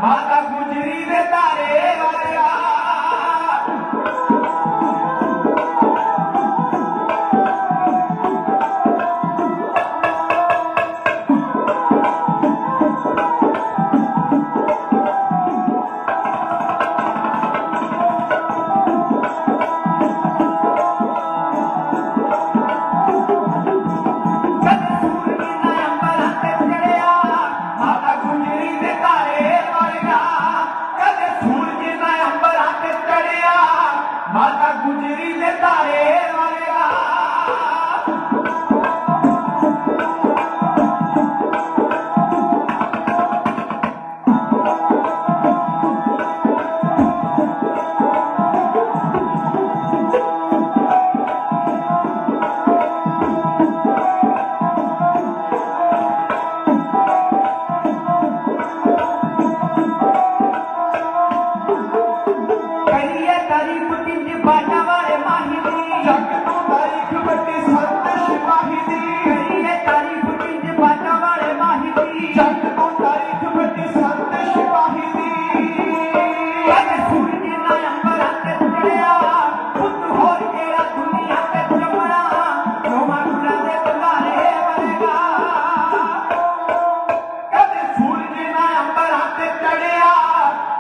माता गुजरी दे तारे वर्गा माता गुजरी दे तारे वर्गा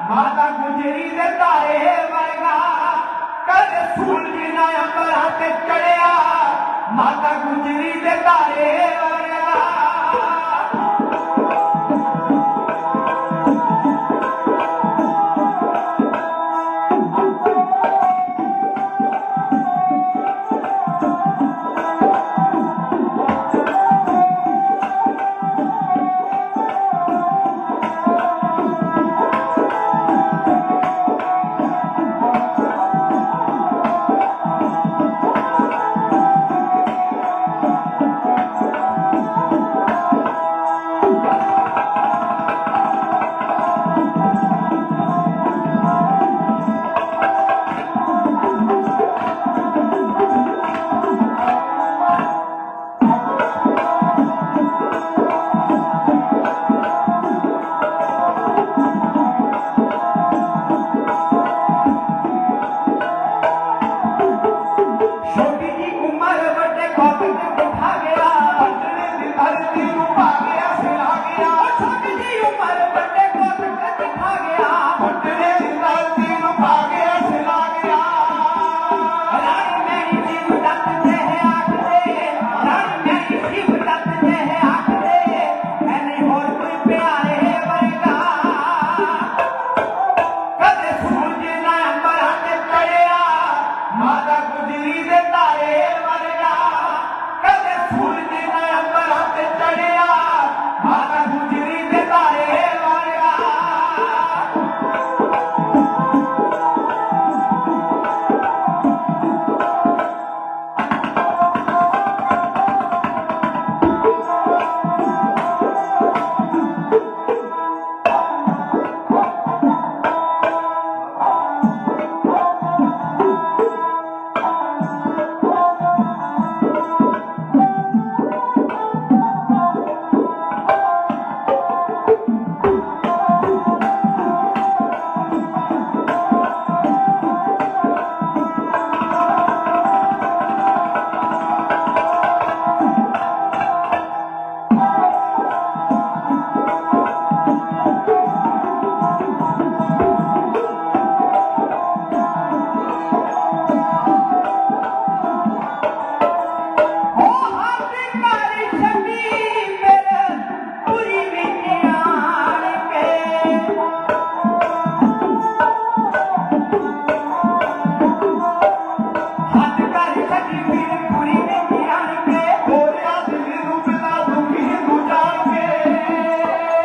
माता गुजरी दे तारे वर्गा कदे सूरज ना अंबर ते चढ़िया माता गुजरी दे तारे वर्गा माता गुजरी दे तारे वर्गा कदे सूरज ना अंबर ते चढ़िया माता गुजरी दे तारे वर्गा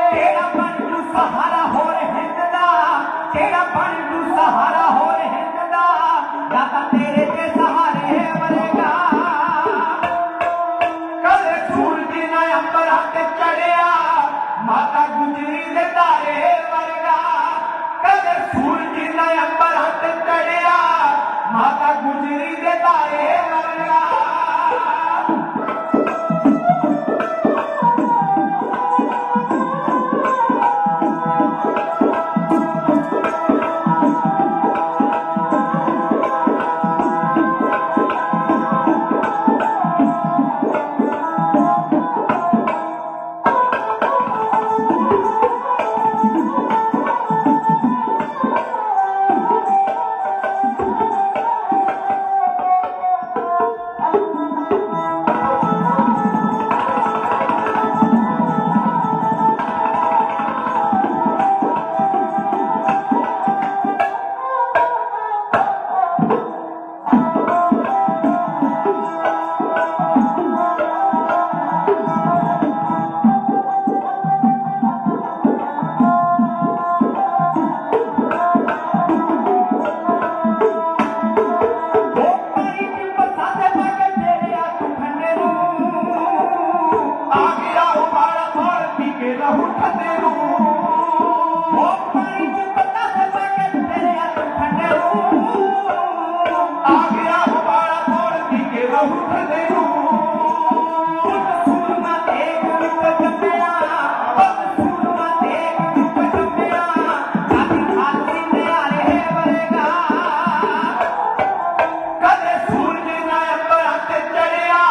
माता गुजरी दे तारे वर्गा कदे सूरज ना अंबर ते चढ़िया माता गुजरी दे तारे वर्गा रहू ठंडे रू वो पानी च पत्ता सजा के तेरे हाथ ठंडे रू आ गया उबाला थोड़ पी के रहू ठंडे रू सूरमा देख रूप जम्मिया सूरमा देख रूप जम्मिया काफी खाती में आ रहे बरेगा कदे सूरज ना अंबर ते चढ़िया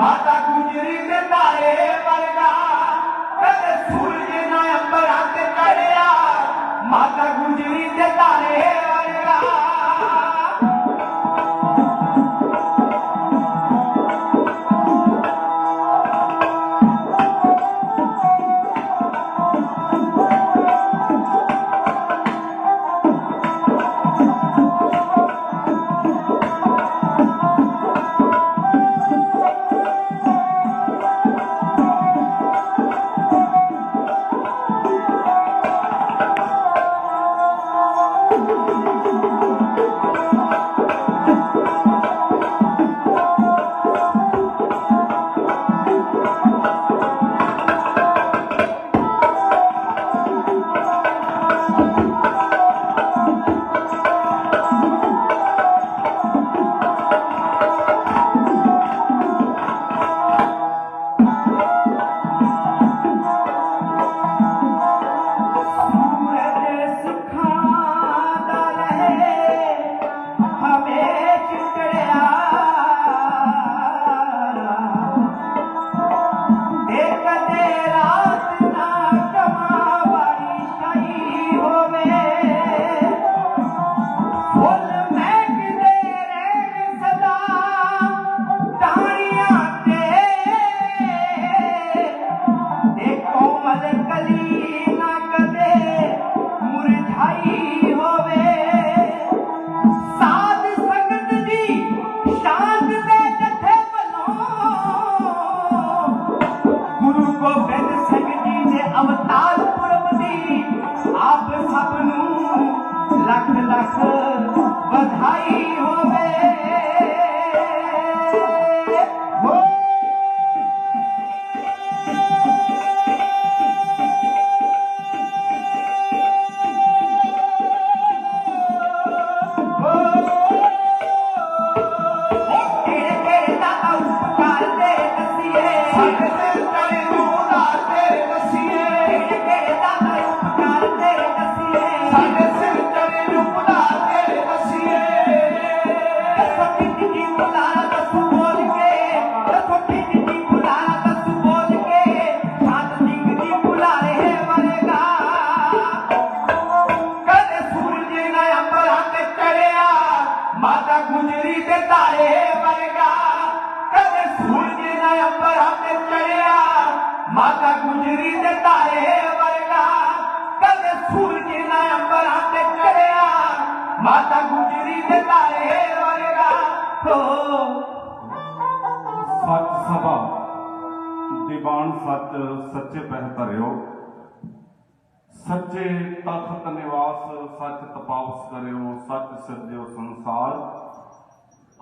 माता गुजरी दे तारे वर्गा कदे सूरज ना अंबर ते चढ़िया माता गुजरी दे तारे वर्गा अवतार पुरब दी आप सबनू लख लख बधाई होवे हो माता गुजरी दे तारे वर्गा कदे सूरज ना अंबर ते चढ़िया माता गुजरी दे तारे वर्गा कदे सूरज ना अंबर ते चढ़िया माता गुजरी दे तारे वर्गा तो सच सभा दीवान सच सच्चे पह धरियो सच्चे तखत निवास सच तपावस करियो सच सिरजियो संसार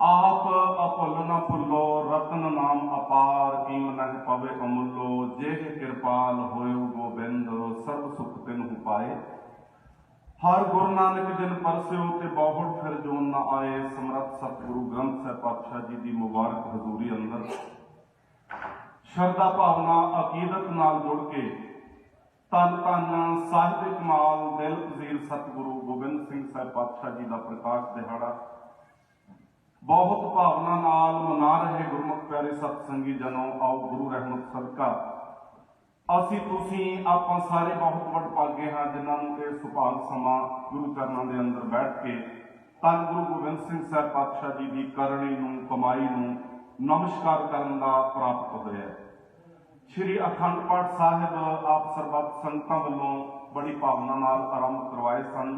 आप अपुल न भुलो रतन नाम अपार कीम नह पवे अमुलो जेह कृपाल होयो गोबिंद सर्व सुख तिन्हु पाए हर गुरु नानक जिन परस्यो ते बहुड़ फिर जोन न आए समर्थ सतगुरु ग्रंथ साहिब पातशाह जी दी मुबारक हजूरी अंदर शरदा भावना अकीदत नाल जुड़ के धन धन साहिब कमाल दिल पजीर सतगुरु गोबिंद सिंह साहिब पातशाह जी का प्रकाश दिहाड़ा बहुत भावना नाल मना रहे गुरमुख प्यारे सतसंगी जनों आओ गुरु रहमत सदका असी तुसी आपां सारे बहुत वडभागे हाँ जिन्होंने ये सुभाग समा गुरु चरणों के अंदर बैठ के धन गुरु गोबिंद सिंह साहिब पातशाह जी की करनी नूं कमाई नूं नमस्कार करन दा प्राप्त होया। श्री अखंड पाठ साहिब आप सरबत संगतां वल्लों बड़ी भावना नाल आरंभ करवाए सन।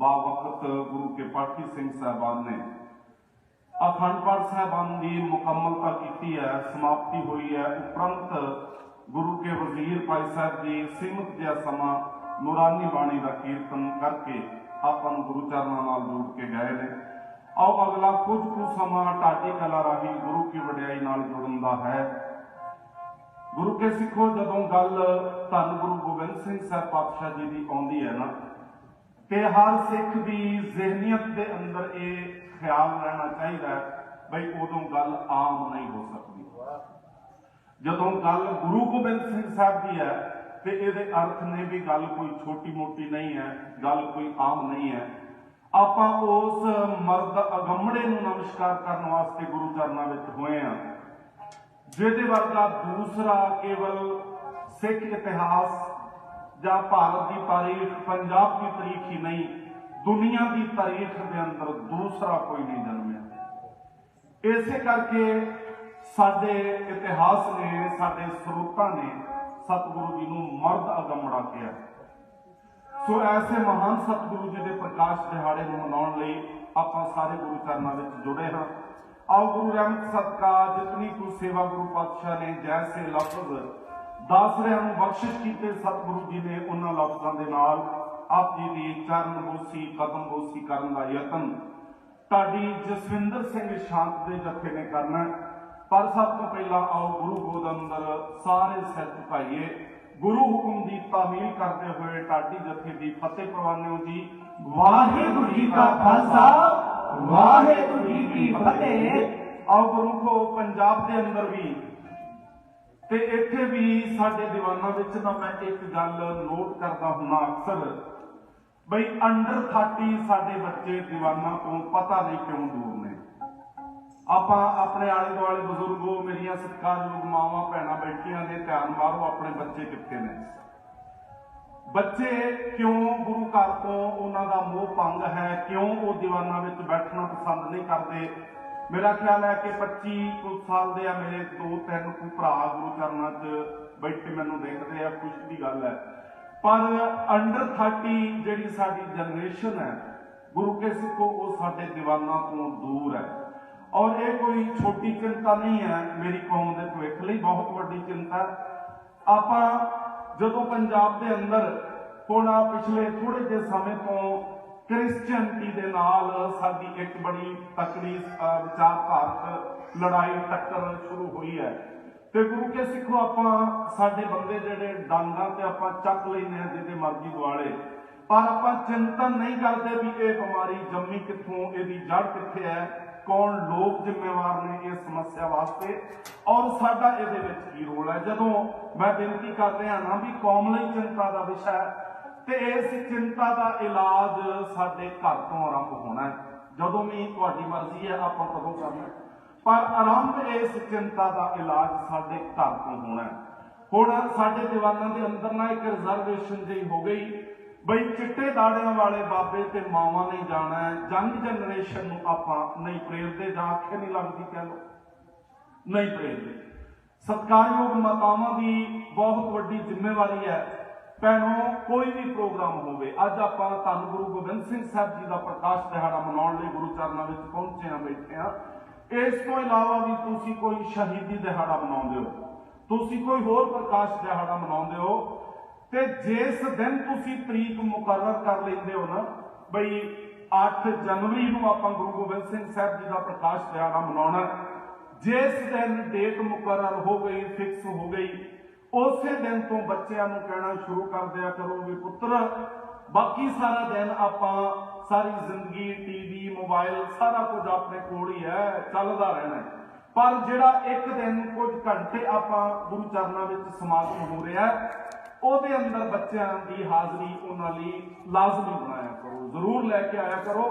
बावकत गुरु के पाठी सिंह साहबान ने अखंड पाठ साहबान की मुकम्मलता की है, समाप्ति हुई है। उपरंत गुरु के वजीर भाई साहब जी सीमित जिहा समा नूरानी बाणी का कीर्तन करके आपां गुरु चरणों नाल जोड़ के गए ने। आओ अगला कुछ समा ढाडी कला राही गुरु की वडियाई नाल जुड़न दा है। गुरु के सिखो जदों गल धन गुरु गोबिंद सिंह साहब पातशाह जी की आउंदी है ना, कि हर सिख की जहनीयत के अंदर ये ख्याल रहना चाहिए बई उदों गल आम नहीं हो सकती। जदों गल गुरु गोबिंद सिंह साहब की है तो ये अर्थ ने भी गल कोई छोटी मोटी नहीं है, गल कोई आम नहीं है। आप उस मर्द अगमड़े नूं नमस्कार करने वास्ते गुरु चरणों में होए हैं, जिहदे वर्गा दूसरा केवल सिख इतिहास या भारत की तारीख, पंजाब की तारीख ही नहीं, दुनिया की तारीख के अंदर दूसरा कोई नहीं जन्मिया। इसे करके साडे इतिहास ने, साडे स्रोतां ने सतगुरु जी नूं मर्द अगमड़ा किया। सो ऐसे महान सतगुरु जी के प्रकाश दिहाड़े नूं मनाउण लई आपां सारे गुरु चरणों में जुड़े हाँ। आओ गुरु रहमत सदका जितनी कुछ सेवा गुरु पातशाह ने जैसे लफ्ज दासरियां नूं बख्शिश कीते, सतगुरु जी ने उन्हां लफ्ज़ां दे नाल आप जी की चरण बोसी कदम बोसी करन दा यतन ताड़ी जसविंदर सिंह शांत के जत्थे ने करना। पर सब तो पहला आओ गुरु गोद अंदर सारे सिर झुकाइए, गुरु हुक्म की तामील करते हुए टाडी जत्थे की फतेह प्रवानियो जी। वाहिगुरू जी का खालसा वाहिगुरू जी की फतेह। आओ गुरु को पंजाब के अंदर भी ते इत्थे भी साडे दीवाना विच ना मैं एक गल नोट करता हुना अक्सर, बई अंडर 30 साडे बच्चे दीवाना तो पता नहीं क्यों दूर ने। आप अपने आले दुआले बजुर्गो, मेरिया सत्कारयोग मावां भैणां बैठियां ने, ध्यान मारो अपने बच्चे कित्थे ने। बच्चे क्यों गुरु घर तो उन्हां दा मोह भंग है, क्यों वो दीवाना विच बैठना पसंद नहीं करते। मेरा ख्याल है कि 25 कुछ साल दे मेरे 2-3 कोई भरा गुरु चरणों च बैठे मैनूं देखते हैं, खुशी की गल है। पर अंडर 30 जिहड़ी साडी जनरेशन है गुरु के सिखो वो साडे दीवाना तो दूर है। और ये कोई छोटी चिंता नहीं है, मेरी कौम के भविख लई बहुत वड्डी चिंता है। आप जदों पंजाब के अंदर हुण पिछले थोड़े जे समय तो क्रिश्चियनिटी दे नाल साडी एक बड़ी तकड़ी विचारधारक लड़ाई टक्कर शुरू हुई है, तो गुरु के सिखो आपां साडे बंदे जिहड़े डांगां ते आपां चक लैंदे हां जिहदे मर्जी दुआले, पर आपां चिंतन नहीं करते भी ये बीमारी जम्मी कित्थों, इहदी जड़ कित्थे है, कौन लोग जिम्मेवार ने इस समस्या वास्ते और साडा इहदे विच की रोल है। जदों मैं बेनती कर रहा ना भी कौम लई चिंता का विषय है, तो इस चिंता का इलाज साडे घर तो आरंभ होना है। जदों भी तुहाडी मर्जी है आपां कदों करना, पर आरंभ इस चिंता का इलाज साडे घर तो होना है। हुण साडे दीवानां दे अंदर ना एक रिजर्वेशन जी हो गई, बई चिट्टे दाड़ियां वाले बाबे ते मावां नहीं जाना है। यंग जनरेशन नूं आपां नहीं प्रेरदे, जां आखे नहीं लगदी, कह लो नहीं प्रेरदे। सत्कारयोग मातावां की बहुत वड्डी जिम्मेवारी है। भैनों कोई भी प्रोग्राम होवे, अज आपां धन गुरु गोबिंद सिंह साहब जी का प्रकाश दिहाड़ा मनाउण लई गुरु चरणों में पहुंचे हैं, बैठे हैं। इस तो इलावा भी तुसी कोई शहीदी दिहाड़ा मनाउंदे हो, तुसी कोई होर प्रकाश दिहाड़ा मनाउंदे हो, ते जिस दिन तुसी तरीक मुकर्रर कर लेंदे हो ना, बई 8 जनवरी नूं आपां गुरु गोबिंद सिंह साहब जी का प्रकाश दिहाड़ा मनाउणा, जिस दिन डेट मुकर्रर हो गई, फिक्स हो गई, उसे दिन तो बच्चों को कहना शुरू कर दिया करो भी पुत्र बाकी सारा दिन आपां सारी जिंदगी टीवी मोबाइल सारा कुछ अपने कोल ही है, चलता रहना है, पर जिहड़ा एक दिन कुछ घंटे आपां गुरु चरणों में समागम हो रहा है, ਉਹਦੇ अंदर बच्चों की हाजरी उन्होंने लाजमी बनाया करो, जरूर लैके आया करो,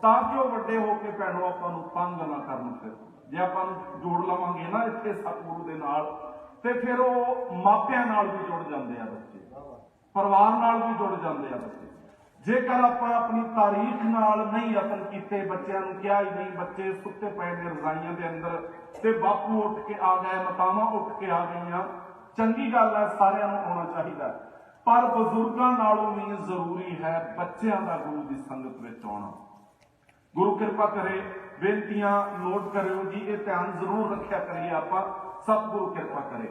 ताकि वह वड्डे होकर भैनों आपां नूं तंग ना करन। फिर जे आपां जोड़ लवांगे ना इत्थे सतगुरु दे नाल, ते फिर वो मापियां नाल भी जुड़ जाते हैं बच्चे, परिवार नाल भी जुड़ जाते हैं बच्चे। जेकर आपां अपनी तारीख नाल नहीं यतन कीते, बच्चों नूं किहा ही नहीं, बच्चे सुत्ते पए ने रजाइयां दे अंदर, ते बापू उठ के आ गए, मातावां उठ के आ गईयां, चंगी गल है, सारिਆਂ ਨੂੰ आना चाहिए, पर बजुर्गों नालों भी जरूरी है बच्चों का गुरु की संगत में आना। गुरु कृपा करे, बेनतियां नोट करो जी, ये ध्यान जरूर रखा करिए आप, सतगुरु कृपा करे।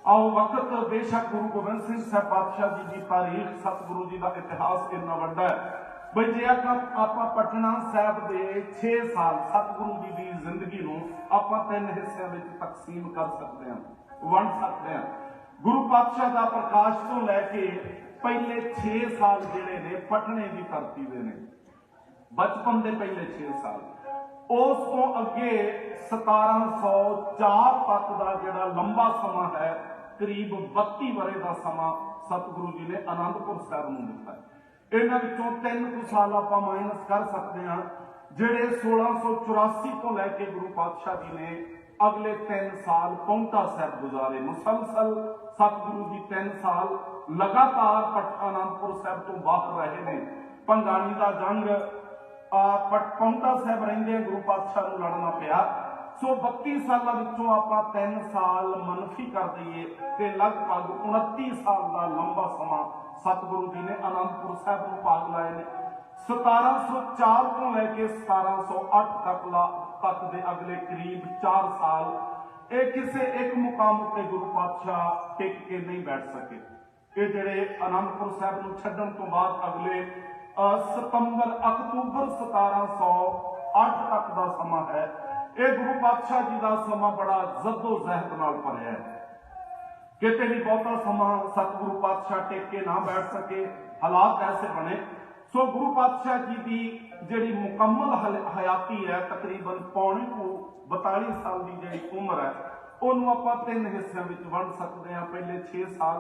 आओ वक्त बेशक गुरु गोबिंद सिंह साहब पातशाह जी की तारीख, सतगुरु जी का इतिहास इन्ना वड्डा है, बई जे आप पटना साहब के 6 साल सतगुरु जी की जिंदगी नूं आपां 3 हिस्सों में तकसीम कर सकते हैं, वंड सकते हैं। गुरु पातशाह का प्रकाश तो लैके पहले 6 साल जिहड़े ने पटने की धरती दे ने, बचपन के पहले 6 साल, उस तो अगे 1704 तक का जिहड़ा लंबा समा है, करीब 32 वरे का समा सतगुरु जी ने आनंदपुर साहब नूं दिता है। इन्हां विचों 3 साल आपां माइनस कर सकते हैं, जिहड़े 1684 तो लैके गुरु पातशाह जी ने अगले 3 साल पौंटा साहब गुजारे। मुसलसल सतगुरु जी 3 साल लगातार आनंदपुर साहब तो बाहर रहे ने। भंगाणी का जंग पौंटा साहब रहिंदे गुरु पातशाह नूं लड़ना पिया। सो 32 सालों विचों आपां 3 साल मनफी कर दईए ते लगभग 29 साल का लंबा समा सतगुरु जी ने आनंदपुर साहब नूं भाग लाए ने। 1704 तो लैके 1708 तक दे अगले करीब 4 साल ये किसी एक मुकाम उत्ते गुरु पातशाह टिक के नहीं बैठ सके। ये जिहड़े आनंदपुर साहब नूं छड्डण तो बाद अगले सितंबर अक्तूबर 1708 तक का समा है, ये गुरु पातशाह जी का समा बड़ा जद्दोजहद नाल भरिया है। किते भी बहुता समा सतगुरु पातशाह टिक के ना बैठ सके, हालात ऐसे बने। सो गुरु पातशाह जी की जिहड़ी मुकम्मल हयाती है, तकरीबन पौने को 42 साल की जिहड़ी उम्र है, उन्होंने आपां 3 हिस्सों में वंड सकते हैं। पहले 6 साल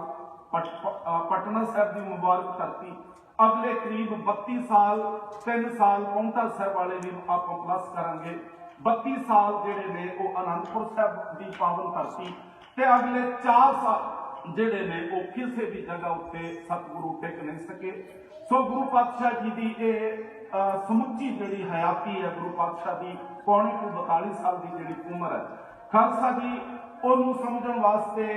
पटना साहब की मुबारक धरती, अगले करीब 32 साल 3 साल पौंटा साहब वाले भी आप प्लस करेंगे। 32 साल जिहड़े ने वो आनंदपुर साहब की पावन धरती, ते अगले 4 साल जिहड़े ने वो किसी भी जगह उत्ते सतगुरु टिक नहीं सके। सो गुरु पातशाह जी की ये समुची जिहड़ी हयाती है, गुरु पातशाह की पौने को 42 साल की जिहड़ी उम्र है, खालसा जी उन्होंने समझण वास्ते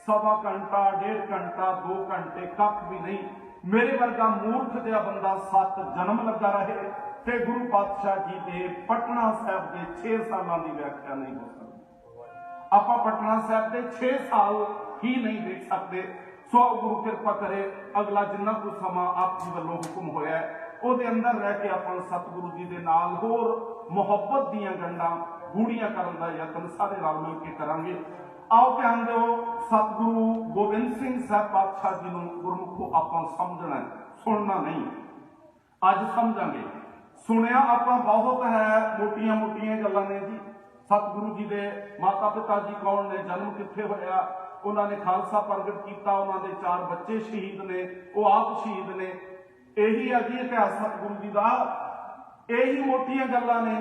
सवा घंटा 1.5 घंटा 2 घंटे कख भी नहीं। मेरे वर्गा मूर्ख जिहा बंदा 7 जन्म लगा रहे ते गुरु पातशाह जी के पटना साहब के 6 सालों की व्याख्या नहीं हो सकती। आप पटना साहब के 6 साल ही नहीं देख सकते। सो गुरु कृपा करे अगला जिन्ना कुछ समा आप जी वालों हुक्म होया है, ਉਹਦੇ अंदर रह के अपन सतगुरु जी के नाल होर मुहब्बत दीयां गंढां गूढ़ियां करन दा यतन सारे रल मिल के करांगे। आओ ध्यान दो, सतगुरु गोबिंद सिंह साहब पातशाह जी नूं गुरमुखों आपां समझना है, सुनना नहीं। अज समझांगे, सुनिया आपां बहुत है, मोटियां मोटियां गल्लां ने जी। सतगुरु जी के माता पिता जी कौन ने, जन्म कित्थे होया, उन्होंने खालसा प्रगट किया, उन्होंने 4 बच्चे शहीद ने, वो आप शहीद ने। यही है जी इतिहास सतगुरु जी का, यही मोटियां गल्लां ने।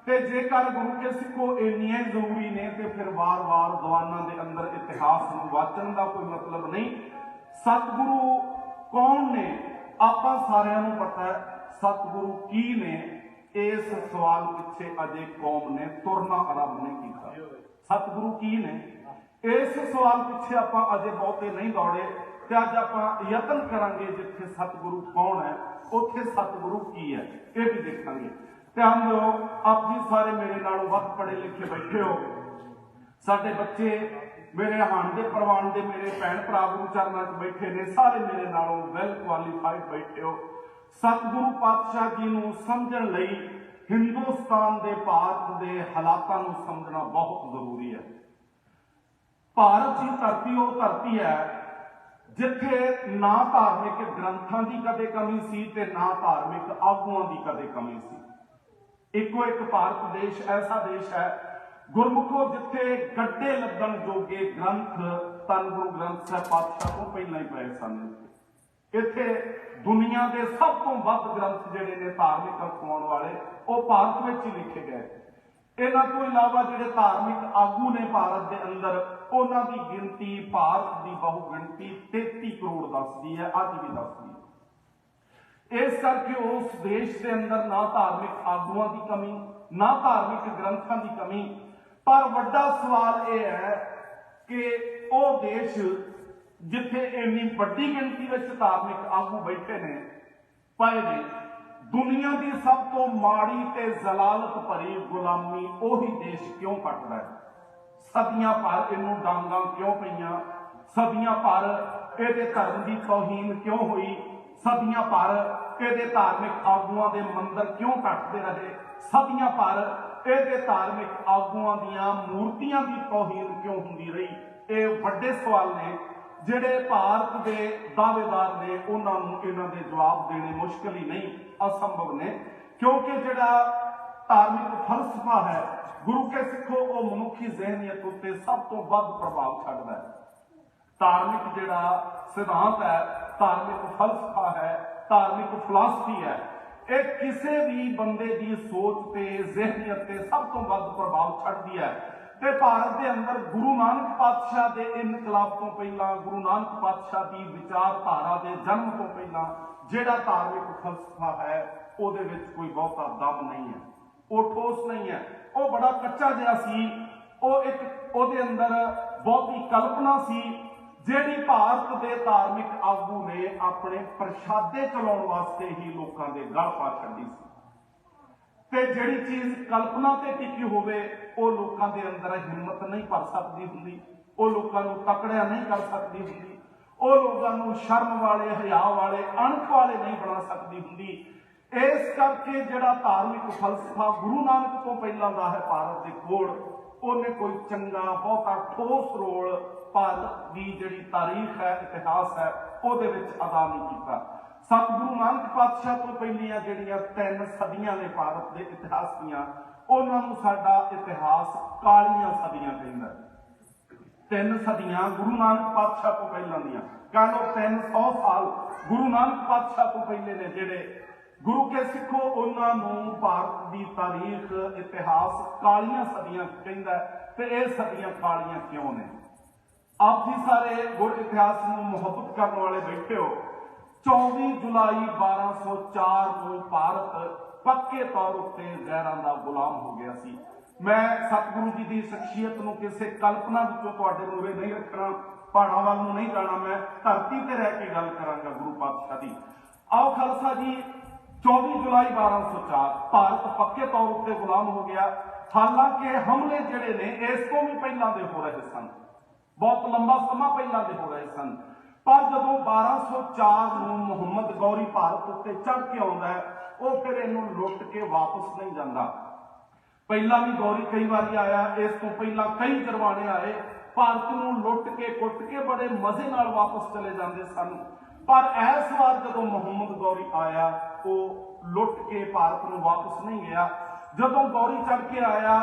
ते जेकर गुरु के सिखो इन्नियां जरूरी ने ते फिर वार वार दीवानां दे अंदर इतिहास नूं वाचण दा कोई मतलब नहीं। सतगुरु कौन ने आपां सारिआं नूं पता है, सतगुरु की ने इस सवाल पिछे अजे कौम ने तुरना आरंभ नहीं किया। सतगुरु की ने इस सवाल पिछे आपां अजे बहुते नहीं दौड़े, ते अज आपां यतन करांगे जिथे सतगुरु कौन है उत्थे सतगुरु की है, ये भी देखांगे। ध्यान दो, आप जी सारे मेरे नालों वक्त पढ़े लिखे बैठे हो, साडे बच्चे मेरे हाण दे परवान दे मेरे भैन भरा गुरु चरनां च बैठे ने, सारे मेरे नालों वैल क्वालीफाइड बैठे हो। सतगुरु पातशाह जी नूं समझण लई हिंदुस्तान दे भारत दे हालातां नूं समझना बहुत जरूरी है। भारत की धरती वो धरती है जिथे ना धार्मिक ग्रंथां की कदे कमी सी ते ना धार्मिक आगुआं की कदे कमी सी। इको एक भारत देश ऐसा देश है गुरमुखो जिथे गड्डे लगन जोगे ग्रंथ धन गुरु ग्रंथ साहब पातशाह तो पहला ही पए सन। इत्थे दुनिया के सब तो वध ग्रंथ जिहड़े ने धार्मिक अखवाउण वाले वो भारत में ही लिखे गए। इन्हां तो इलावा जिहड़े धार्मिक आगू ने भारत के अंदर, उन्हां दी गिनती भारत की बहु गिनती 33 करोड़ दसदी है, अज भी दसदी है। इस करके उस देश के अंदर ना धार्मिक आगुआं की कमी, ना धार्मिक ग्रंथों की कमी, पर वड्डा सवाल यह है कि वह देश जिथे इन्नी वड्डी गिनती में धार्मिक आगू बैठे ने पाए ने, दुनिया की सब तो माड़ी ते जलालत भरी गुलामी उही देश क्यों कटदा है? सदियां भर इनू डांगा क्यों पईयां? सदियां भर इहदे धर्म की तौहीन क्यों हुई? सदियां भर इहदे धार्मिक आगुआं दे मंदिर क्यों कटते रहे? सदियां भर इहदे धार्मिक आगुआं दीयां मूर्तियां की तौहीन क्यों हुंदी रही? ये वड्डे सवाल ने ਜਿਹੜੇ ਭਾਰਤ ਦੇ ਦਾਅਵੇਦਾਰ ਨੇ ਉਹਨਾਂ ਨੂੰ ਇਹਨਾਂ ਦੇ ਜਵਾਬ ਦੇਣੇ ਮੁਸ਼ਕਿਲ ਹੀ ਨਹੀਂ, ਅਸੰਭਵ ਨੇ, ਕਿਉਂਕਿ ਜਿਹੜਾ ਧਾਰਮਿਕ ਫਲਸਫਾ ਹੈ ਗੁਰੂ ਕੇ ਸਿੱਖੋ ਉਹ ਮਨੁੱਖੀ ਜ਼ਿਹਨੀਅਤ ਉੱਤੇ ਸਭ ਤੋਂ ਵੱਧ ਪ੍ਰਭਾਵ ਛੱਡਦਾ ਹੈ। ਧਾਰਮਿਕ ਜਿਹੜਾ ਸਿਧਾਂਤ ਹੈ, ਧਾਰਮਿਕ ਫਲਸਫਾ ਹੈ, ਧਾਰਮਿਕ ਫਿਲਾਸਫੀ ਹੈ, ਇਹ ਕਿਸੇ ਵੀ ਬੰਦੇ ਦੀ ਸੋਚ ਤੇ ਜ਼ਿਹਨੀਅਤ ਤੇ ਸਭ ਤੋਂ ਵੱਧ ਪ੍ਰਭਾਵ ਛੱਡਦੀ ਹੈ। ਤੇ ਭਾਰਤ ਦੇ ਅੰਦਰ ਗੁਰੂ ਨਾਨਕ ਪਾਤਸ਼ਾਹ ਦੇ ਇਨਕਲਾਬ ਤੋਂ ਪਹਿਲਾਂ, ਗੁਰੂ ਨਾਨਕ ਪਾਤਸ਼ਾਹ ਦੀ ਵਿਚਾਰਧਾਰਾ ਦੇ ਜਨਮ ਤੋਂ ਪਹਿਲਾਂ ਜਿਹੜਾ ਧਾਰਮਿਕ ਫਲਸਫਾ ਹੈ ਉਹਦੇ ਵਿੱਚ ਕੋਈ ਬਹੁਤਾ ਦਮ ਨਹੀਂ ਹੈ, ਉਹ ਠੋਸ ਨਹੀਂ ਹੈ, ਉਹ ਬੜਾ ਕੱਚਾ ਜਿਹਾ ਸੀ। ਉਹ ਇੱਕ ਉਹਦੇ ਅੰਦਰ ਬਹੁਤੀ ਕਲਪਨਾ ਸੀ ਜਿਹੜੀ ਭਾਰਤ ਦੇ ਧਾਰਮਿਕ ਆਗੂ ਨੇ ਆਪਣੇ ਪ੍ਰਸ਼ਾਦੇ ਚਲਾਉਣ ਵਾਸਤੇ ਹੀ ਲੋਕਾਂ ਦੇ ਗਲ ਪਾ ਛੱਡੀ ਸੀ। ਤੇ ਜਿਹੜੀ ਚੀਜ਼ ਕਲਪਨਾ ਤੇ ਟਿਕੀ ਹੋਵੇ ਉਹ ਲੋਕਾਂ ਦੇ ਅੰਦਰ ਹਿੰਮਤ ਨਹੀਂ ਭਰ ਸਕਦੀ ਹੁੰਦੀ, ਉਹ ਲੋਕਾਂ ਨੂੰ ਤਕੜਿਆ ਨਹੀਂ ਕਰ ਸਕਦੀ ਹੁੰਦੀ, ਉਹ ਲੋਕਾਂ ਨੂੰ ਸ਼ਰਮ ਵਾਲੇ, ਹਿਆ ਵਾਲੇ, ਅਣਖ ਵਾਲੇ ਨਹੀਂ ਬਣਾ ਸਕਦੀ ਹੁੰਦੀ। ਇਸ ਕਰਕੇ ਜਿਹੜਾ ਧਾਰਮਿਕ ਫਲਸਫਾ ਗੁਰੂ ਨਾਨਕ ਤੋਂ ਪਹਿਲਾਂ ਦਾ ਹੈ ਭਾਰਤ ਦੇ ਕੋਲ, ਉਹਨੇ ਕੋਈ ਚੰਗਾ ਬਹੁਤਾ ਠੋਸ ਰੋਲ ਭਾਰਤ ਦੀ ਜਿਹੜੀ ਤਾਰੀਖ ਹੈ, ਇਤਿਹਾਸ ਹੈ, ਉਹਦੇ ਵਿੱਚ ਅਦਾ ਨਹੀਂ ਕੀਤਾ। ਸਤਿਗੁਰੂ ਨਾਨਕ ਪਾਤਸ਼ਾਹ ਤੋਂ ਪਹਿਲੀਆਂ ਜਿਹੜੀਆਂ 3 ਸਦੀਆਂ ਨੇ ਭਾਰਤ ਦੇ ਇਤਿਹਾਸ ਦੀਆਂ, ਉਹਨਾਂ ਨੂੰ ਸਾਡਾ ਇਤਿਹਾਸ ਕਾਲੀਆਂ ਸਦੀਆਂ ਕਹਿੰਦਾ। 3 ਸਦੀਆਂ ਗੁਰੂ ਨਾਨਕ ਪਾਤਸ਼ਾਹ ਤੋਂ ਪਹਿਲਾਂ ਦੀਆਂ, ਕਹ ਲਓ 300 ਸਾਲ ਗੁਰੂ ਨਾਨਕ ਪਾਤਸ਼ਾਹ ਤੋਂ ਪਹਿਲੇ ਨੇ ਜਿਹੜੇ। ਗੁਰੂ ਕੇ ਸਿੱਖੋ ਉਹਨਾਂ ਨੂੰ ਭਾਰਤ ਦੀ ਤਾਰੀਖ, ਇਤਿਹਾਸ ਕਾਲੀਆਂ ਸਦੀਆਂ ਕਹਿੰਦਾ। ਤੇ ਇਹ ਸਦੀਆਂ ਕਾਲੀਆਂ ਕਿਉਂ ਨੇ? ਆਪ ਜੀ ਸਾਰੇ ਗੁਰ ਇਤਿਹਾਸ ਨੂੰ ਮੁਹੱਬਤ ਕਰਨ ਵਾਲੇ ਬੈਠੇ ਹੋ। 24 ਜੁਲਾਈ 1204 ਨੂੰ ਭਾਰਤ ਪੱਕੇ ਤੌਰ ਉੱਤੇ ਜ਼ਹਿਰਾਂ ਦਾ ਗੁਲਾਮ ਹੋ ਗਿਆ ਸੀ। ਮੈਂ ਸਤਿਗੁਰੂ ਜੀ ਦੀ ਸ਼ਖਸੀਅਤ ਨੂੰ ਕਿਸੇ ਕਲਪਨਾ ਵਿੱਚੋਂ ਤੁਹਾਡੇ ਮੂਹਰੇ ਨਹੀਂ ਰੱਖਣਾ, ਪਹਾੜਾਂ ਵੱਲ ਨੂੰ ਨਹੀਂ ਜਾਣਾ, ਮੈਂ ਧਰਤੀ ਤੇ ਰਹਿ ਕੇ ਗੱਲ ਕਰਾਂਗਾ ਗੁਰੂ ਪਾਤਸ਼ਾਹ ਦੀ। ਆਓ ਖਾਲਸਾ ਜੀ, 24 ਜੁਲਾਈ 1204 ਭਾਰਤ ਪੱਕੇ ਤੌਰ ਉੱਤੇ ਗੁਲਾਮ ਹੋ ਗਿਆ। ਹਾਲਾਂਕਿ ਹਮਲੇ ਜਿਹੜੇ ਨੇ ਇਸ ਤੋਂ ਵੀ ਪਹਿਲਾਂ ਦੇ ਹੋ ਰਹੇ ਸਨ, ਬਹੁਤ ਲੰਬਾ ਸਮਾਂ ਪਹਿਲਾਂ ਦੇ ਹੋ ਰਹੇ ਸਨ। ਪਰ ਜਦੋਂ 1204 ਨੂੰ ਮੁਹੰਮਦ ਗੌਰੀ ਭਾਰਤ ਉੱਤੇ ਚੜ੍ਹ ਕੇ ਆਉਂਦਾ ਹੈ, ਉਹ ਫਿਰ ਇਹਨੂੰ ਲੁੱਟ ਕੇ ਵਾਪਸ ਨਹੀਂ ਜਾਂਦਾ। ਪਹਿਲਾਂ ਵੀ ਗੌਰੀ ਕਈ ਵਾਰੀ ਆਇਆ, ਇਸ ਤੋਂ ਪਹਿਲਾਂ ਕਈ ਜਰਵਾਣੇ ਆਏ, ਭਾਰਤ ਨੂੰ ਲੁੱਟ ਕੇ ਕੁੱਟ ਕੇ ਬੜੇ ਮਜ਼ੇ ਨਾਲ ਵਾਪਸ ਚਲੇ ਜਾਂਦੇ ਸਨ। ਪਰ ਇਸ ਵਾਰ ਜਦੋਂ ਮੁਹੰਮਦ ਗੌਰੀ ਆਇਆ, ਉਹ ਲੁੱਟ ਕੇ ਭਾਰਤ ਨੂੰ ਵਾਪਸ ਨਹੀਂ ਗਿਆ। ਜਦੋਂ ਗੌਰੀ ਚੜ੍ਹ ਕੇ ਆਇਆ,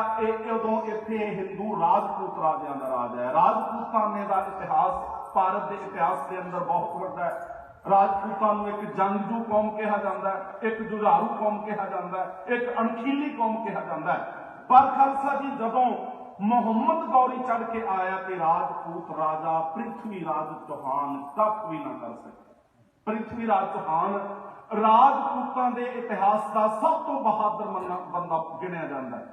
ਉਦੋਂ ਇੱਥੇ ਹਿੰਦੂ ਰਾਜਪੂਤ ਰਾਜਿਆਂ ਦਾ ਰਾਜ ਹੈ। ਰਾਜਪੂਤਾਨੇ ਦਾ ਇਤਿਹਾਸ ਭਾਰਤ ਦੇ ਇਤਿਹਾਸ ਦੇ ਅੰਦਰ ਬਹੁਤ ਵੱਡਾ ਹੈ। ਰਾਜਪੂਤਾਂ ਨੂੰ ਇੱਕ ਜੰਗਜੂ ਕੌਮ ਕਿਹਾ ਜਾਂਦਾ ਹੈ, ਇੱਕ ਜੁਝਾਰੂ ਕੌਮ ਕਿਹਾ ਜਾਂਦਾ ਹੈ, ਇੱਕ ਅਣਖੀਲੀ ਕੌਮ ਕਿਹਾ ਜਾਂਦਾ ਹੈ। ਪਰ ਖਾਲਸਾ ਜੀ, ਜਦੋਂ ਮੁਹੰਮਦ ਗੌਰੀ ਚੜ੍ਹ ਕੇ ਆਇਆ ਤੇ ਰਾਜਪੂਤ ਰਾਜਾ ਪ੍ਰਿਥਵੀ ਰਾਜ ਚੌਹਾਨ ਕੱਖ ਵੀ ਨਾ ਕਰ ਸਕੇ। ਪ੍ਰਿਥਵੀ ਰਾਜ ਚੌਹਾਨ ਰਾਜਪੂਤਾਂ ਦੇ ਇਤਿਹਾਸ ਦਾ ਸਭ ਤੋਂ ਬਹਾਦਰ ਬੰਦਾ ਗਿਣਿਆ ਜਾਂਦਾ ਹੈ,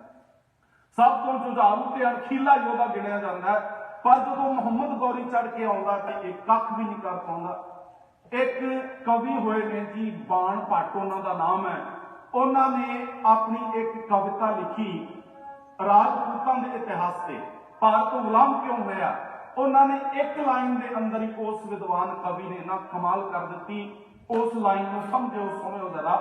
ਸਭ ਤੋਂ ਜੁਝਾਰੂ ਤੇ ਅਣਖੀਲਾ ਯੋਧਾ ਗਿਣਿਆ ਜਾਂਦਾ ਹੈ। ਪਰ ਜਦੋਂ ਮੁਹੰਮਦ ਗੌਰੀ ਚੜ੍ਹ ਕੇ ਆਉਂਦਾ ਤੇ ਇਹ ਕੱਖ ਵੀ ਨਹੀਂ ਕਰ ਪਾਉਂਦਾ। ਇੱਕ ਕਵੀ ਹੋਏ ਨੇ ਜੀ, ਬਾਣ ਭੱਟ ਉਹਨਾਂ ਦਾ ਨਾਮ ਹੈ। ਉਹਨਾਂ ਨੇ ਆਪਣੀ ਇੱਕ ਕਵਿਤਾ ਲਿਖੀ ਰਾਜਪੂਤਾਂ ਦੇ ਇਤਿਹਾਸ ਤੇ, ਭਾਰਤ ਤੋਂ ਗੁਲਾਮ ਕਿਉਂ ਹੋਇਆ। ਉਹਨਾਂ ਨੇ ਇੱਕ ਲਾਈਨ ਦੇ ਅੰਦਰ ਹੀ ਉਸ ਵਿਦਵਾਨ ਕਵੀ ਨੇ ਨਾ ਕਮਾਲ ਕਰ ਦਿੱਤੀ। ਉਸ ਲਾਈਨ ਨੂੰ ਸਮਝੋ, ਸੁਣਿਓ ਜਰਾ।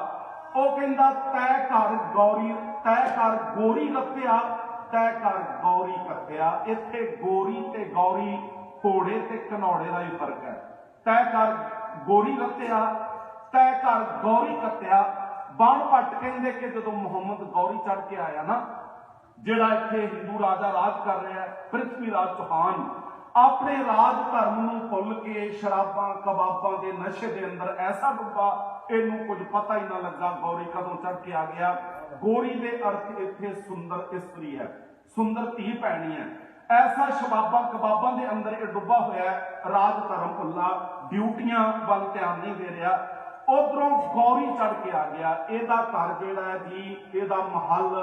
ਉਹ ਕਹਿੰਦਾ, ਤੈ ਕਰ ਗੌਰੀ, ਤੈ ਕਰ ਗੋਰੀ ਰੱਤਿਆ, ਤੈ ਕਰ ਗੌਰੀ ਕੱਤਿਆ। ਇੱਥੇ ਗੋਰੀ ਤੇ ਗੌਰੀ, ਘੋੜੇ ਤੇ ਘਨੌੜੇ ਦਾ ਹੀ ਫਰਕ ਹੈ। ਤੈ ਕਰ ਗੋਰੀ ਰੱਤਿਆ, ਤੈ ਕਰ ਗੌਰੀ ਕੱਤਿਆ। ਬਾਣ ਭੱਟ ਕਹਿੰਦੇ ਕਿ ਜਦੋਂ ਮੁਹੰਮਦ ਗੌਰੀ ਚੜ੍ਹ ਕੇ ਆਇਆ ਨਾ, ਜਿਹੜਾ ਇੱਥੇ ਹਿੰਦੂ ਰਾਜਾ ਰਾਜ ਕਰ ਰਿਹਾ ਪ੍ਰਿਥਵੀ ਰਾਜ ਚੌਹਾਨ, ਆਪਣੇ ਰਾਜ ਧਰਮ ਨੂੰ ਭੁੱਲ ਕੇ ਸ਼ਰਾਬਾਂ ਕਬਾਬਾਂ ਦੇ ਨਸ਼ੇ ਦੇ ਅੰਦਰ ਐਸਾ ਡੁੱਬਾ, ਇਹਨੂੰ ਕੁਝ ਪਤਾ ਹੀ ਨਾ ਲੱਗਾ ਗੌਰੀ ਕਦੋਂ ਚੜ੍ਹ ਕੇ ਆ ਗਿਆ। ਗੋਰੀ ਦੇ ਅਰਥ ਇੱਥੇ ਸੁੰਦਰ ਇਸਤਰੀ ਹੈ, ਸੁੰਦਰ ਧੀ ਭੈਣੀ ਹੈ। ਐਸਾ ਸ਼ਬਾਬਾਂ ਕਬਾਬਾਂ ਦੇ ਅੰਦਰ ਇਹ ਡੁੱਬਾ ਹੋਇਆ ਹੈ, ਰਾਜ ਧਰਮ ਭੁੱਲਾ, ਡਿਊਟੀਆਂ ਵੱਲ ਧਿਆਨ ਨਹੀਂ ਦੇ ਰਿਹਾ। ਉਧਰੋਂ ਗੌਰੀ ਚੜ੍ਹ ਕੇ ਆ ਗਿਆ। ਇਹਦਾ ਘਰ ਜਿਹੜਾ ਹੈ ਜੀ, ਇਹਦਾ ਮਹੱਲ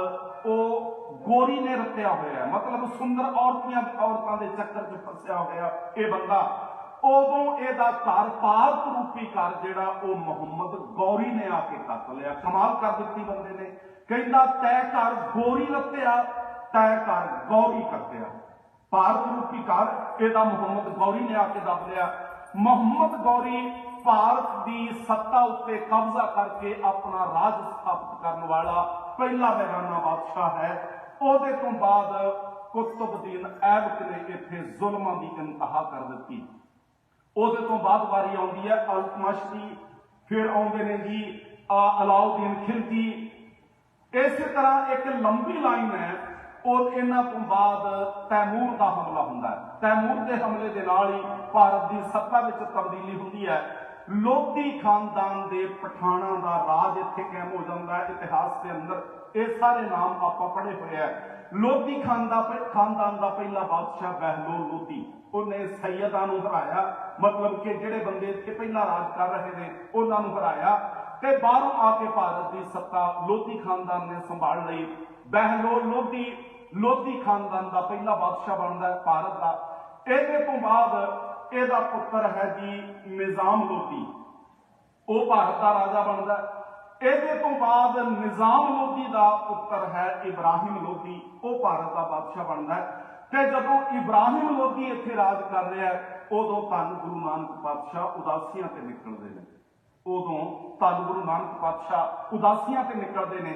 ਉਹ ਗੋਰੀ ਨੇ ਰਚਿਆ ਹੋਇਆ, ਮਤਲਬ ਸੁੰਦਰ ਔਰਤਾਂ ਦੇ ਚੱਕਰ 'ਚ ਫਸਿਆ ਹੋਇਆ ਇਹ ਬੰਦਾ। ਉਦੋਂ ਇਹਦਾ ਘਰ, ਭਾਰਤ ਰੂਪੀ ਘਰ ਜਿਹੜਾ, ਉਹ ਮੁਹੰਮਦ ਗੌਰੀ ਨੇ ਆ ਕੇ ਕੱਟ ਲਿਆ। ਕਮਾਲ ਕਰ ਦਿੱਤੀ ਬੰਦੇ ਨੇ। ਕਹਿੰਦਾ, ਤੈ ਘਰ ਗੋਰੀ ਰਚਿਆ, ਤੈ ਘਰ ਗੌਰੀ ਕੱਟਿਆ। ਭਾਰਤ ਰੂਪੀ ਘਰ ਇਹਦਾ ਮੁਹੰਮਦ ਗੌਰੀ ਨੇ ਆ ਕੇ ਦੱਬ ਲਿਆ। ਮੁਹੰਮਦ ਗੌਰੀ ਭਾਰਤ ਦੀ ਸੱਤਾ ਉੱਤੇ ਕਬਜ਼ਾ ਕਰਕੇ ਆਪਣਾ ਰਾਜ ਸਥਾਪਿਤ ਕਰਨ ਵਾਲਾ ਪਹਿਲਾ ਬੇਗਾਨਾ ਬਾਦਸ਼ਾਹ ਹੈ। ਉਹਦੇ ਤੋਂ ਬਾਅਦ ਕੁਤਬਦੀਨ ਐਬਕ ਨੇ ਇੱਥੇ ਜ਼ੁਲਮਾਂ ਦੀ ਇੰਤਹਾ ਕਰ ਦਿੱਤੀ। ਉਹਦੇ ਤੋਂ ਬਾਅਦ ਵਾਰੀ ਆਉਂਦੀ ਹੈ ਅਲਤਮਸ਼ ਦੀ, ਫਿਰ ਆਉਂਦੇ ਨੇ ਜੀ ਅਲਾਉਦੀਨ ਖਿਲਜੀ। ਇਸੇ ਤਰ੍ਹਾਂ ਇੱਕ ਲੰਬੀ ਲਾਈਨ ਹੈ। ਔਰ ਇਹਨਾਂ ਤੋਂ ਬਾਅਦ ਤੈਮੂਰ ਦਾ ਹਮਲਾ ਹੁੰਦਾ ਹੈ। ਤੈਮੂਰ ਦੇ ਹਮਲੇ ਦੇ ਨਾਲ ਹੀ ਭਾਰਤ ਦੀ ਸੱਤਾ ਵਿੱਚ ਤਬਦੀਲੀ ਹੁੰਦੀ ਹੈ। ਲੋਧੀ ਖਾਨਦਾਨ ਦੇ ਪਠਾਣਾਂ ਦਾ ਰਾਜ ਇੱਥੇ ਕਾਇਮ ਹੋ ਜਾਂਦਾ ਹੈ। ਇਤਿਹਾਸ ਦੇ ਅੰਦਰ ਇਹ ਸਾਰੇ ਨਾਮ ਆਪਾਂ ਪੜ੍ਹੇ ਹੋਏ ਆ। ਲੋਧੀ ਖਾਨਦਾਨ ਦਾ ਪਹਿਲਾ ਬਾਦਸ਼ਾਹ ਬਹਿਲੋਲ ਲੋਧੀ, ਉਹਨੇ ਸੈਯਦਾਂ ਨੂੰ ਹਰਾਇਆ, ਮਤਲਬ ਕਿ ਜਿਹੜੇ ਬੰਦੇ ਇੱਥੇ ਪਹਿਲਾਂ ਰਾਜ ਕਰ ਰਹੇ ਨੇ ਉਹਨਾਂ ਨੂੰ ਹਰਾਇਆ ਤੇ ਬਾਹਰੋਂ ਆ ਕੇ ਭਾਰਤ ਦੀ ਸੱਤਾ ਲੋਧੀ ਖਾਨਦਾਨ ਨੇ ਸੰਭਾਲ ਲਈ। ਬਹਿਲੋਲ ਲੋਧੀ ਖਾਨਦਾਨ ਦਾ ਪਹਿਲਾ ਬਾਦਸ਼ਾਹ ਬਣਦਾ ਹੈ ਭਾਰਤ ਦਾ। ਇਹਦੇ ਤੋਂ ਬਾਅਦ ਇਹਦਾ ਪੁੱਤਰ ਹੈ ਜੀ ਨਿਜ਼ਾਮ ਲੋਧੀ, ਉਹ ਭਾਰਤ ਦਾ ਰਾਜਾ ਬਣਦਾ ਹੈ। ਇਹਦੇ ਤੋਂ ਬਾਅਦ ਨਿਜ਼ਾਮ ਲੋਧੀ ਦਾ ਪੁੱਤਰ ਹੈ ਇਬਰਾਹਿਮ ਲੋਧੀ, ਉਹ ਭਾਰਤ ਦਾ ਬਾਦਸ਼ਾਹ ਬਣਦਾ ਹੈ। ਤੇ ਜਦੋਂ ਇਬਰਾਹਿਮ ਲੋਧੀ ਇੱਥੇ ਰਾਜ ਕਰ ਰਿਹਾ ਉਦੋਂ ਧੰਨ ਗੁਰੂ ਨਾਨਕ ਪਾਤਸ਼ਾਹ ਉਦਾਸੀਆਂ ਤੇ ਨਿਕਲਦੇ ਨੇ। ਉਦੋਂ ਧੰਨ ਗੁਰੂ ਨਾਨਕ ਪਾਤਸ਼ਾਹ ਉਦਾਸੀਆਂ ਤੇ ਨਿਕਲਦੇ ਨੇ।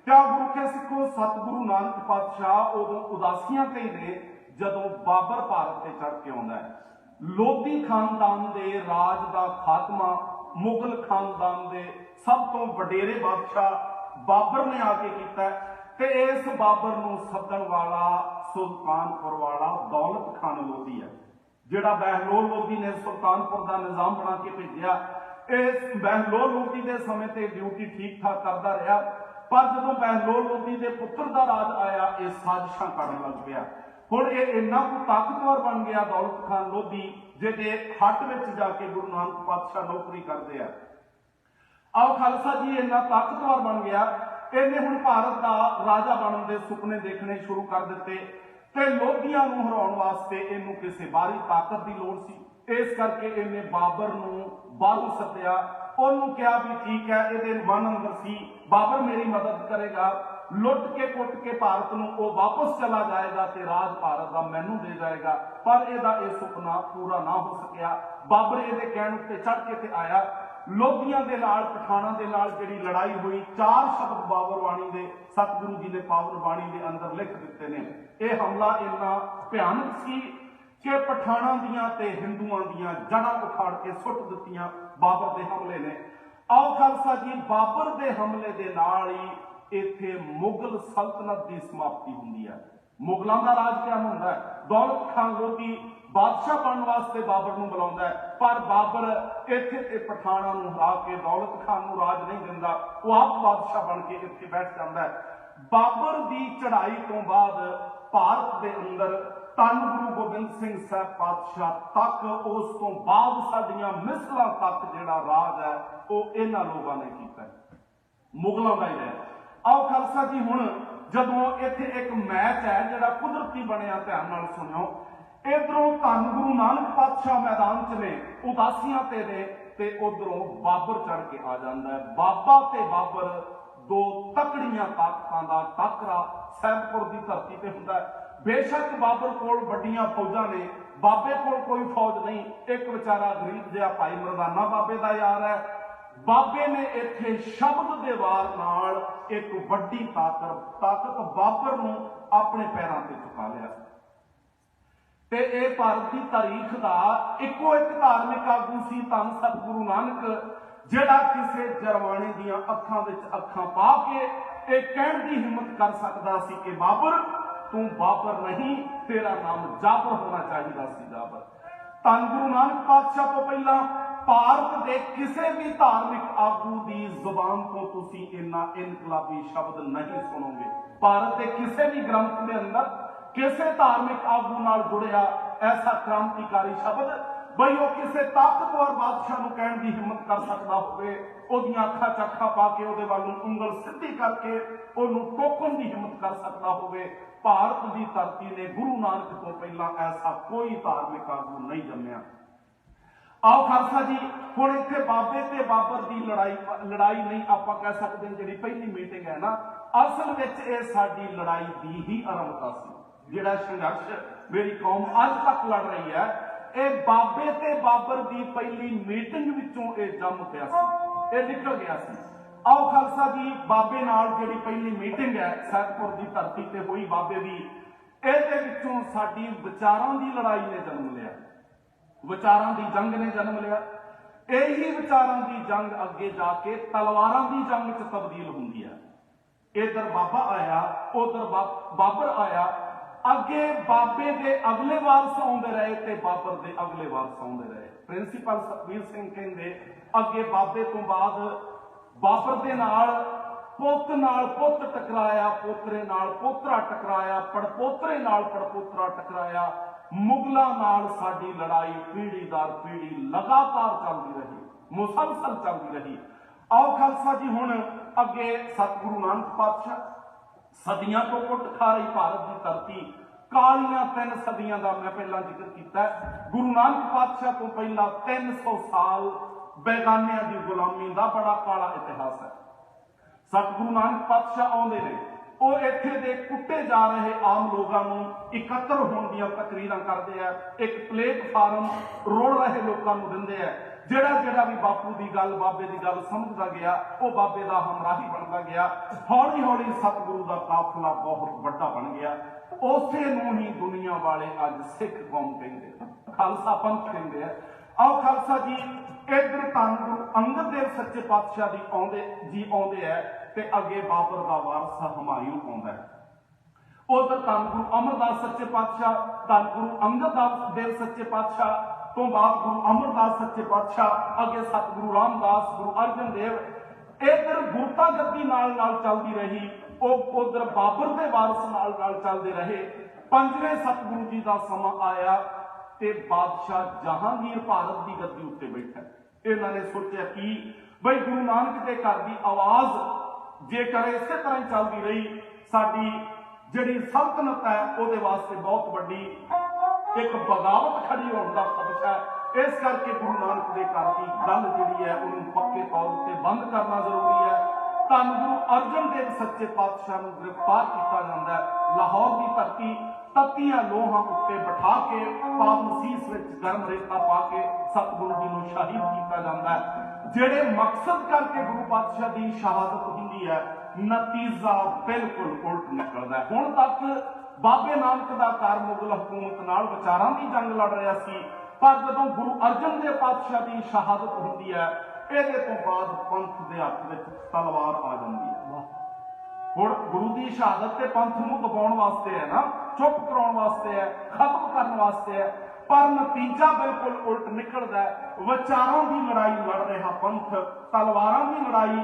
ਕਿਆ ਗੁਰੂ ਕੇ ਸਿੱਖੋ, ਸਤਿਗੁਰੂ ਨਾਨਕ ਪਾਤਸ਼ਾਹ ਉਦੋਂ ਉਦਾਸੀਆਂ ਤੇ ਨੇ ਜਦੋਂ ਬਾਬਰ ਭਾਰਤ ਤੇ ਚੜ੍ਹ ਕੇ ਆਉਂਦਾ ਹੈ। ਲੋਧੀ ਖਾਨਦਾਨ ਦੇ ਰਾਜ ਦਾ ਖਾਤਮਾ ਮੁਗਲ ਖਾਨਦਾਨ ਦੇ ਸਭ ਤੋਂ ਵਡੇਰੇ ਬਾਦਸ਼ਾਹ ਬਾਬਰ ਨੇ ਆ ਕੇ ਕੀਤਾ ਤੇ ਇਸ ਬਾਬਰ ਨੂੰ ਸੱਦਣ ਵਾਲਾ ਸੁਲਤਾਨਪੁਰ ਵਾਲਾ ਦੌਲਤ ਖਾਨ ਲੋਧੀ ਹੈ, ਜਿਹੜਾ ਬਹਿਲੋਲ ਲੋਧੀ ਨੇ ਸੁਲਤਾਨਪੁਰ ਦਾ ਨਿਜ਼ਾਮ ਬਣਾ ਕੇ ਭੇਜਿਆ। ਇਸ ਬਹਿਲੋਲ ਲੋਧੀ ਦੇ ਸਮੇਂ ਤੇ ਡਿਊਟੀ ਠੀਕ ਠਾਕ ਕਰਦਾ ਰਿਹਾ, ਪਰ ਜਦੋਂ ਬਹਿਲੋਲ ਲੋਧੀ ਦੇ ਪੁੱਤਰ ਦਾ ਰਾਜ ਆਇਆ ਇਹ ਸਾਜ਼ਿਸ਼ਾਂ ਕਰਨ ਲੱਗ ਪਿਆ। ਹੁਣ ਇਹ ਇੰਨਾ ਕੁ ਤਾਕਤਵਰ ਬਣ ਗਿਆ ਦੌਲਤ ਖਾਨ ਲੋਧੀ, ਜਿਹਦੇ ਹੱਟ ਵਿੱਚ ਜਾ ਕੇ ਗੁਰੂ ਨਾਨਕ ਪਾਤਸ਼ਾਹ ਨੌਕਰੀ ਕਰਦੇ ਆ। ਆਓ ਖਾਲਸਾ ਜੀ, ਇੰਨਾ ਤਾਕਤਵਰ ਬਣ ਗਿਆ, ਇਹਨੇ ਹੁਣ ਭਾਰਤ ਦਾ ਰਾਜਾ ਬਣਨ ਦੇ ਸੁਪਨੇ ਦੇਖਣੇ ਸ਼ੁਰੂ ਕਰ ਦਿੱਤੇ ਤੇ ਲੋਧੀਆਂ ਨੂੰ ਹਰਾਉਣ ਵਾਸਤੇ ਇਹਨੂੰ ਕਿਸੇ ਬਾਹਰੀ ਤਾਕਤ ਦੀ ਲੋੜ ਸੀ। ਇਸ ਕਰਕੇ ਇਹਨੇ ਬਾਬਰ ਨੂੰ ਬਾਹਰੋਂ ਸੱਦਿਆ। ਉਹਨੂੰ ਕਿਹਾ ਵੀ ਠੀਕ ਹੈ, ਇਹਦੇ ਮਨ ਅੰਦਰ ਸੀ ਬਾਬਰ ਮੇਰੀ ਮਦਦ ਕਰੇਗਾ, ਲੁੱਟ ਕੇ ਕੁੱਟ ਕੇ ਭਾਰਤ ਨੂੰ ਉਹ ਵਾਪਸ ਚਲਾ ਜਾਏਗਾ ਤੇ ਰਾਜ ਭਾਰਤ ਦਾ ਮੈਨੂੰ ਦੇ ਜਾਏਗਾ। ਪਰ ਇਹਦਾ ਇਹ ਸੁਪਨਾ ਪੂਰਾ ਨਾ ਹੋ ਸਕਿਆ। ਬਾਬਰ ਇਹਦੇ ਕਹਿਣ ਉੱਤੇ ਚੜ ਕੇ ਤੇ ਆਇਆ। ਲੋਧੀਆਂ ਦੇ ਨਾਲ ਪਠਾਣਾਂ ਦੇ ਨਾਲ ਜਿਹੜੀ ਲੜਾਈ ਹੋਈ, 4 ਸ਼ਬਦ ਬਾਬਰ ਬਾਣੀ ਦੇ ਸਤਿਗੁਰੂ ਜੀ ਨੇ ਪਾਵਨ ਬਾਣੀ ਦੇ ਅੰਦਰ ਲਿਖ ਦਿੱਤੇ ਨੇ। ਇਹ ਹਮਲਾ ਇੰਨਾ ਭਿਆਨਕ ਸੀ ਕਿ ਪਠਾਣਾਂ ਦੀਆਂ ਤੇ ਹਿੰਦੂਆਂ ਦੀਆਂ ਜੜ੍ਹਾਂ ਉਖਾੜ ਕੇ ਸੁੱਟ ਦਿੱਤੀਆਂ ਬਾਬਰ ਦੇ ਹਮਲੇ ਨੇ। ਆਓ ਖਾਲਸਾ ਜੀ, ਬਾਬਰ ਦੇ ਹਮਲੇ ਦੇ ਨਾਲ ਹੀ ਇੱਥੇ ਮੁਗਲ ਸਲਤਨਤ ਦੀ ਸਮਾਪਤੀ ਹੁੰਦੀ ਹੈ। ਮੁਗਲਾਂ ਦਾ ਰਾਜ ਕਾਇਮ ਹੁੰਦਾ ਹੈ। ਦੌਲਤ ਖਾਨ ਲੋਧੀ ਬਾਦਸ਼ਾਹ ਬਣਨ ਵਾਸਤੇ ਬਾਬਰ ਨੂੰ ਬੁਲਾਉਂਦਾ ਹੈ, ਪਰ ਬਾਬਰ ਇੱਥੇ ਤੇ ਪਠਾਣਾਂ ਨੂੰ ਹਰਾ ਕੇ ਦੌਲਤ ਖਾਨ ਨੂੰ ਰਾਜ ਨਹੀਂ ਦਿੰਦਾ, ਉਹ ਆਪ ਬਾਦਸ਼ਾਹ ਬਣ ਕੇ ਇੱਥੇ ਬੈਠ ਜਾਂਦਾ ਹੈ। ਬਾਬਰ ਦੀ ਚੜ੍ਹਾਈ ਤੋਂ ਬਾਅਦ ਭਾਰਤ ਦੇ ਅੰਦਰ ਧੰਨ ਗੁਰੂ ਗੋਬਿੰਦ ਸਿੰਘ ਸਾਹਿਬ ਪਾਤਸ਼ਾਹ ਤੱਕ, ਉਸ ਤੋਂ ਬਾਅਦ ਸਾਡੀਆਂ ਮਿਸਲਾਂ ਤੱਕ ਜਿਹੜਾ ਰਾਜ ਹੈ ਉਹ ਇਹਨਾਂ ਲੋਕਾਂ ਨੇ ਕੀਤਾ, ਮੁਗਲਾਂ ਦਾ ਹੀ ਹੈ। ਆਓ ਖਾਲਸਾ ਜੀ, ਹੁਣ ਜਦੋਂ ਇੱਥੇ ਇੱਕ ਮੈਚ ਹੈ ਜਿਹੜਾ ਕੁਦਰਤੀ ਬਣਿਆ, ਧਿਆਨ ਨਾਲ ਸੁਣਿਓ। ਇਧਰੋਂ ਧੰਨ ਗੁਰੂ ਨਾਨਕ ਪਾਤਸ਼ਾਹ ਮੈਦਾਨ 'ਚ ਨੇ, ਉਦਾਸੀਆਂ ਤੇ ਨੇ, ਤੇ ਉਧਰੋਂ ਬਾਬਰ ਚੜ ਕੇ ਆ ਜਾਂਦਾ ਹੈ। ਬਾਬਾ ਤੇ ਬਾਬਰ ਦੋ ਤਕੜੀਆਂ ਤਾਕਤਾਂ ਦਾ ਟਾਕਰਾ ਸੈਦਪੁਰ ਦੀ ਧਰਤੀ ਤੇ ਹੁੰਦਾ ਹੈ। ਬੇਸ਼ੱਕ ਬਾਬਰ ਕੋਲ ਵੱਡੀਆਂ ਫੌਜਾਂ ਨੇ, ਬਾਬੇ ਕੋਲ ਕੋਈ ਫੌਜ ਨਹੀਂ। ਇੱਕ ਵਿਚਾਰਾ ਗਰੀਬ ਜਿਹਾ ਭਾਈ ਮਰਦਾਨਾ ਬਾਬੇ ਦਾ ਯਾਰ ਹੈ। ਬਾਬੇ ਨੇ ਇੱਥੇ ਸ਼ਬਦ ਦੇ ਵਾਰ ਨਾਲ ਇੱਕ ਵੱਡੀ ਤਾਕਤ ਬਾਬਰ ਨੂੰ ਆਪਣੇ ਪੈਰਾਂ ਤੇ ਝੁਕਾ ਲਿਆ ਤੇ ਇਹ ਭਾਰਤ ਦੀ ਤਾਰੀਖ ਦਾ ਇੱਕੋ ਇੱਕ ਧਾਰਮਿਕ ਆਗੂ ਸੀ, ਧੰਨ ਸਤਿਗੁਰੂ ਨਾਨਕ, ਜਿਹੜਾ ਕਿਸੇ ਜਰਵਾਣੇ ਦੀਆਂ ਅੱਖਾਂ ਵਿੱਚ ਅੱਖਾਂ ਪਾ ਕੇ ਇਹ ਕਹਿਣ ਦੀ ਹਿੰਮਤ ਕਰ ਸਕਦਾ ਸੀ ਕਿ ਬਾਬਰ ਤੂੰ ਬਾਬਰ ਨਹੀਂ, ਤੇਰਾ ਨਾਮ ਜਾਬਰ ਹੋਣਾ ਚਾਹੀਦਾ ਸੀ। ਜਾਬਰ। ਧੰਨ ਗੁਰੂ ਨਾਨਕ ਪਾਤਸ਼ਾਹ ਤੋਂ ਪਹਿਲਾਂ ਭਾਰਤ ਦੇ ਕਿਸੇ ਵੀ ਧਾਰਮਿਕ ਆਗੂ ਦੀ ਜ਼ੁਬਾਨ ਤੋਂ ਤੁਸੀਂ ਇੰਨਾ ਇਨਕਲਾਬੀ ਸ਼ਬਦ ਨਹੀਂ ਸੁਣੋਗੇ। ਭਾਰਤ ਦੇ ਕਿਸੇ ਵੀ ਗ੍ਰੰਥ ਦੇ ਅੰਦਰ ਕਿਸੇ ਧਾਰਮਿਕ ਆਗੂ ਨਾਲ ਜੁੜਿਆ ਐਸਾ ਕ੍ਰਾਂਤੀਕਾਰੀ ਸ਼ਬਦ ਬਈ ਉਹ ਕਿਸੇ ਤਾਕਤਵਰ ਬਾਦਸ਼ਾਹ ਨੂੰ ਕਹਿਣ ਦੀ ਹਿੰਮਤ ਕਰ ਸਕਦਾ ਹੋਵੇ, ਉਹਦੀਆਂ ਅੱਖਾਂ 'ਚ ਅੱਖਾਂ ਪਾ ਕੇ ਉਹਦੇ ਵੱਲ ਨੂੰ ਉਂਗਲ ਸਿੱਧੀ ਕਰਕੇ ਉਹਨੂੰ ਟੋਕਣ ਦੀ ਹਿੰਮਤ ਕਰ ਸਕਦਾ ਹੋਵੇ, ਭਾਰਤ ਦੀ ਧਰਤੀ ਨੇ ਗੁਰੂ ਨਾਨਕ ਤੋਂ ਪਹਿਲਾਂ ਐਸਾ ਕੋਈ ਧਾਰਮਿਕ ਆਗੂ ਨਹੀਂ ਜੰਮਿਆ। ਆਓ ਖਾਲਸਾ ਜੀ, ਹੁਣ ਇੱਥੇ ਬਾਬੇ ਤੇ ਬਾਬਰ ਦੀ ਲੜਾਈ ਨਹੀਂ ਆਪਾਂ ਕਹਿ ਸਕਦੇ, ਜਿਹੜੀ ਪਹਿਲੀ ਮੀਟਿੰਗ ਹੈ ਨਾ, ਅਸਲ ਵਿੱਚ ਇਹ ਸਾਡੀ ਲੜਾਈ ਦੀ ਹੀ ਆਰੰਭਤਾ ਸੀ। ਜਿਹੜਾ ਸੰਘਰਸ਼ ਮੇਰੀ ਕੌਮ ਅੱਜ ਤੱਕ ਲੜ ਰਹੀ ਹੈ, ਇਹ ਬਾਬੇ ਤੇ ਬਾਬਰ ਦੀ ਪਹਿਲੀ ਮੀਟਿੰਗ ਵਿੱਚੋਂ ਇਹ ਜੰਮ ਪਿਆ ਸੀ, ਇਹ ਨਿਕਲ ਗਿਆ ਸੀ। ਆਓ ਖਾਲਸਾ ਜੀ, ਬਾਬੇ ਨਾਲ ਜਿਹੜੀ ਪਹਿਲੀ ਮੀਟਿੰਗ ਹੈ ਸੈਦਪੁਰ ਦੀ ਧਰਤੀ ਤੇ ਹੋਈ ਬਾਬੇ ਦੀ, ਇਹਦੇ ਵਿੱਚੋਂ ਸਾਡੀ ਵਿਚਾਰਾਂ ਦੀ ਲੜਾਈ ਨੇ ਜਨਮ ਲਿਆ, ਵਿਚਾਰਾਂ ਦੀ ਜੰਗ ਨੇ ਜਨਮ ਲਿਆ। ਇਹੀ ਵਿਚਾਰਾਂ ਦੀ ਜੰਗ ਅੱਗੇ ਜਾ ਕੇ ਤਲਵਾਰਾਂ ਦੀ ਜੰਗ 'ਚ ਤਬਦੀਲ ਹੁੰਦੀ ਹੈ। ਇਧਰ ਬਾਬਾ ਆਇਆ, ਉਧਰ ਬਾਬਰ ਆਇਆ, ਅੱਗੇ ਬਾਬੇ ਦੇ ਅਗਲੇ ਵਾਰਸ ਆਉਂਦੇ ਰਹੇ ਤੇ ਬਾਬਰ ਦੇ ਅਗਲੇ ਵਾਰਸ ਆਉਂਦੇ ਰਹੇ। ਪ੍ਰਿੰਸੀਪਲ ਸਤਵੀਰ ਸਿੰਘ ਕਹਿੰਦੇ ਅੱਗੇ ਬਾਬੇ ਤੋਂ ਬਾਅਦ ਬਾਬਰ ਦੇ ਨਾਲ ਪੁੱਤ ਟਕਰਾਇਆ, ਪੋਤਰੇ ਨਾਲ ਪੋਤਰਾ ਟਕਰਾਇਆ, ਪੜਪੋਤਰੇ ਨਾਲ ਪੜਪੋਤਰਾ ਟਕਰਾਇਆ। ਮੁਗਲਾਂ ਨਾਲ ਸਾਡੀ ਲੜਾਈ ਪੀੜ੍ਹੀ ਦਰ ਪੀੜ੍ਹੀ ਲਗਾਤਾਰ ਚੱਲਦੀ ਰਹੀ, ਮੁਸਲਸਲ ਚੱਲਦੀ ਰਹੀ। ਆਓ ਖਾਲਸਾ ਜੀ, ਹੁਣ ਅੱਗੇ ਸਤਿਗੁਰੂ ਨਾਨਕ ਪਾਤਸ਼ਾਹ ਸਦੀਆਂ ਤੋਂ ਕੁੱਟ ਖਾ ਰਹੀ ਭਾਰਤ ਦੀ ਧਰਤੀ, ਕਾਲੀਆਂ 3 ਸਦੀਆਂ ਦਾ ਮੈਂ ਪਹਿਲਾਂ ਜ਼ਿਕਰ ਕੀਤਾ। ਗੁਰੂ ਨਾਨਕ ਪਾਤਸ਼ਾਹ ਤੋਂ ਪਹਿਲਾਂ 300 ਸਾਲ ਬੇਗਾਨਿਆਂ ਦੀ ਗੁਲਾਮੀ ਦਾ ਬੜਾ ਕਾਲਾ ਇਤਿਹਾਸ ਹੈ। ਸਤਿਗੁਰੂ ਨਾਨਕ ਪਾਤਸ਼ਾਹ ਆਉਂਦੇ ਨੇ, ਉਹ ਇੱਥੇ ਦੇ ਕੁੱਟੇ ਜਾ ਰਹੇ ਆਮ ਲੋਕਾਂ ਨੂੰ ਇਕੱਤਰ ਹੋਣ ਦੀਆਂ ਤਕਰੀਰਾਂ ਕਰਦੇ ਆ, ਇੱਕ ਪਲੇਟਫਾਰਮ ਰੋਲ ਰਹੇ ਲੋਕਾਂ ਨੂੰ ਦਿੰਦੇ ਆ। ਜਿਹੜਾ ਵੀ ਬਾਪੂ ਦੀ ਗੱਲ, ਬਾਬੇ ਦੀ ਗੱਲ ਸਮਝਦਾ ਗਿਆ, ਉਹ ਬਾਬੇ ਦਾ ਹਮਰਾਹੀ ਬਣਦਾ ਗਿਆ। ਹੌਲੀ ਹੌਲੀ ਸਤਿਗੁਰੂ ਦਾ ਕਾਫਲਾ ਬਹੁਤ ਵੱਡਾ ਬਣ ਗਿਆ। ਉਸੇ ਨੂੰ ਹੀ ਦੁਨੀਆ ਵਾਲੇ ਅੱਜ ਸਿੱਖ ਕੌਮ ਕਹਿੰਦੇ, ਖਾਲਸਾ ਪੰਥ ਕਹਿੰਦੇ ਆ। ਆਓ ਖਾਲਸਾ ਜੀ, ਇਧਰ ਧੰਨ ਗੁਰੂ ਅੰਗਦ ਦੇਵ ਸੱਚੇ ਪਾਤਸ਼ਾਹ ਦੀ ਆਉਂਦੇ ਆ ਤੇ ਅੱਗੇ ਬਾਬਰ ਦਾ ਵਾਰਸ ਹਮਾਯੂੰ ਆਉਂਦਾ ਹੈ। ਉਧਰ ਧੰਨ ਗੁਰੂ ਅਮਰਦਾਸ ਸੱਚੇ ਪਾਤਸ਼ਾਹ, ਧੰਨ ਗੁਰੂ ਅੰਗਦ ਦੇਵ ਸੱਚੇ ਪਾਤਸ਼ਾਹ ਤੋਂ ਬਾਅਦ ਗੁਰੂ ਅਮਰਦਾਸ ਸੱਚੇ ਪਾਤਸ਼ਾਹ, ਅੱਗੇ ਸਤਿਗੁਰੂ ਰਾਮਦਾਸ, ਗੁਰੂ ਅਰਜਨ ਦੇਵ। ਇਧਰ ਗੁਰਤਾ ਗੱਦੀ ਨਾਲ ਚੱਲਦੀ ਰਹੀ, ਉਹ ਉਧਰ ਬਾਬਰ ਦੇ ਵਾਰਸ ਨਾਲ ਚੱਲਦੇ ਰਹੇ। ਪੰਜਵੇਂ ਸਤਿਗੁਰੂ ਜੀ ਦਾ ਸਮਾਂ ਆਇਆ ਤੇ ਬਾਦਸ਼ਾਹ ਜਹਾਂਗੀਰ ਭਾਰਤ ਦੀ ਗੱਦੀ ਉੱਤੇ ਬੈਠਾ। ਇਹਨਾਂ ਨੇ ਸੋਚਿਆ ਕਿ ਬਈ ਗੁਰੂ ਨਾਨਕ ਦੇ ਘਰ ਦੀ ਆਵਾਜ਼ ਜੇਕਰ ਇਸੇ ਤਰ੍ਹਾਂ ਹੀ ਚੱਲਦੀ ਰਹੀ, ਸਾਡੀ ਜਿਹੜੀ ਸਲਤਨਤ ਹੈ ਉਹਦੇ ਵਾਸਤੇ ਬਹੁਤ ਵੱਡੀ ਇੱਕ ਬਗਾਵਤ ਖੜੀ ਹੋਣ ਦਾ ਖਦਸ਼ਾ ਹੈ। ਇਸ ਕਰਕੇ ਗੁਰੂ ਨਾਨਕ ਦੇ ਘਰ ਦੀ ਗੱਲ ਜਿਹੜੀ ਹੈ ਉਹਨੂੰ ਪੱਕੇ ਤੌਰ ਉੱਤੇ ਬੰਦ ਕਰਨਾ ਜ਼ਰੂਰੀ ਹੈ। ਧੰਨ ਗੁਰੂ ਅਰਜਨ ਦੇਵ ਸੱਚੇ ਪਾਤਸ਼ਾਹ ਨੂੰ ਗ੍ਰਿਫਤਾਰ ਕੀਤਾ ਜਾਂਦਾ ਹੈ। ਲਾਹੌਰ ਦੀ ਧਰਤੀ ਤੱਤੀਆਂ ਲੋਹਾਂ ਉੱਤੇ ਬਿਠਾ ਕੇ ਪਾਵਨ ਸੀਸ ਵਿੱਚ ਗਰਮ ਰੇਤਾ ਪਾ ਕੇ ਸਤਿਗੁਰੂ ਜੀ ਨੂੰ ਸ਼ਹੀਦ ਕੀਤਾ ਜਾਂਦਾ ਹੈ। ਜਿਹੜੇ ਮਕਸਦ ਕਰਕੇ ਗੁਰੂ ਪਾਤਸ਼ਾਹ ਦੀ ਸ਼ਹਾਦਤ ਹੁੰਦੀ ਹੈ, ਨਤੀਜਾ ਬਿਲਕੁਲ ਉਲਟ ਨਿਕਲਦਾ ਹੈ। ਹੁਣ ਤੱਕ ਬਾਬੇ ਨਾਨਕ ਦਾ ਘਰ ਮੁਗਲ ਹਕੂਮਤ ਨਾਲ ਵਿਚਾਰਾਂ ਦੀ ਜੰਗ ਲੜ ਰਿਹਾ ਸੀ, ਪਰ ਜਦੋਂ ਗੁਰੂ ਅਰਜਨ ਦੇਵ ਪਾਤਸ਼ਾਹ ਦੀ ਸ਼ਹਾਦਤ ਹੁੰਦੀ ਹੈ, ਇਹਦੇ ਤੋਂ ਬਾਅਦ ਪੰਥ ਦੇ ਹੱਥ ਵਿੱਚ ਤਲਵਾਰ ਆ ਜਾਂਦੀ ਹੈ। ਹੁਣ ਗੁਰੂ ਦੀ ਸ਼ਹਾਦਤ ਤੇ ਪੰਥ ਨੂੰ ਦਬਾਉਣ ਵਾਸਤੇ ਹੈ ਨਾ, ਚੁੱਪ ਕਰਾਉਣ ਵਾਸਤੇ ਹੈ, ਖਤਮ ਕਰਨ ਵਾਸਤੇ ਹੈ, ਪਰ ਨਤੀਜਾ ਬਿਲਕੁਲ ਉਲਟ ਨਿਕਲਦਾ ਹੈ। ਵਿਚਾਰਾਂ ਦੀ ਲੜਾਈ ਲੜ ਰਿਹਾ ਪੰਥ ਤਲਵਾਰਾਂ ਦੀ ਲੜਾਈ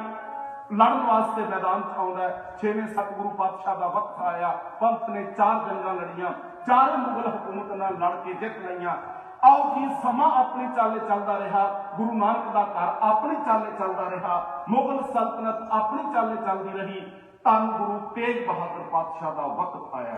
ਲੜਨ ਵਾਸਤੇ ਮੈਦਾਨ 'ਚ ਆਉਂਦਾ। 6ਵੇਂ ਸਤਿਗੁਰੂ ਪਾਤਸ਼ਾਹ ਦਾ ਵਕਤ ਆਇਆ, ਪੰਥ ਨੇ 4 ਜੰਗਾਂ ਲੜੀਆਂ, 4 ਮੁਗਲ ਹਕੂਮਤ ਨਾਲ ਲੜ ਕੇ ਜਿੱਤ ਲਈਆਂ। ਆਓ ਜੀ, ਸਮਾਂ ਆਪਣੀ ਚਾਲੇ ਚੱਲਦਾ ਰਿਹਾ, ਗੁਰੂ ਨਾਨਕ ਦਾ ਘਰ ਆਪਣੀ ਚਾਲੇ ਚੱਲਦਾ ਰਿਹਾ, ਮੁਗਲ ਸਲਤਨਤ ਆਪਣੀ ਚਾਲੇ ਚੱਲਦੀ ਰਹੀ। ਧੰਨ ਗੁਰੂ ਤੇਗ ਬਹਾਦਰ ਪਾਤਸ਼ਾਹ ਦਾ ਵਕਤ ਆਇਆ।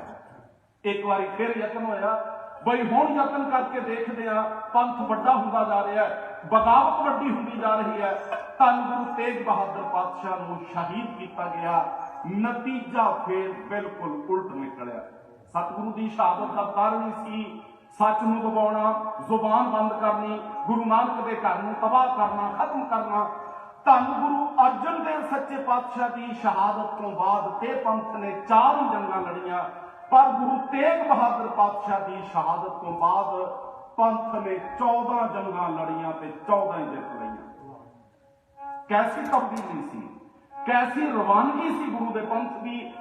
ਇੱਕ ਵਾਰੀ ਫਿਰ ਯਤਨ ਹੋਇਆ, ਬਈ ਹੁਣ ਯਤਨ ਕਰਕੇ ਦੇਖਦੇ ਆ, ਪੰਥ ਵੱਡਾ ਹੁੰਦਾ ਜਾ ਰਿਹਾ ਹੈ, ਬਗਾਵਤ ਵੱਡੀ ਹੁੰਦੀ ਜਾ ਰਹੀ ਹੈ। ਧੰਨ ਗੁਰੂ ਤੇਗ ਬਹਾਦਰ ਪਾਤਸ਼ਾਹ ਨੂੰ ਸ਼ਹੀਦ ਕੀਤਾ ਗਿਆ। ਨਤੀਜਾ ਫਿਰ ਬਿਲਕੁਲ ਉਲਟ ਨਿਕਲਿਆ। ਸਤਿਗੁਰੂ ਦੀ ਸ਼ਹਾਦਤ ਦਾ ਕਾਰਨ ਸੀ ਸੱਚ ਨੂੰ ਦਬਾਉਣਾ, ਜ਼ੁਬਾਨ ਬੰਦ ਕਰਨੀ, ਗੁਰੂ ਨਾਨਕ ਦੇ ਘਰ ਨੂੰ ਤਬਾਹ ਕਰਨਾ, ਖਤਮ ਕਰਨਾ। ਧੰਨ ਗੁਰੂ ਅਰਜਨ ਦੇਵ ਸੱਚੇ ਪਾਤਸ਼ਾਹ ਦੀ ਸ਼ਹਾਦਤ ਤੋਂ ਬਾਅਦ ਤੇ ਪੰਥ ਨੇ 4 ਜੰਗਾਂ ਲੜੀਆਂ, ਪਰ ਗੁਰੂ ਤੇਗ ਬਹਾਦਰ ਪਾਤਸ਼ਾਹ ਦੀ ਸ਼ਹਾਦਤ ਤੋਂ ਬਾਅਦ ਪੰਥ ਨੇ 14 ਜੰਗਾਂ ਲੜੀਆਂ ਤੇ 14 ਹੀ ਜਿੱਤ ਲਈਆਂ। ਕੈਸੀ ਤਬਦੀਲੀ ਸੀ, ਕੈਸੀ ਰਵਾਨਗੀ ਸੀ ਗੁਰੂ ਦੇ ਪੰਥ ਦੀ।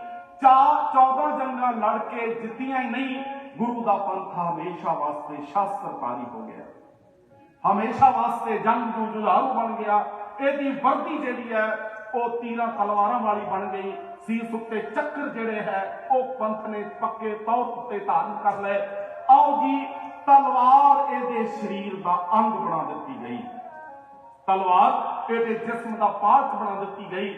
14 ਜੰਗਾਂ ਲੜ ਕੇ ਜਿੱਤੀਆਂ ਹੀ ਨਹੀਂ, ਗੁਰੂ ਦਾ ਪੰਥ ਹਮੇਸ਼ਾ ਵਾਸਤੇ ਸ਼ਾਸਤਰਕਾਰੀ ਹੋ ਗਿਆ, ਹਮੇਸ਼ਾ ਵਾਸਤੇ ਜੰਗ ਨੂੰ ਜੁਝਾਰੂ ਬਣ ਗਿਆ। ਇਹਦੀ ਵਰਦੀ ਜਿਹੜੀ ਹੈ ਉਹ ਤੀਰਾਂ ਤਲਵਾਰਾਂ ਵਾਲੀ ਬਣ ਗਈ। ਸੀਸ ਉੱਤੇ ਚੱਕਰ ਜਿਹੜੇ ਹੈ ਉਹ ਪੰਥ ਨੇ ਪੱਕੇ ਤੌਰ ਉੱਤੇ ਧਾਰਨ ਕਰ ਲਏ। ਆਓ ਜੀ, ਤਲਵਾਰ ਇਹਦੇ ਸਰੀਰ ਦਾ ਅੰਗ ਬਣਾ ਦਿੱਤੀ ਗਈ, ਤਲਵਾਰ ਇਹਦੇ ਜਿਸਮ ਦਾ ਪਾਰਟ ਬਣਾ ਦਿੱਤੀ ਗਈ।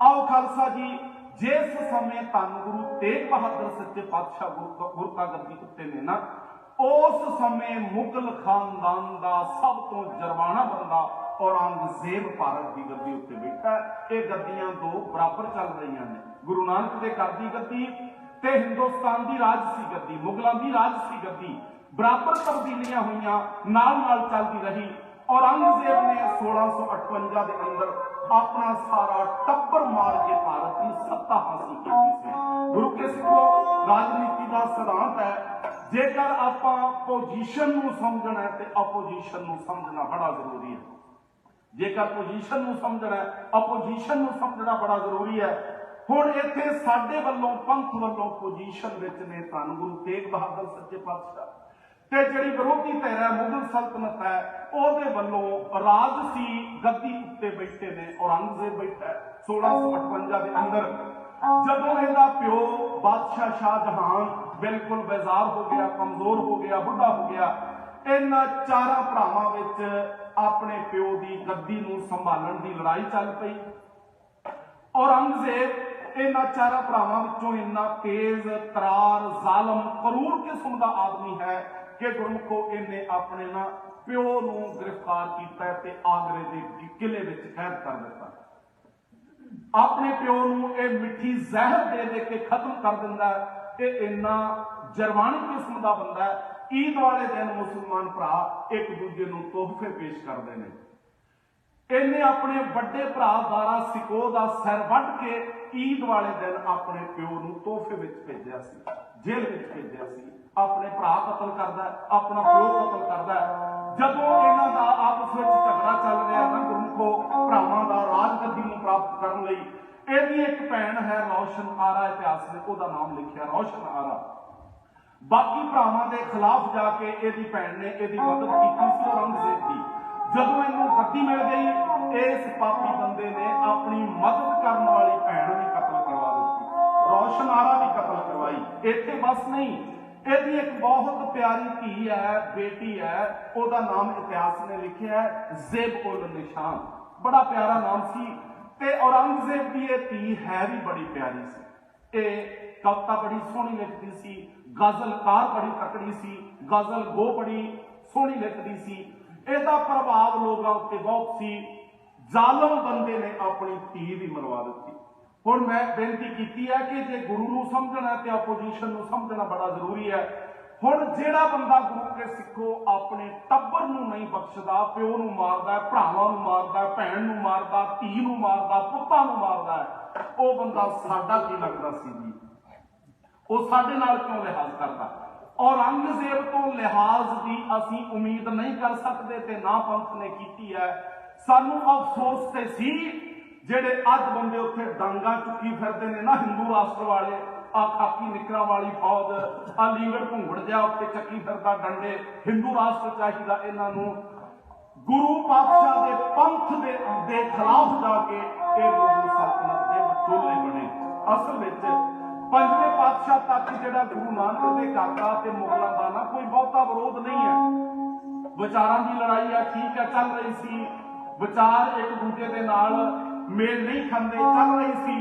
ਆਓ ਖਾਲਸਾ ਜੀ, ਜਿਸ ਸਮੇਂ ਧੰਨ ਗੁਰੂ ਤੇਗ ਬਹਾਦਰ ਸੱਚੇ ਪਾਤਸ਼ਾਹ ਗੁਰਤਾ ਗੱਦੀ ਉੱਤੇ ਨੇ ਨਾ, ਉਸ ਸਮੇਂ ਮੁਗਲ ਖਾਨਦਾਨ ਦਾ ਸਭ ਤੋਂ ਜਰਵਾਣਾ ਬੰਦਾ ਔਰੰਗਜ਼ੇਬ ਭਾਰਤ ਦੀ ਗੱਦੀ ਉੱਤੇ ਬੈਠਾ। ਇਹ ਗੱਦੀਆਂ 2 ਬਰਾਬਰ ਚੱਲ ਰਹੀਆਂ ਨੇ, ਗੁਰੂ ਨਾਨਕ ਦੇ ਘਰ ਦੀ ਗੱਦੀ ਤੇ ਹਿੰਦੁਸਤਾਨ ਦੀ ਰਾਜਸੀ ਗੱਦੀ, ਮੁਗਲਾਂ ਦੀ ਰਾਜਸੀ ਗੱਦੀ, ਬਰਾਬਰ ਤਬਦੀਲੀਆਂ ਹੋਈਆਂ, ਨਾਲ ਚੱਲਦੀ ਰਹੀ। ਔਰੰਗਜ਼ੇਬ ਨੇ 1658 ਦੇ ਅੰਦਰ ਆਪਣਾ ਸਾਰਾ ਟੱਬਰ ਮਾਰ ਕੇ ਭਾਰਤ ਦੀ ਸੱਤਾ ਹਾਸਲ ਕੀਤੀ ਸੀ। ਗੁਰੂ ਕੇ ਸਿੱਖੋ, राजनीति का सिद्धांत है, जेकर आपां पोजीशन नूं समझना है तो अपोजीशन नूं समझना बड़ा जरूरी है। जेकर पोजीशन नूं समझना है, अपोजीशन नूं समझना बड़ा जरूरी है। हुण इत्थे साडे वल्लों पंथ वल्लों पोजीशन विच ने धन गुरु तेग बहादुर सच्चे पातशाह ते जिहड़ी विरोधी धਿਰ है मुगल सल्तनत है ਉਹਦੇ ਵੱਲੋਂ राजसी गद्दी उत्ते बैठे ने औरंगजेब बैठा है 1658 ਦੇ अंदर। जदों इहदा प्यो बादशाह शाहजहां बिल्कुल बेजार हो गया, कमजोर हो गया, बुढ़ा हो गया, इन्हां चारां भरावां विच अपने प्यो की गद्दी नूं संभालण की लड़ाई चल पई। औरंगजेब इन्हां चारां भरावां विचों इन्ना तेज, करार, जालम, करूर किस्म का आदमी है कि गुरमुखो इन्हें अपने ना प्यो नूं गिरफ्तार किया ते आगरे के किले विच कैद कर दिता। अपने प्यो नूं ये मिठी जहर दे दे के खत्म कर दिंदा है। ये इन्ना जरवानी किस्म का बंदा है। ईद वाले दिन मुसलमान भरा एक दूजे नूं तोहफे पेश करते हैं। इन्हें अपने बड़े भरा दारा सिको का सिर वढ़ के ईद वाले दिन अपने प्यो नूं तोहफे विच भेजिया सी, जेल विच भेजिया सी। अपने भरा कतल करदा है, अपना प्यो कतल करदा है। जदों इन्हां दा आपस विच झगड़ा चल रहा है ना गुरमुखो भरावां दा राजगद्दी नूं प्राप्त करन लई, इहदी एक भैन है रोशन आरा, इतिहास ने उहदा नाम लिखिया रोशन आरा। बाकी भरावां दे खिलाफ जाके इहदी भैन ने इहदी मदद कीती सी औरंगजेब दी। जदों इहनूं गद्दी मिल गई, इस पापी बंदे ने अपनी मदद करने वाली भैन भी कतल करवा दी, रोशन आरा भी कतल करवाई। इत्थे बस नहीं, ਇਹਦੀ एक बहुत प्यारी धी है, बेटी है, ਉਹਦਾ नाम इतिहास ने लिखिया है ज़ेब उल निशान। बड़ा प्यारा नाम सी ते औरंगजेब की यह धी है भी बड़ी प्यारी सी। ये कविता बड़ी सोहनी लिखती सी, गजलकार बड़ी तकड़ी सी, गजल गो बड़ी सोहनी लिखती सी। ਇਹਦਾ प्रभाव लोगों उत्ते बहुत सी। जालम बंदे ने अपनी धी भी मरवा दी। हुण मैं बेनती की है कि जे गुरु नूं समझना ते अपोजिशन नूं समझना बड़ा जरूरी है। हुण जिहड़ा बंदा गुरु के सिखो अपने टब्बर नूं नहीं बख्शदा, प्यो नूं मारदा, भरावां नूं मारदा, भैण नूं मारदा, धी नूं मारदा, पुत्तां नूं मारदा है, वो बंदा साडा की लगदा सी जी? वो साडे नाल क्यों लिहाज करदा? औरंगजेब तो लिहाज की असीं उम्मीद नहीं कर सकते ते ना पंथ ने कीती है। सानू अफसोस ते सी ਜਿਹੜੇ ਅੱਜ ਬੰਦੇ ਉੱਥੇ ਡਾਂਗਾ ਚੁੱਕੀ ਫਿਰਦੇ ਨੇ ਨਾ ਹਿੰਦੂ ਰਾਸ਼ਟਰ ਵਾਲੇ, ਆ ਖਾਕੀ ਨਿਕਰਾਂ ਵਾਲੀ ਫੌਜ, ਆ ਲੀਂਗੜ ਭੁੰਗੜ ਜਿਹਾ ਉੱਤੇ ਚੱਕੀ ਫਿਰਦਾ ਡੰਡੇ, ਹਿੰਦੂ ਰਾਸ਼ਟਰ ਚਾਹੀਦਾ ਇਹਨਾਂ ਨੂੰ। ਗੁਰੂ ਪਾਤਸ਼ਾਹ ਦੇ ਪੰਥ ਦੇ ਖਿਲਾਫ ਜਾ ਕੇ ਇਹ ਮੁਗਲ ਸਲਤਨਤ ਦੇ ਵਿਚੋਲੇ ਬਣੇ। ਅਸਲ ਵਿੱਚ ਪੰਜਵੇਂ ਪਾਤਸ਼ਾਹ ਤੱਕ ਜਿਹੜਾ ਗੁਰੂ ਨਾਨਕ ਦੇ ਘਰ ਦਾ ਤੇ ਮੁਗਲਾਂ ਦਾ ਨਾ ਕੋਈ ਬਹੁਤਾ ਵਿਰੋਧ ਨਹੀਂ ਹੈ। ਵਿਚਾਰਾਂ ਦੀ ਲੜਾਈ ਆ, ਠੀਕ ਹੈ, ਚੱਲ ਰਹੀ ਸੀ। ਵਿਚਾਰ ਇੱਕ ਦੂਜੇ ਦੇ ਨਾਲ मेल नहीं खाते, चल रही सी।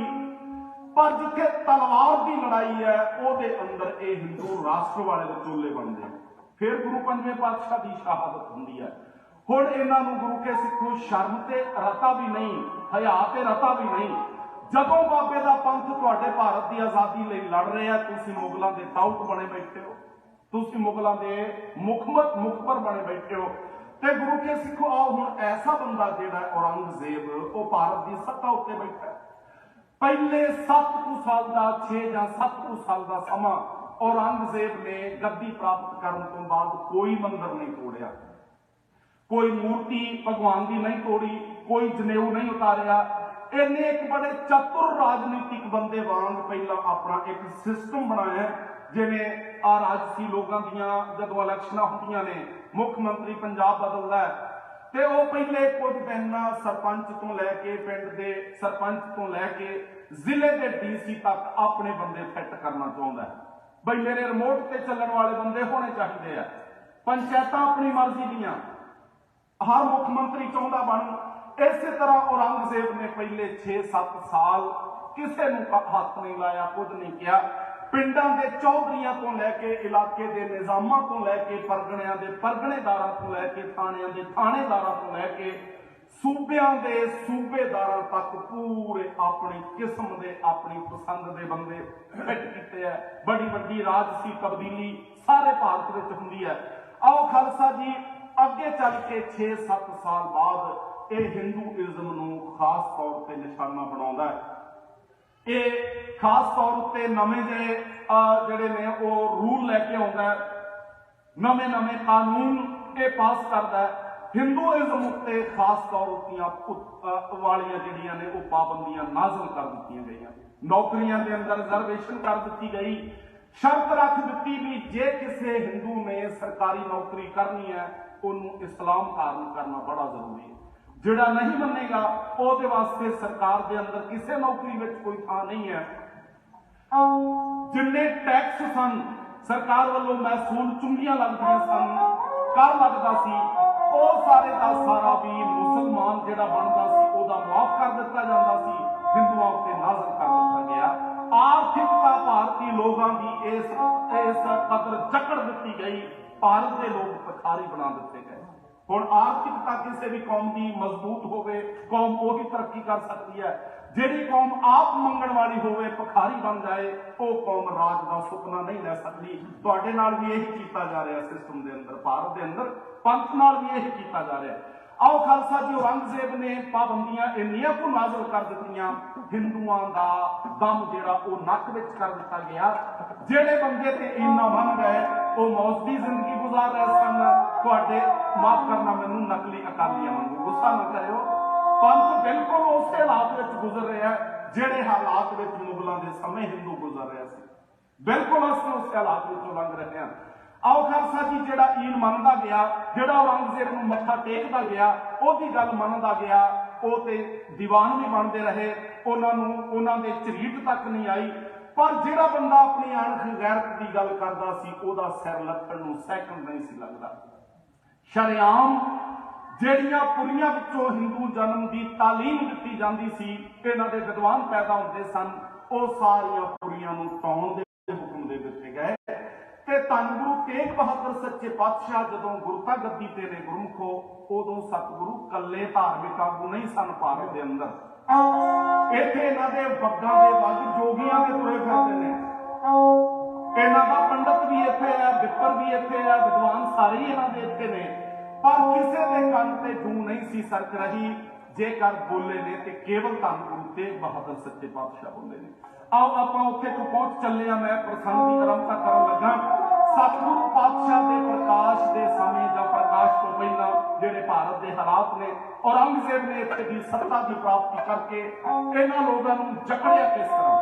पर जिथे तलवार की लड़ाई है ਉਹਦੇ अंदर ये हिंदू राष्ट्र वाले विचोले बनते। फिर गुरु पंजवें पातशाह की शहादत होंदी है। हुण इन्हां नूं गुरु के सिखो शर्म ते रता भी नहीं, हया ते रता भी नहीं। जदों बाबे दा पंथ तुहाडे भारत की आज़ादी लई लड़ रहे हैं, तुसीं मुगलों के टाउट बने बैठे हो, तुसीं मुगलों के मुखबर बने बैठे हो। ते गुरु के सिखो आओ हुण ऐसा बंदा जिहड़ा औरंगजेब वो भारत की सत्ता उत्ते बैठा है। पहले 7 कुछ साल का 6 या 7 कुछ साल का समा औरंगजेब ने गद्दी प्राप्त करने तो बाद कोई मंदिर नहीं तोड़िया, कोई मूर्ति भगवान की नहीं तोड़ी, कोई जनेऊ नहीं उतारिया। इन्हें एक बड़े चतुर राजनीतिक बंदे वांग पहला अपना एक सिस्टम बनाया, जिवें आ राजसी लोगों दियां जदों इलैक्शनां हुंदियां ने, मुख्यमंत्री पंजाब बदलता है तो वह पहले कुछ दिन सरपंच तो लैके पिंड के सरपंच तो लैके जिले के DC तक अपने बंदे फिट करना चाहता है। बई मेरे रिमोट से चलने वाले बंदे होने चाहिए है। पंचायत अपनी मर्जी दियां, हर मुख्यमंत्री चाहता बन। इस तरह औरंगजेब ने पहले 6-7 साल किसी नूं हथ नहीं लाया, कुछ नहीं किया। पिंडां दे चौधरियां तो लैके इलाके के निजामां तो लैके परगणियां दे परगणेदारां तो लैके थाणियां दे थाणेदारां तो लैके सूबियां दे सूबेदारां तक पूरे अपनी किस्म दे अपनी पसंद दे बंदे फिट कीते है। बड़ी वड्डी राजसी तब्दीली सारे भारत विच हुंदी है। आओ खालसा जी अगे चल के 6-7 साल बाद ये हिंदूइज्म नूं खास तौर पर निशाना बनाउंदा है। ये खास तौर पर नवे जे ਜਿਹੜੇ ਨੇ ਉਹ रूल लैके आउंदा है, नवे नवे कानून ये पास करता है। हिंदूइज्म उत्ते खास तौर वालियां जिहड़ियां ने वो पाबंदियां नाज़िल कर दित्तियां गईयां। नौकरियां दे अंदर रिजर्वेशन कर दी गई, शर्त रख दी भी जे किसी हिंदू ने सरकारी नौकरी करनी है उन्होंने इस्लाम धारण करना बड़ा जरूरी है। जिहड़ा नहीं मनेगा ਉਹਦੇ वास्ते सरकार के अंदर किसी नौकरी में कोई थां नहीं है। जिन्ने टैक्स सन सरकार वालों महसूल चुंगियां लगदियां सन, कर लगदा सी, ਉਹ सारे का सारा भी मुसलमान जिहड़ा बनदा सी ਉਹਦਾ माफ कर दिता जाता सी, हिंदुओं उत्ते नाज़िल कर दिता गया। आर्थिकता भारतीय लोगों की इस कदर जकड़ दी गई, भारत के लोग भिखारी बना दिते गए। हुण आर्थिकता किसी भी कौम की मजबूत होवे, कौम वही तरक्की कर सकती है। जिहड़ी कौम आप मंगण वाली होवे भिखारी बन जाए, वो कौम राज का सुपना नहीं लै सकती। तुहाडे नाल भी यही किया जा रहा सिस्टम के अंदर, भारत के अंदर पंथ नाल भी यही किया जा रहा है। आओ खालसा जी, औरंगजेब ने पाबंदियां इन्नियां को नाज़िल कर दित्तियां, हिंदुओं का दम जिहड़ा वो नक विच कर दिता गया। जिहड़े बंदे ते इन्ना मन गए वो मौज दी जिंदगी गुजार रहे सन। तुहाडे माफ करना मैनूं नकली अकालियां वांगू गुस्सा ना करियो, पंथ बिल्कुल उस हालात विच गुजर रहा है जिहड़े हालात विच मुगलों के समय हिंदू गुजर रहे थे। बिल्कुल असीं उस हालात विचों लंघ रहे हैं। आओ खालसा जी, जिहड़ा ईन मनदा गया, जिहड़ा औरंगजेब नूं मत्था टेकदा गया, ओहदी गल मनदा गया, वो ते दीवान भी बनते रहे, उन्हां दे झरीट तक नहीं आई। पर जिहड़ा बंदा अपनी अणख गैरत की गल करदा सी, ओहदा सिर लथण नूं सैकंड नहीं सी लगदा। शरेआम ਜਿਹੜੀਆਂ पुरियां विचों हिंदू जन्म की तालीम दी जाती सी, इन्हां दे विद्वान पैदा होंदे सन, वो सारियां पुरियां नूं ढाउण दे हुक्म दे दित्ते गए। ते धन गुरु तेग बहादुर सच्चे पातशाह जदों गुरता गद्दी ते ने गुरमुखो, उदों सतगुरु कल्ले धार्मिक आगू नहीं सन भारत के अंदर। इत्थे इन्हां दे वग्गां दे वग जोगियां दे तुरे फिरदे ने, इन्हां दा पंडित भी इत्थे है, विपर भी इत्थे है, विद्वान सारे ही इन्हां दे इत्थे ने। पर किसी के कन से जू नहीं सी सरक रही, जेकर बोले ने ते केवल धन गुरु तेग बहादुर सच्चे पातशाह बोले ने। आओ आपां उत्थे को पहुंच चले, मैं प्रसंग की आरंभता करन लगा। सतगुरु पातशाह के प्रकाश के समय या प्रकाश तो पहला जिहड़े भारत के हालात ने, औरंगजेब ने इत्थे दी सत्ता की प्राप्ति करके इन्हां लोगों नूं जकड़िया किस तरह,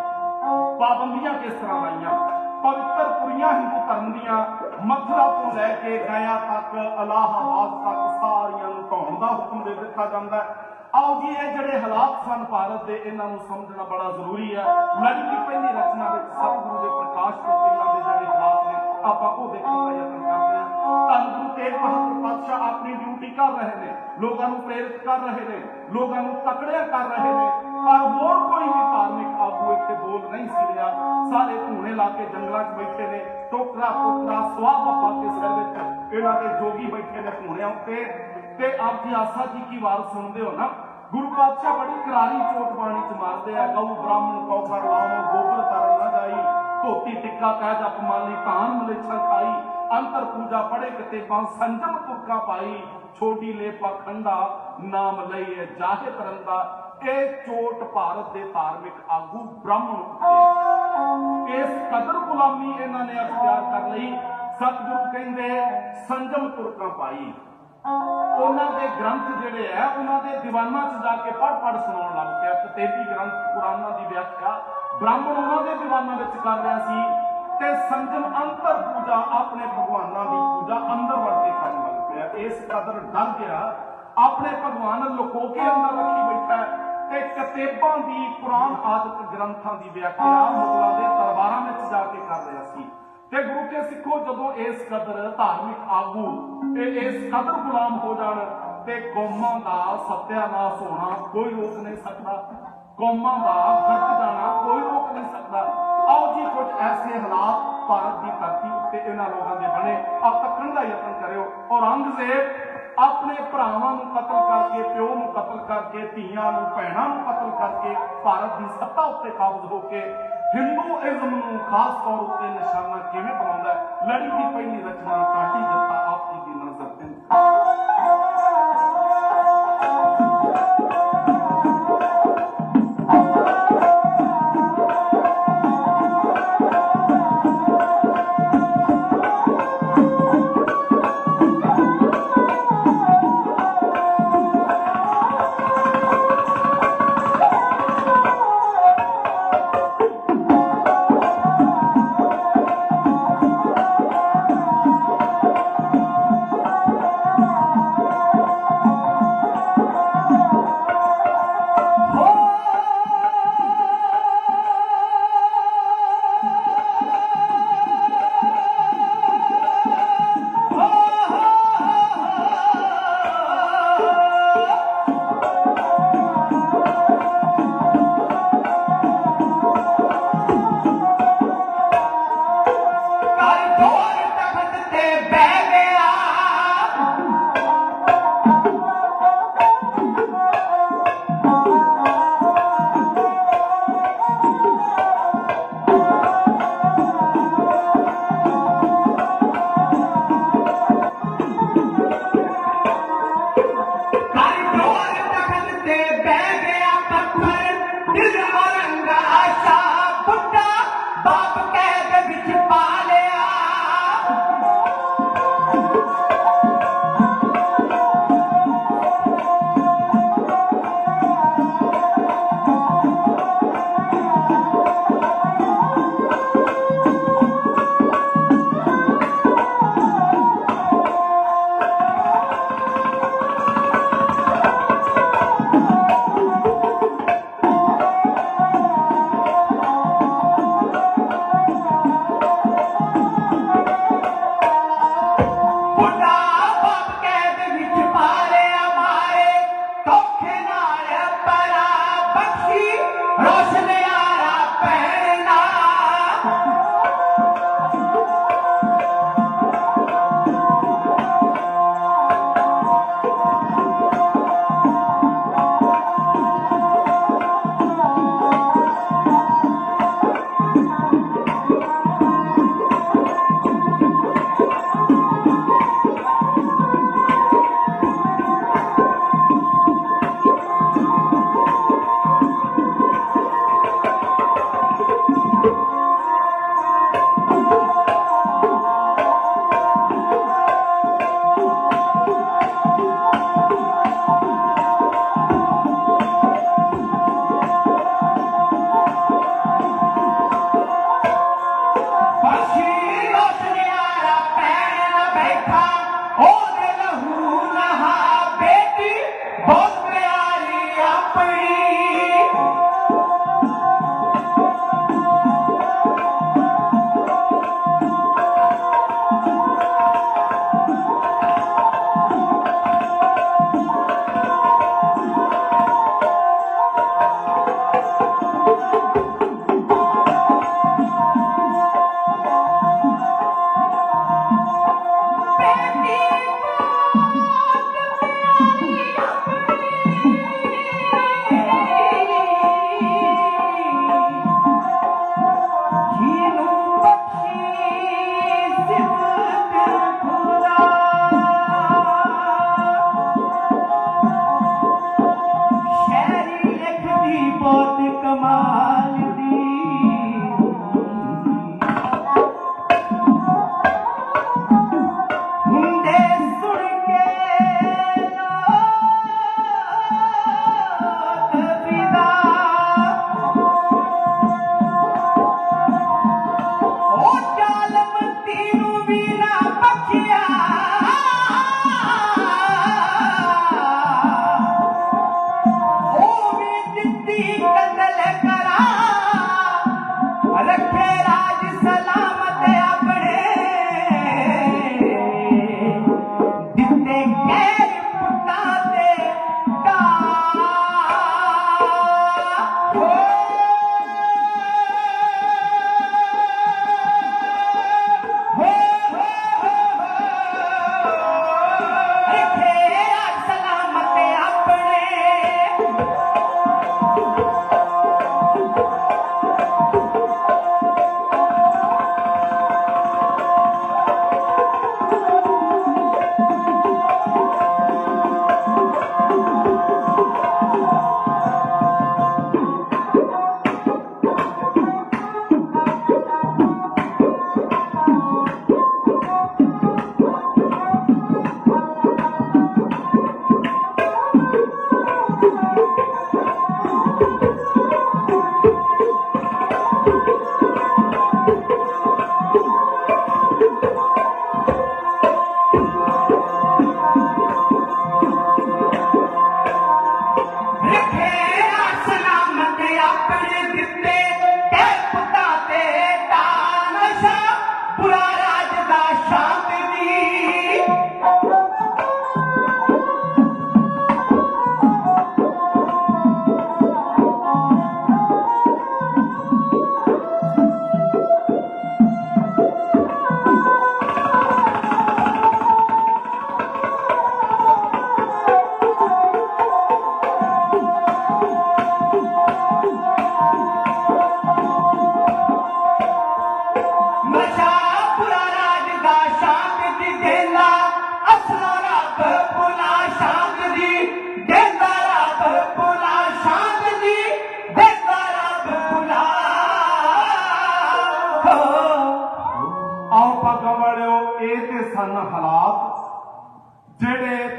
पाबंदियां किस तरह लाइयां। पवित्र पुरियां हिंदू धर्म दियां मथुरा तो लैके गया तक, इलाहाबाद तक सारियां नूं ढाउण दा हुक्म दे दित्ता जांदा है। आओ जी, ये जिहड़े हालात सन भारत के, इन्हां नूं समझना बड़ा जरूरी है। लड़ी की पहली रचना विच सतगुरु के प्रकाश तो पहला दे जिहड़े हालात ने आपां ओह देखण दा यतन करदे हां। धन गुरु तेग बहादुर पातशाह अपनी ड्यूटी कर रहे हैं, लोगों को प्रेरित कर रहे हैं, लोगों को तकड़िया कर रहे हैं, पर होर कोई भी धार्मिक आगू इत्थे बोल नहीं सी रहा। सारे धूने ला के जंगलों च बैठे ने, टोकरा टोकरा स्वाह पा के सिर विच इन्हां दे जोगी बैठे ने धूणियां उत्ते। ते आप जी आसा जी की वार सुनते हो ना, गुरु पातशाह बड़ी करारी चोट पानी च मारते हैं। गऊ ब्राह्मण कौकर लाओ, गोबर तरन न जाई, धोती टिक्का कह जप माली, धान मलेच्छा खाई, अंतर पूजा पढ़े कितेबां, संजम तुरका पाई, छोटी लेपा खंडा, नाम लईए जाहे तरंदा। ये चोट भारत के धार्मिक आगू ब्राह्मण उत्ते इस कदर गुलामी इन्हां ने अख्तियार कर ली। सतगुरु कहंदे संजम तुरका पाई, उन्हां दे ग्रंथ जिहड़े है उन्हां दे दीवानां च जाके पढ़ सुनाउण लग पिया। किताबी ग्रंथ कुरानां दी व्याख्या ब्राह्मण उन्हां दे दीवानां विच कर रहा सी, ते संजम अंतर पूजा अपने भगवानां दी पूजा अंदर वड़ के करन लग पिया। इस कदर डर गया, अपने भगवान लुको के अंदर रखी बैठा है। ते किताबां दी कुरान आदि ग्रंथां दी व्याख्या मुगलों के दरबारां विच जाके कर रहा सी। ते गुरु के सिखो जदों इस कदर धार्मिक आगू इस कदर गुलाम हो जाण, ते कौमां दा सत्यानाश होना कोई रोक नहीं सकता, कौमां दा गरक जाना कोई रोक नहीं सकता। आओ जी, कुछ ऐसे हालात भारत की धरती उत्ते इन्हां लोगों के बने। आप तकण दा यतन करियो। औरंगजेब अपने भरावां नूं कतल करके, प्यो नूं कतल करके, धीआं नूं भैणां नूं कतल करके भारत की सत्ता उत्ते काबज होके हिंदूइज्म नूं खास तौर उत्ते निशाना किवें बनाउंदा है। लड़ी की पहली रचना काटी जत्था आप जी की नज़र बहुत प्यारी अपनी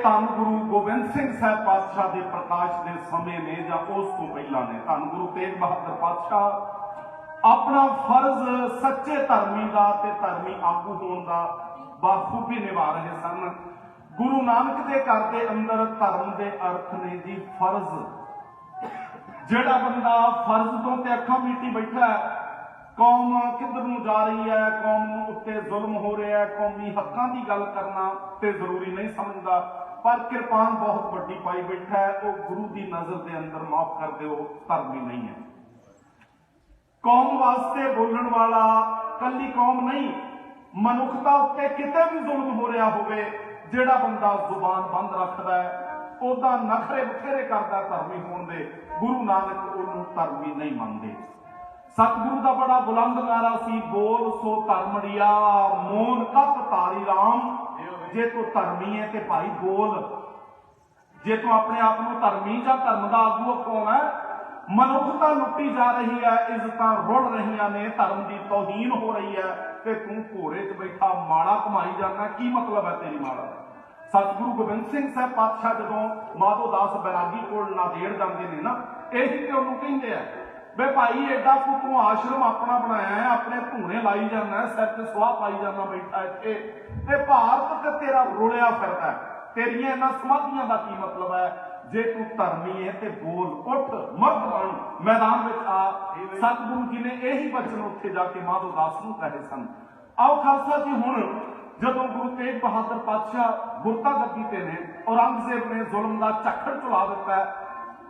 ਧੰਨ ਗੁਰੂ ਗੋਬਿੰਦ ਸਿੰਘ ਸਾਹਿਬ ਪਾਤਸ਼ਾਹ ਦੇ ਪ੍ਰਕਾਸ਼ ਦੇ ਸਮੇਂ ਨੇ ਜਾਂ ਉਸ ਤੋਂ ਪਹਿਲਾਂ ਨੇ। ਧੰਨ ਗੁਰੂ ਤੇਗ ਬਹਾਦਰ ਪਾਤਸ਼ਾਹ ਆਪਣਾ ਫਰਜ਼ ਸੱਚੇ ਧਰਮੀ ਦਾ ਤੇ ਧਰਮੀ ਆਗੂ ਹੋਣ ਦਾ ਬਾਖੂਬੀ ਨਿਭਾ ਰਹੇ ਸਨ। ਗੁਰੂ ਨਾਨਕ ਦੇ ਘਰ ਦੇ ਅੰਦਰ ਧਰਮ ਦੇ ਅਰਥ ਨੇ ਜੀ ਫਰਜ਼। ਜਿਹੜਾ ਬੰਦਾ ਫਰਜ਼ ਤੋਂ ਤੇ ਅੱਖਾਂ ਮੀਟੀ ਬੈਠਾ ਹੈ, ਕੌਮ ਕਿੱਧਰ ਨੂੰ ਜਾ ਰਹੀ ਹੈ, ਕੌਮ ਨੂੰ ਉੱਤੇ ਜ਼ੁਲਮ ਹੋ ਰਿਹਾ ਹੈ, ਕੌਮੀ ਹੱਕਾਂ ਦੀ ਗੱਲ ਕਰਨਾ ਤੇ ਜ਼ਰੂਰੀ ਨਹੀਂ ਸਮਝਦਾ, ਪਰ ਕਿਰਪਾਨ ਬਹੁਤ ਵੱਡੀ ਪਾਈ ਬੈਠਾ ਹੈ, ਉਹ ਗੁਰੂ ਦੀ ਨਜ਼ਰ ਦੇ ਅੰਦਰ ਮਾਫ ਕਰ ਦਿਓ ਧਰਮੀ ਨਹੀਂ ਹੈ। ਕੌਮ ਵਾਸਤੇ ਬੋਲਣ ਵਾਲਾ ਕੱਲੀ ਕੌਮ ਨਹੀਂ, ਮਨੁੱਖਤਾ ਉੱਤੇ ਕਿਤੇ ਵੀ ਜ਼ੁਲਮ ਹੋ ਰਿਹਾ ਹੋਵੇ, ਜਿਹੜਾ ਬੰਦਾ ਜ਼ੁਬਾਨ ਬੰਦ ਰੱਖਦਾ ਹੈ, ਉਹਦਾ ਨਖਰੇ ਬਥੇਰੇ ਕਰਦਾ ਧਰਮੀ ਹੋਣ ਦੇ, ਗੁਰੂ ਨਾਨਕ ਉਹਨੂੰ ਧਰਮੀ ਨਹੀਂ ਮੰਨਦੇ। ਸਤਿਗੁਰੂ ਦਾ ਬੜਾ ਬੁਲੰਦ ਨਾਰਾ ਸੀ, ਬੋਲ ਸੋ ਧਰਮੜੀਆ ਮੋਨ ਕਤ ਤਾਰੀ ਰਾਮ। ਜੇ ਤੂੰ ਧਰਮੀ ਹੈ ਤੇ ਭਾਈ ਬੋਲ। ਜੇ ਤੂੰ ਆਪਣੇ ਆਪ ਨੂੰ ਧਰਮੀ ਜਾਂ ਧਰਮ ਦਾ ਆਗੂ ਕੌਣ ਹੈ? ਮਨੁੱਖਤਾ ਲੁੱਟੀ ਜਾ ਰਹੀ ਹੈ, ਇੱਜ਼ਤਾਂ ਰੁੜ ਰਹੀਆਂ ਨੇ, ਧਰਮ ਦੀ ਤੌਹੀਨ ਹੋ ਰਹੀ ਹੈ, ਤੇ ਤੂੰ ਘੋੜੇ 'ਚ ਬੈਠਾ ਮਾੜਾ ਕਮਾਈ ਜਾਂਦਾ। ਕੀ ਮਤਲਬ ਹੈ ਤੇਰੀ ਮਾੜਾ? ਸਤਿਗੁਰੂ ਗੋਬਿੰਦ ਸਿੰਘ ਸਾਹਿਬ ਪਾਤਸ਼ਾਹ ਜਦੋਂ ਮਾਧੋ ਦਾਸ ਬੈਰਾਗੀ ਕੋਲ ਨਾਂਦੇੜ ਜਾਂਦੇ ਨੇ ਨਾ, ਇਹੀ ਤੇ ਉਹਨੂੰ ਕਹਿੰਦੇ ਆ ਵੇ ਭਾਈ ਐਡਾ ਤੂੰ ਆਸ਼ਰਮ ਆਪਣਾ ਬਣਾਇਆ ਹੈ, ਆਪਣੇ ਧੂਣੇ ਲਾਈ ਜਾਂਦਾ, ਸਿਰ ਤੇ ਸੁਆਹ ਪਾਈ ਜਾਂਦਾ ਬੈਠਾ ਇੱਥੇ, ਤੇ ਭਾਰਤ ਤੇ ਤੇਰਾ ਰੁਲਿਆ ਫਿਰਦਾ, ਤੇਰੀਆਂ ਇਹਨਾਂ ਸਮਾਧੀਆਂ ਦਾ ਕੀ ਮਤਲਬ ਹੈ? जे तू धर्मी है तो बोल, उठ, मर्द बन, मैदान में आ। सतगुरु जी ने यही वचन उत्थे जाके माधो दास नूं कहे सन। आओ खालसा जी, हुण जदों गुरु तेग बहादुर पातशाह गुरता गद्दी ते ने, औरंगजेब ने जुल्म का झक्खड़ चला दिता है,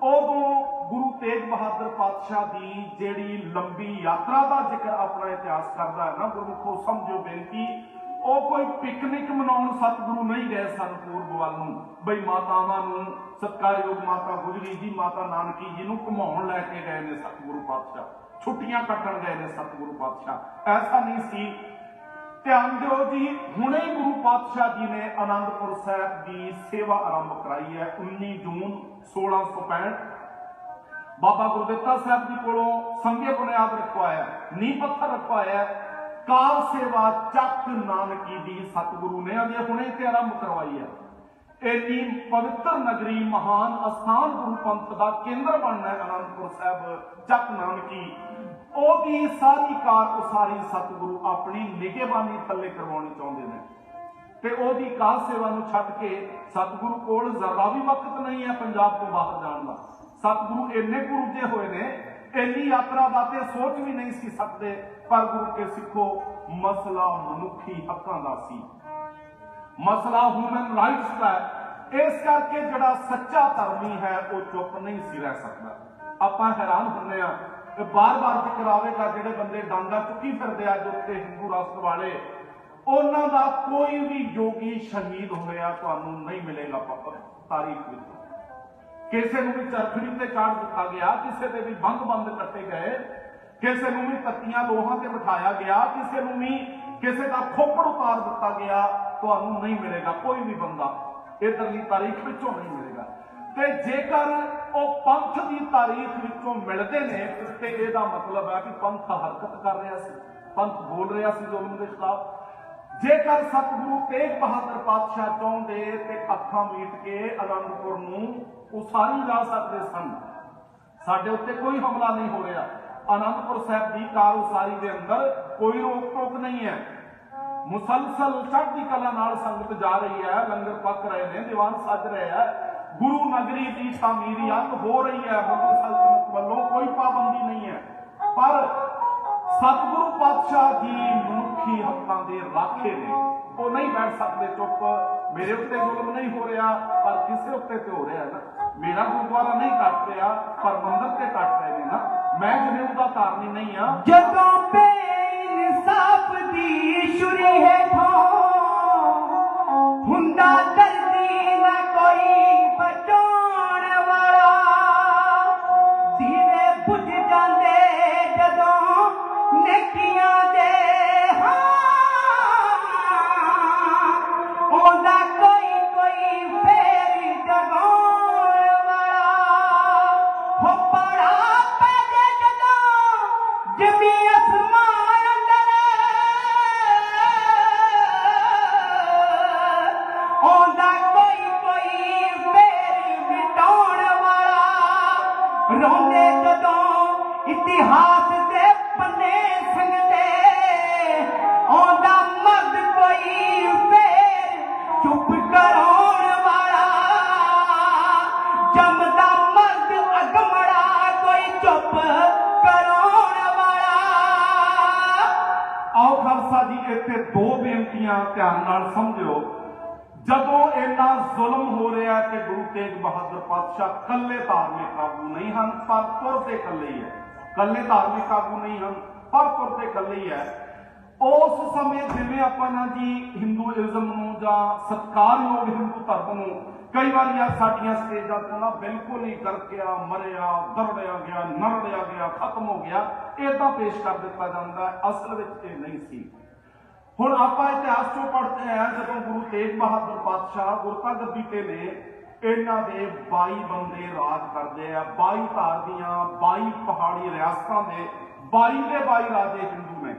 उदों गुरु तेग बहादुर पातशाह की जिहड़ी लंबी यात्रा का जिक्र अपना इतिहास करता है ना, गुरमुखो समझो बेनती, वो कोई पिकनिक मनाउण सतगुरु नहीं गए सन पूर्व वाल नूं, बई मातावां नूं, सत्कारयोग माता गुजरी जी, माता नानकी जी नूं घुमाउण लैके गए ने सतगुरु पातशाह, छुट्टियां कट्टण गए ने सतगुरु पातशाह, ऐसा नहीं सी। ध्यान दिओ जी, हुणे गुरु पातशाह जी ने आनंदपुर साहिब की सेवा आरंभ कराई है 19 जून 1665। बाबा गुरदित्ता साहब जी कोलों संघे बुनियाद रखवाया, नींह पत्थर रखवाया, काल सेवा चक नानकी दी सतगुरु ने अजे हुणे ते आरंभ करवाई है। एनी पवित्र नगरी महान अस्थान गुरु पंथ का केंद्र बनना है आनंदपुर साहब चक नानकी। ओदी सारी कार उसारी सतगुरु अपनी निगहबानी थले करवानी चाहते हैं, ते ओदी काल सेवा नूं छड्ड के सतगुरु कोल जरा भी वक्त नहीं है पंजाब तो बाहर जाण दा। सतगुरु इन्ने कुछ रुझे हुए ने, इन्नी यात्रा का ते सोच भी नहीं सी सकते, पर गुरु के सिखो मसला मनुखी हकों का सी, मसला ह्यूमन राइट्स का है। इस करके जिहड़ा सच्चा धर्मी है वो चुप नहीं सी रह सकता। आपां हैरान हुंदे आ, बार बार जिक्र आवेगा, जिहड़े बंदे डांगा चुकी फिरदे अज उत्ते हिंदू राष्ट्र वाले, उन्हां दा कोई भी योगी शहीद होया तुहानूं नहीं मिलेगा तारीख विच। किसी नूं भी चरखड़ी ते चाड़ दिता गया, किसी दे भी बंग बंद कट्टे गए, किसी नूं भी तत्तियां लोहां ते बिठाया गया, किसी नूं भी किसी का खोपड़ उतार दिता गया, तुहानूं नहीं मिलेगा कोई भी बंदा इधरली तारीख विचों नहीं मिलेगा। ते जेकर वो पंथ की तारीख विचों मिलते ने ते इहदा मतलब है कि पंथ हरकत कर रहा सी, पंथ बोल रहा सी जुल्म के खिलाफ। जेकर सतगुरु तेग बहादुर पातशाह चाहते ते अखां मीट के आनंदपुर नूं उसारी जा सकते सन। साडे उत्ते कोई हमला नहीं हो रहा, आनंदपुर साहब की कार उसारी के अंदर कोई रोक टोक नहीं है, मुसलसल चढ़ती कला नाल संगत जा रही है, लंगर पक रहे हैं, दीवान सज रहे हैं, गुरु नगरी की तामीरियत हो रही है, मुगल सल्तनत वालों कोई पाबंदी नहीं है। पर सतगुरु पातशाह जी मनुखी हकों के राखे ने, वो नहीं बैठ सकते चुप, मेरे उत्ते जुल्म नहीं हो रहा पर किसी उत्ते तो हो रहा है ना, मेरा गुरुद्वारा नहीं कट रहा पर मंदिर से कट रहे हैं ना, मैं जनेऊ का धारनी नहीं हाँ। जदों बेइंसाफ दी छुरी हेठों हुंदा दर्दी ना कोई बचाउण वाला, दीवे बुझ जांदे जदों नेकियां दे ओंदा कोई कोई फेर जगाउण वाला, हो पड़ा पैदे जदों जमी असमान अंदर ओंदा कोई कोई फेर मिटाउण वाला, रोंदे जदों इतिहास दे पन्ने संगदे ओंदा मर्द कोई फेर चुप कराउण वाला, जमदा मर्द अगमड़ा कोई चुप कराउण वाला। आओ खालसा जी, इत्थे दो बेनतियां ध्यान नाल समझो। जदों इन्ना जुल्म हो रहा है कि गुरु तेग बहादुर पातशाह कल्ले धार्मिक आगू नहीं हैं पर तुरते कल्ले ही है, कल्ले धार्मिक आगू नहीं हैं पर तुरते कल्ले ही है। उस समय जिवें आपां ना जी हिंदूइज्म नूं जां सत्कारयोग हिंदू धर्म नूं कई बार यार साडियां स्टेजां ते ना बिल्कुल ही गरकिया, मरिया, दरड़िया गया, नरड़िया गया, खत्म हो गया, इदां पेश कर दिता जाता है। असल विच इह नहीं सी। हुण आपां इतिहास चों पढ़ते हैं, जदों गुरु तेग बहादुर पातशाह गुरता गद्दी ते ने, इन्हां दे 22 बंदे राज करते हैं, 22 धार दियां 22 पहाड़ी रियासतां दे 22 दे 22 राजे हिंदू ने।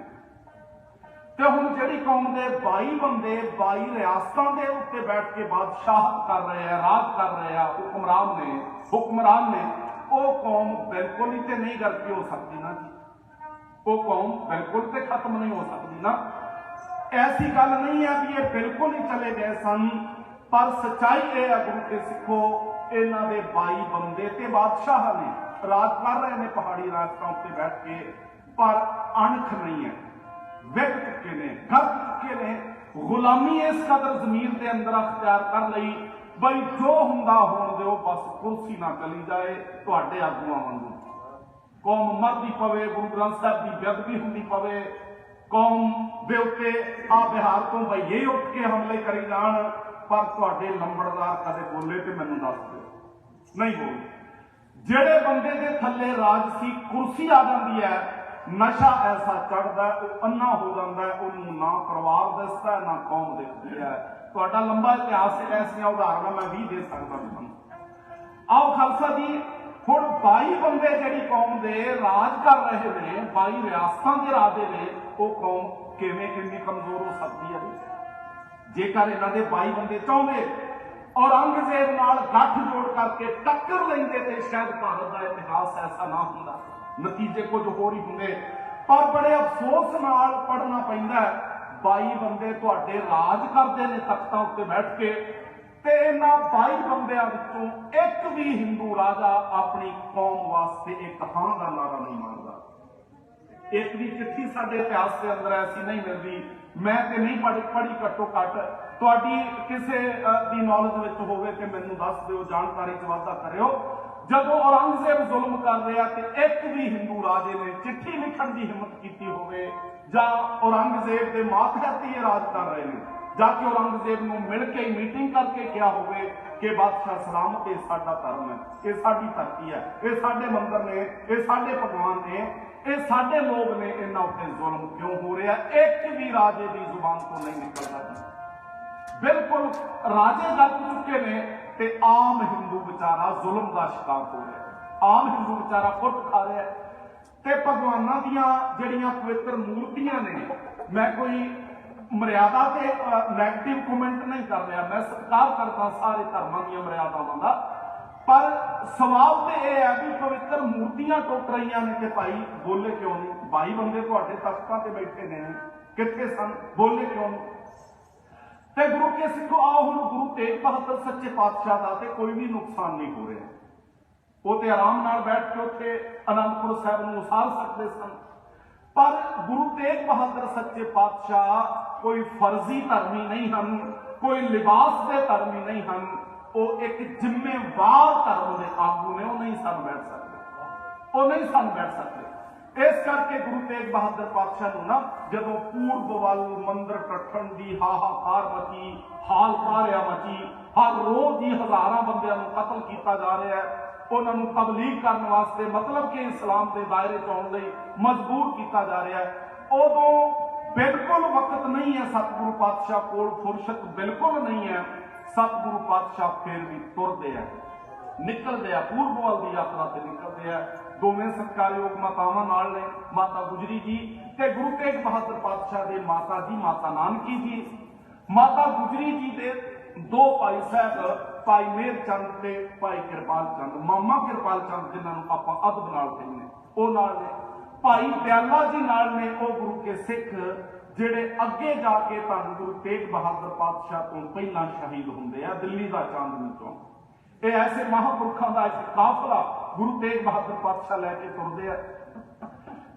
ते हुण जिहड़ी कौम दे 22 बंदे 22 रियासतां दे उत्ते बैठ के बादशाहत कर रहे हैं, राज कर रहे हैं, हुक्मरान ने, वो कौम बिल्कुल ही ते नहीं गलती हो सकती ना जी, वो कौम बिल्कुल ते खत्म नहीं हो सकती ना। ऐसी गल नहीं है कि ये बिल्कुल ही चले गए सन, पर सच्चाई यह है गुरु के सिखो इन्हां दे 22 बंदे ते बादशाह ने राज कर रहे हैं पहाड़ी राजतां उत्ते बैठ के, पर अणख नहीं है, विक चुके ने, गल चुके ने, गुलामी इस कदर जमीन के अंदर अख्तियार कर लई बई जो हुंदा होण दिओ, बस कुर्सी ना चली जाए तुहाडे आगूआं वांगू। कौम मरदी पवे, गुरु ग्रंथ साहब की बेअदबी हुंदी पवे, कौम दे उत्ते आ बिहार तो भईए उठ के हमले करी जाण, पर तुहाडे लंबड़दार कदे बोले ते मैनूं दस दिओ, नहीं बोले। जेड़े बंदे दे थल्ले राज सी, कुर्सी आ जांदी है, नशा ऐसा चढ़ता है, वो अन्ना हो जाता है, उन्होंने ना परिवार दसता है ना कौम दिखती है। तुहाडा लंबा इतिहास है, ऐसियां उदाहरण मैं भी दे सकता तुहानूं। आओ खालसा जी, हुण 22 बंदे जिहड़ी कौम दे राज कर रहे ने, 22 रियासतां दे राजे ने, वो कौम किवें इन्नी कमजोर हो सकती है? जेकर इन्हां दे 22 बंदे चाहुंदे औरंगजेब नाल गठ जोड़ करके टक्कर लेंदे ते शायद भारत का इतिहास ऐसा ना हुंदा, नतीजे कुछ होर ही होंगे। पर बड़े अफसोस नाल पढ़ना पैंदा है, 22 बंदे तुहाडे राज करते हैं तख्तां उत्ते बैठ के, ते इन्हां 22 बंदियां विचों एक भी हिंदू राजा अपनी कौम वास्ते एक हां दा नारा नहीं मारदा। एक भी चिट्ठी साडे इतिहास के अंदर ऐसी नहीं मिलती, मैं ते नहीं पढ़ी घट्टो घट, तुहाडी किसे दी नॉलेज विच होवे ते मैनूं दस दिओ, जानकारी च वाधा करियो। जदों औरंगजेब जुल्म कर रहा ते एक भी हिंदू राजे ने चिट्ठी लिखण की हिम्मत की होवे, जां औरंगजेब के मातहत ही राज कर रहे हैं, जाके औरंगजेब नूं मिल के मीटिंग करके क्या होवे कि बादशाह सलामत, ये साडा धर्म है, ये साडी धरती है, ये साडे मंदिर ने, ये साडे भगवान ने, ये साडे लोग ने, इन्हां उत्ते जुल्म क्यों हो रहा? एक भी राजे की जुबान तो नहीं निकलता। बिल्कुल राजे जग चुके ने ते आम हिंदू बेचारा जुल्म का शिकार हो रहा है, आम हिंदू बेचारा फुट खा रहा है। ते भगवानां दियां जिहड़ियां पवित्र मूर्तियां ने, मैं कोई मर्यादा से नैगेटिव कमेंट नहीं कर रहा, मैं सत्कार करता सारे धर्मां दी मर्यादावां दा, पर सवाल तो यह है कि पवित्र मूर्तियां टुट रही ने कि भाई बोले क्यों नहीं? 22 बंदे तुहाडे तख्तां ते बैठे ने, कित्थे सन, बोले क्यों नहीं? ते गुरु के सिखो, आओ हुण गुरु तेग बहादुर सच्चे पातशाह का ते कोई भी नुकसान नहीं हो रहा, वो तो आराम नाल बैठ के उत्थे आनंदपुर साहिब नूं उसार सकते सन, पर गुरु तेग बहादुर सच्चे पातशाह कोई फर्जी धर्मी नहीं हैं, कोई लिबास के धर्मी नहीं हैं, वो एक जिम्मेवार धर्म के आगू ने, वो नहीं सन बैठ सकते, वो नहीं सन बैठ सकते। इस करके गुरु तेग बहादुर पातशाह नूं ना जदों पूर्व वाल मंदिर टट्टण की हाहाकार मची, हाल पारिया मची, हर रोज ही हजारां बंदियां नूं कतल किया जा रहा है, उन्होंने तबलीग करने वास्ते मतलब कि इस्लाम के दायरे च आउण लई मजबूर किया जा रहा है। उदों बिल्कुल वक्त नहीं है सतगुरु पातशाह कोल, फुरसत बिल्कुल नहीं है। सतगुरु पातशाह फिर भी तुरदे है, निकलते हैं, पूर्व वाल की यात्रा से निकलते हैं। दोवें सत्कारयोग मातावां नाल ने, माता गुजरी जी ते गुरु तेग बहादुर पातशाह के माता जी माता नानकी जी। माता गुजरी जी के दो भाई साहब, भाई मेहर चंद ते भाई कृपाल चंद, मामा कृपाल चंद जिन्होंने आपां अदब नाल कहने, वो नाल ने। भाई दयाला जी नाल ने, वो गुरु के सिख जिहड़े अगे जाके धन गुरु तेग बहादुर पातशाह तो पहला शहीद होंदे आ, दिल्ली का चांदनी चौक। ये ऐसे महापुरखों का एक काफिला गुरु तेग बहादुर पातशाह लैके तुरदे आ।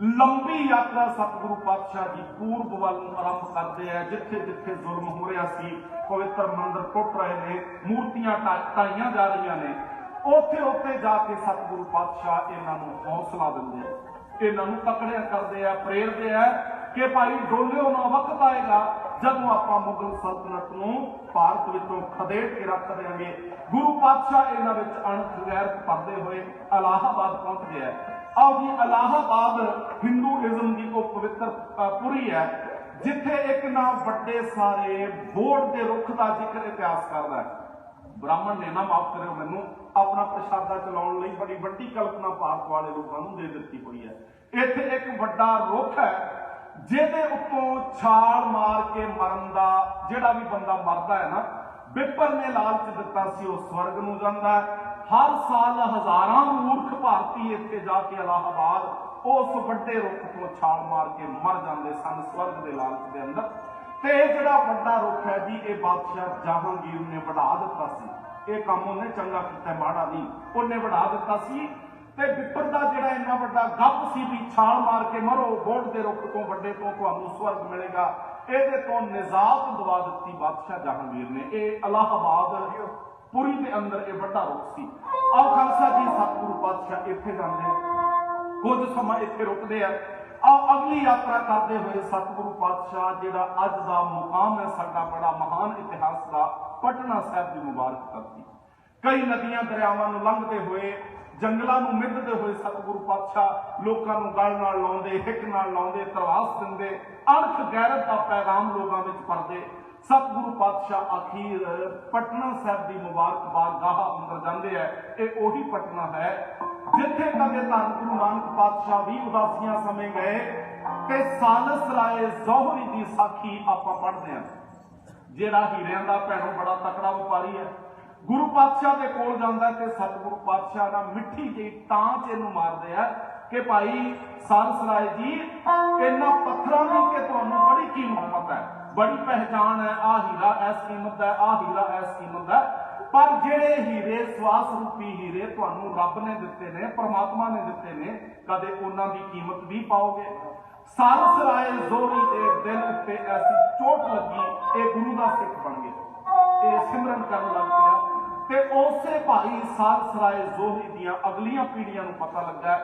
लंबी यात्रा सतगुरु पातशाह जी पूर्व वाल आरंभ करते हैं, जिथे जिथे जुल्म हो रहा सी, पवित्र मंदिर टुट रहे ने, मूर्तियां ढाईयां जा रही ने, उथे उथे जाके सतगुरु पातशाह इन्हों हौसला देंगे, इन्हों तकड़िया करते हैं, प्रेरते हैं कि भाई डोलियो ना वक्त आएगा जदों आपां मुगल सल्तनत नूं भारत विचों खदेड़ के रख देंगे। गुरु पातशाह इन्हां विच अणख गैरत भरदे हुए इलाहाबाद पहुंच गया। आओ जी, इलाहाबाद हिंदूइज्म की वो पवित्र पुरी है, जिथे एक ना बड़े सारे बोर्ड के रुख का जिक्र इतिहास करता है। ब्राह्मण ने ना, माफ करो मैनू, अपना प्रशादा चलाउण लई बड़ी वड्डी कल्पना भारत वाले लोगों को दे दी हुई है। इत्थे एक वड्डा रुख है जिहदे उत्तों छाल मार के मरन का, जिहड़ा भी बंदा मरदा है ना, बिपर ने लालच दिता सी वो स्वर्ग नूं जांदा है। हर साल हजारां मूर्ख भारती इत्थे जाके इलाहाबाद उस वड्डे रुख तो छाल मार के मर जाते सन स्वर्ग के लालच के अंदर। ते जिहड़ा वड्डा रुख है जी, ये बादशाह जहांगीर ने बढ़ा दिता सी। ये काम उन्हें चंगा किया, माड़ा नहीं, उन्हें बढ़ा दिता सी। ते विपर दा जिहड़ा इन्ना वड्डा गप सी भी छाल मार के मरो, बोर्ड के रुख तो वड्डे तो तुहानूं स्वर्ग मिलेगा, ਇਹਦੇ ਤੋਂ निजात दवा दी बादशाह जहांगीर ने। यह इलाहाबाद पुरी के अंदर यह वड्डा रुख सी। आओ खालसा जी सतगुरु पातशाह इत्थे जांदे, कुछ समा इत्थे रुकदे आ। आओ अगली यात्रा करते हुए सतगुरु पातशाह जिहड़ा अज दा मुकाम है साडा बड़ा महान इतिहास का, पटना साहिब की मुबारक करती। कई नदियां दरियावां नूं लंघदे हुए, जंगलों में मिधते हुए सतगुरु पातशाह लोगों को गल नाल लाउंदे, हिक नाल लाउंदे, तरवास दिंदे, अणख गैरत का पैगाम लोगों में पढ़ते। सतगुरु पातशाह आखिर पटना साहिब की मुबारकबाद गाह अंदर जाते हैं। ये उही पटना है जिथे कदे धन गुरु नानक पातशाह भी उदासियां समय गए ते सालस राय जौहरी की साखी आपां पढ़ते हैं, जिहड़ा हीरियां दा भैणों बड़ा तकड़ा व्यापारी है। गुरु पातशाह के कोल जांदा ते सतगुरु पातशाह ना मिठी जी टांच इनू मारदे आ कि भाई सालस राय जी, इन्हां पत्थरां दी कि तुहानूं बड़ी कीमत पता है, बड़ी पहचान है, आ हीरा इस कीमत है, आ हीरा इस कीमत है, पर जिहड़े हीरे स्वास रूपी हीरे तुहानूं रब ने दिते ने, परमात्मा ने दिते ने, कदे उन्हां दी कीमत भी पाओगे। सालस राय जोहरी दे दिल उत्ते ऐसी चोट लगी, ये गुरु दा सिख बन गए, ये सिमरन करन लग पिया। ते उसे भाई सालस राय जोहरी दियां अगलियां पीढ़ियां नूं पता लगा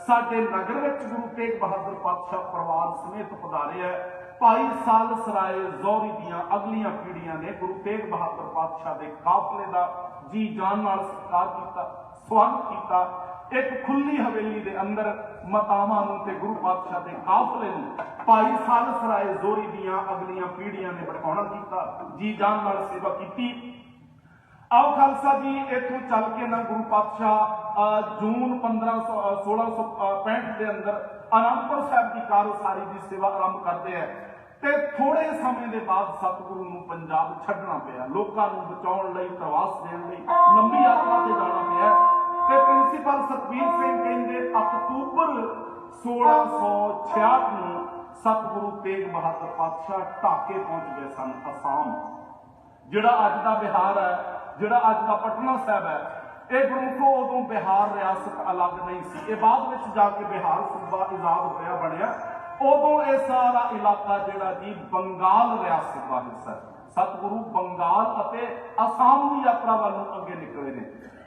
साडे नगर विच गुरु तेग बहादुर पातशाह परिवार समेत पधारे है। भाई सालस राय जोहरी दियां अगलियां पीढ़ियां ने गुरु तेग बहादुर पातशाह के काफले का जी जान नाल सत्कार किया, स्वागत किया। एक खुली हवेली के अंदर मातावां नूं ते गुरु पातशाह के काफले नूं भाई सालस राय जोहरी दियां अगलियां पीढ़ियां ने बिठाउणा कीता, जी जान नाल सेवा की। आओ खालसा जी इथों चल के ना गुरु पातशाह जून 1665 के अंदर आनंदपुर साहब की कारोसारी की सेवा आरंभ करते हैं। ते थोड़े समय के बाद सतगुरु नूं पंजाब छड्डना पिया, लोकां नूं बचाउण लई, प्रवास देण लई लंबी यात्रा ते जाना पिया। ते प्रिंसीपल सतबीर सिंह कहंदे अक्तूबर 1666 नूं सतगुरु तेग बहादुर पातशाह ढाके पहुंच गए सन, असम जिहड़ा अज दा बिहार है, जिहड़ा अज दा पटना साहिब है। ये गुरमुखो उदों बिहार रियासत अलग नहीं सी, ये बाद विच जाके बिहार सूबा आजाद होया बनया। उदों ये सारा इलाका जिहड़ा जी बंगाल रियासत का हिस्सा है। सतगुरु बंगाल अते असम की यात्रा वालों अगे निकले ने।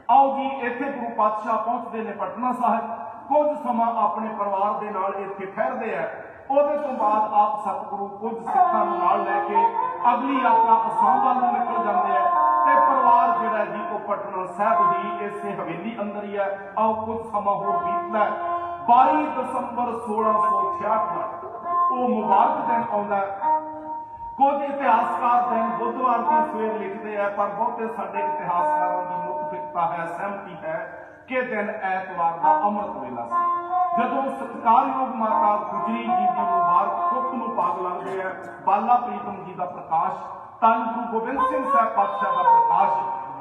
आओ जी इत्थे गुरु पातशाह पहुंचते ने पटना साहिब, कुछ समा अपने परिवार के नाल इत्थे ठहरते हैं। ਉਹਦੇ ਤੋਂ ਬਾਅਦ आप सतगुरु कुछ सिखां नूं नाल लैके अगली यात्रा असम वाल निकल जाते हैं। ते परिवार जिहड़ा जी वो पटना साहिब ही इसे हवेली अंदर ही है। आओ कुछ समा होर बीतदा है। 22 दसंबर 1666 वो मुबारक दिन आउंदा है। कुछ इतिहासकार दिन बुधवार की सवेर लिखते हैं, पर बहुते साडे इतिहासकारों की मुतफिकता है, सहमति है कि दिन ऐतवार का अमृत वेला सी, जदों सत्कारयोग माता गुजरी जी की मुबारक कुख नूं भाग लगते हैं। बाला प्रीतम जी का प्रकाश, धन गुरु गोबिंद सिंह साहब पातशाह का प्रकाश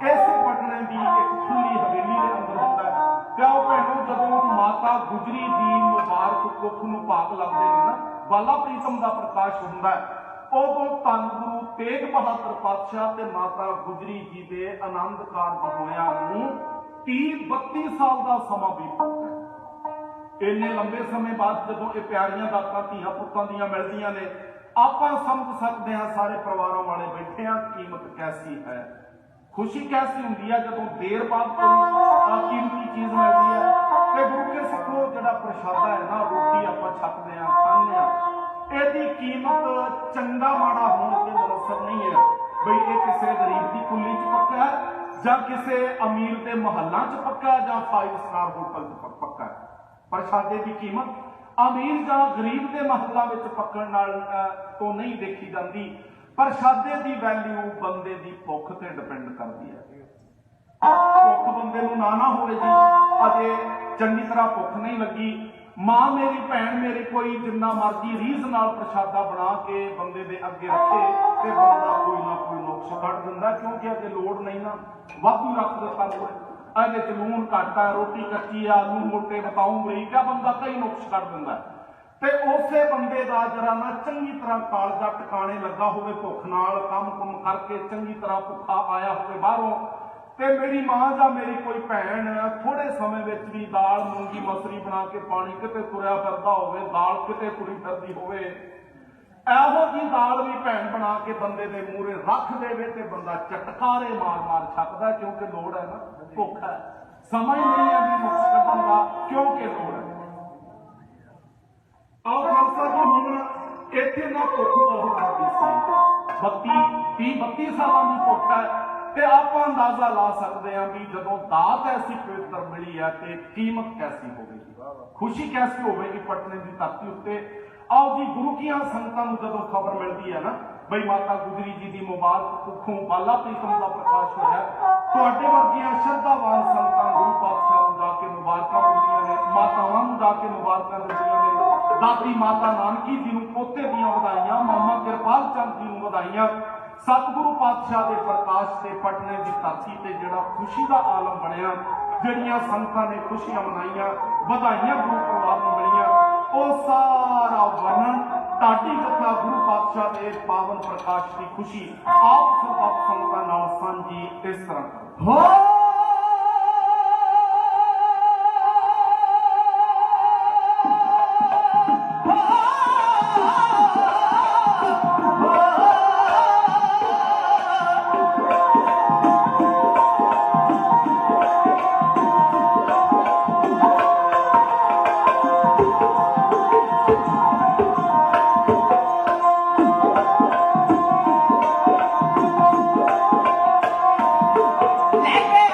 इस पटने की एक खुली हवेली के अंदर होता है। प्याओ भैनों, जदों माता गुजरी जी मुबारक कुख नूं भाग लगते हैं ना, बाला प्रीतम का प्रकाश होता है, उदों धन गुरु तेग बहादुर पातशाह ते माता गुजरी जी के आनंद कारज होया नूं 30-32 साल का समा बीत चुका है। इन्ने लंबे समय बाद जदों ये प्यारियां दातां धीआं पुत्तां दीआं मिलदियां ने, आपां समझ सकते हैं सारे परिवारों वाले बैठे हैं कीमत कैसी है, खुशी कैसी हुंदी है जदों देर बाद कोई कीमती चीज मिलती है। ते गुरु के सिखो जिहड़ा प्रशादा है ना, रोटी आपां छकदे आ, खांदे आ, इहदी कीमत चंगा माड़ा होण ते मुनसब नहीं है। बई ये किसी गरीब की कुल्ली च पक्का है जां किसी अमीर के महल्लां च पक्का है जां 5 स्टार होटल च पक्का है। प्रशादे की कीमत अमीर जां गरीब के महलों में पकड़ नाल तो नहीं देखी जाती। प्रशादे की वैल्यू बंदे की भुख से डिपेंड करती है। भुख बंदे नूं ना होवे जी, अजे चंगी तरह भुख नहीं लगी, मां मेरी भैन मेरी कोई जिन्ना मर्जी रीझ नाल प्रशादा बना के बंदे दे अगे रखे ते बंदा कोई ना कोई नुक्स कढ़ दिंदा, क्योंकि अगे लोड़ नहीं ना, वाधू रख दिता लोड़ अगे च लून घट है, रोटी कच्ची है, आलू मोटे बताऊं बरीक है, बंदा कई नुक्स कढ़ दिंदा। ते उसे बंदे दा जरा ना चंगी तरह कालजा टिकाणे लगा होवे, भुख नाल काम कुम करके चंगी तरह भुखा आया होवे बाहरों, ਤੇ ਮੇਰੀ ਮਾਂ ਜਾਂ ਮੇਰੀ ਕੋਈ ਭੈਣ ਥੋੜੇ ਸਮੇਂ ਵਿੱਚ ਵੀ ਦਾਲ ਮੂੰਗੀ ਮਸਰੀ ਬਣਾ ਕੇ ਪਾਣੀ ਕਿਤੇ ਤੁਰਿਆ ਫਿਰਦਾ ਹੋਵੇ, ਦਾਲ ਕਿਤੇ ਤੁਰੀ ਫਿਰਦੀ ਹੋਵੇ, ਇਹੋ ਜੀ ਦਾਲ ਵੀ ਭੈਣ ਬਣਾ ਕੇ ਬੰਦੇ ਦੇ ਮੂਹਰੇ ਰੱਖ ਦੇਵੇ ਤੇ ਬੰਦਾ ਚਟਕਾਰੇ ਮਾਰ ਛੱਕਦਾ, ਕਿਉਂਕਿ ਲੋੜ ਹੈ ਨਾ, ਭੁੱਖ ਹੈ, ਸਮਾਂ ਹੀ ਨਹੀਂ ਹੈ ਵੀ ਮੁਕਤ ਕੱਢਣ ਦਾ, ਕਿਉਂਕਿ ਲੋੜ ਹੈ। ਆਓ ਖਾਲਸਾ ਜੀ, ਹੁਣ ਇੱਥੇ ਨਾ ਭੁੱਖ ਬਹੁਤ ਲੱਗਦੀ ਸੀ, 32 ਸਾਲਾਂ ਦੀ ਭੁੱਖ ਹੈ, ਤੇ ਆਪਾਂ ਅੰਦਾਜ਼ਾ ਲਾ ਸਕਦੇ ਹਾਂ ਵੀ ਜਦੋਂ ਦਾਤ ਐਸੀ ਪਵਿੱਤਰ ਮਿਲੀ ਹੈ ਤੇ ਕੀਮਤ ਕੈਸੀ ਹੋਵੇਗੀ, ਖੁਸ਼ੀ ਕੈਸੀ ਹੋਵੇਗੀ ਪਟਨੇ ਦੀ ਧਰਤੀ ਉੱਤੇ। ਆਓ ਜੀ, ਗੁਰੂ ਕੀਆਂ ਸੰਗਤਾਂ ਨੂੰ ਜਦੋਂ ਖਬਰ ਮਿਲਦੀ ਹੈ ਨਾ ਬਈ ਮਾਤਾ ਗੁਜਰੀ ਜੀ ਦੀ ਮੁਬਾਰਕ ਕੁੱਖੋਂ ਬਾਲਾ ਪ੍ਰੀਤਮ ਦਾ ਪ੍ਰਕਾਸ਼ ਹੋਇਆ, ਤੁਹਾਡੇ ਵਰਗੀਆਂ ਸ਼ਰਧਾਵਾਨ ਸੰਗਤਾਂ ਗੁਰੂ ਪਾਤਸ਼ਾਹ ਨੂੰ ਜਾ ਕੇ ਮੁਬਾਰਕਾਂ ਦਿੰਦੀਆਂ ਨੇ, ਮਾਤਾਵਾਂ ਨੂੰ ਜਾ ਕੇ ਮੁਬਾਰਕਾਂ ਦਿੰਦੀਆਂ ਨੇ, ਦਾਦੀ ਮਾਤਾ ਨਾਨਕੀ ਜੀ ਨੂੰ ਪੋਤੇ ਦੀਆਂ ਵਧਾਈਆਂ, ਮਾਮਾ ਕਿਰਪਾਲ ਚੰਦ ਜੀ ਨੂੰ ਵਧਾਈਆਂ। ਸਤਿਗੁਰੂ ਪਾਤਸ਼ਾਹ ਦੇ ਪ੍ਰਕਾਸ਼ ਤੇ ਪਟਨੇ ਦੀ ਧਰਤੀ ਤੇ ਜਿਹੜਾ ਖੁਸ਼ੀ ਦਾ ਆਲਮ ਬਣਿਆ, ਜਿਹੜੀਆਂ ਸੰਗਤਾਂ ਨੇ ਖੁਸ਼ੀਆਂ ਮਨਾਈਆਂ, ਵਧਾਈਆਂ ਗੁਰੂ ਪਰਿਵਾਰ ਨੂੰ ਮਿਲੀਆਂ, ਉਹ ਸਾਰਾ ਵਰਣਨ ਢਾਡੀ ਕਥਾ ਗੁਰੂ ਪਾਤਸ਼ਾਹ ਦੇ ਪਾਵਨ ਪ੍ਰਕਾਸ਼ ਦੀ ਖੁਸ਼ੀ ਆਪ ਸਰਬੱਤ ਸੰਗਤਾਂ ਨਾਲ ਸਾਂਝੀ ਇਸ ਤਰ੍ਹਾਂ ਕਰੋ। Let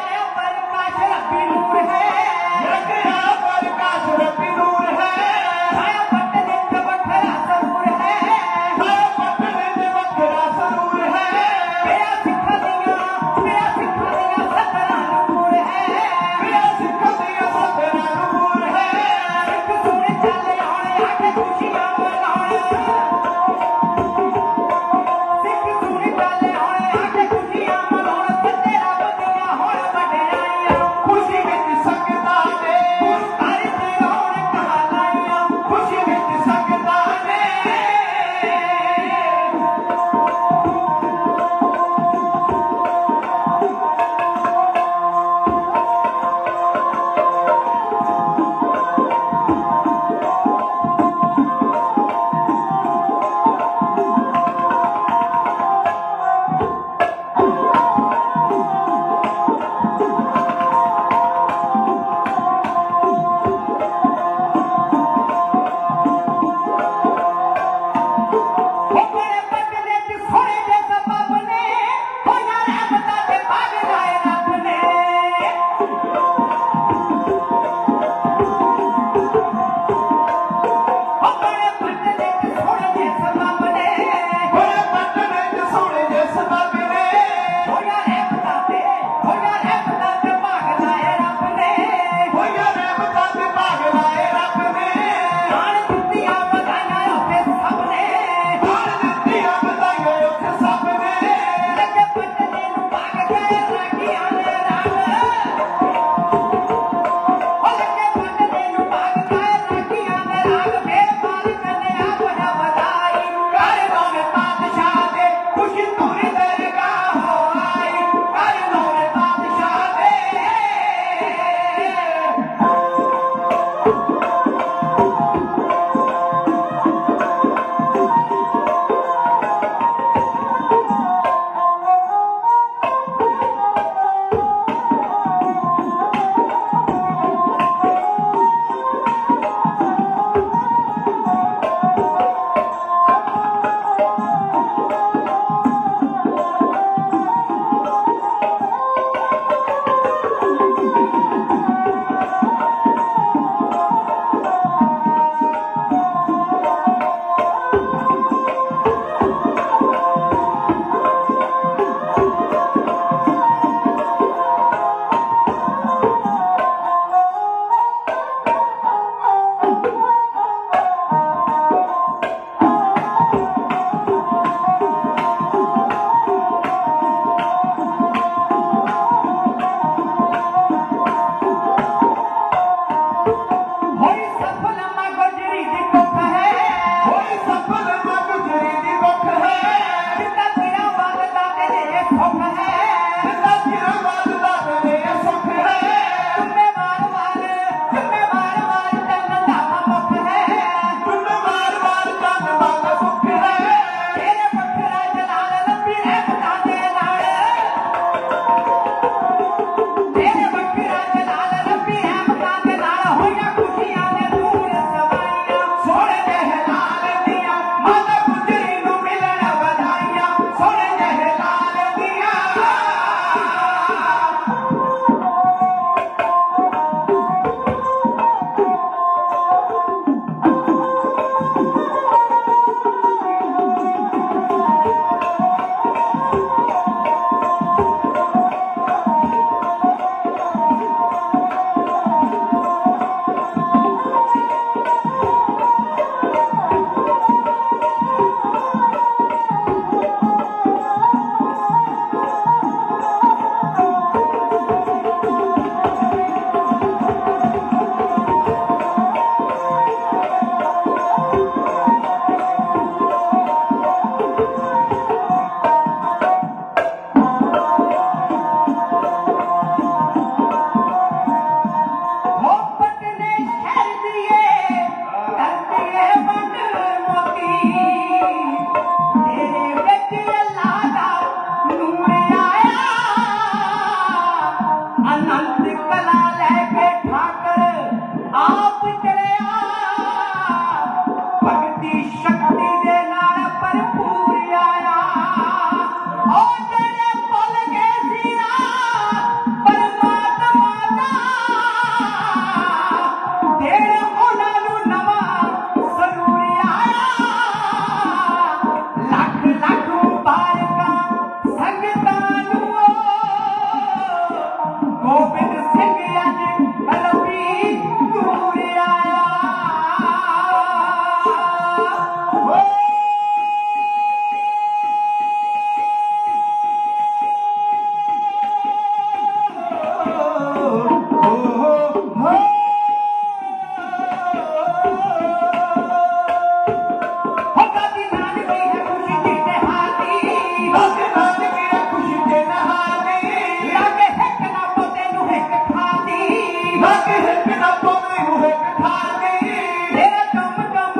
ना किसे बिना तो नहीं हुए कठार दी तेरा चम चम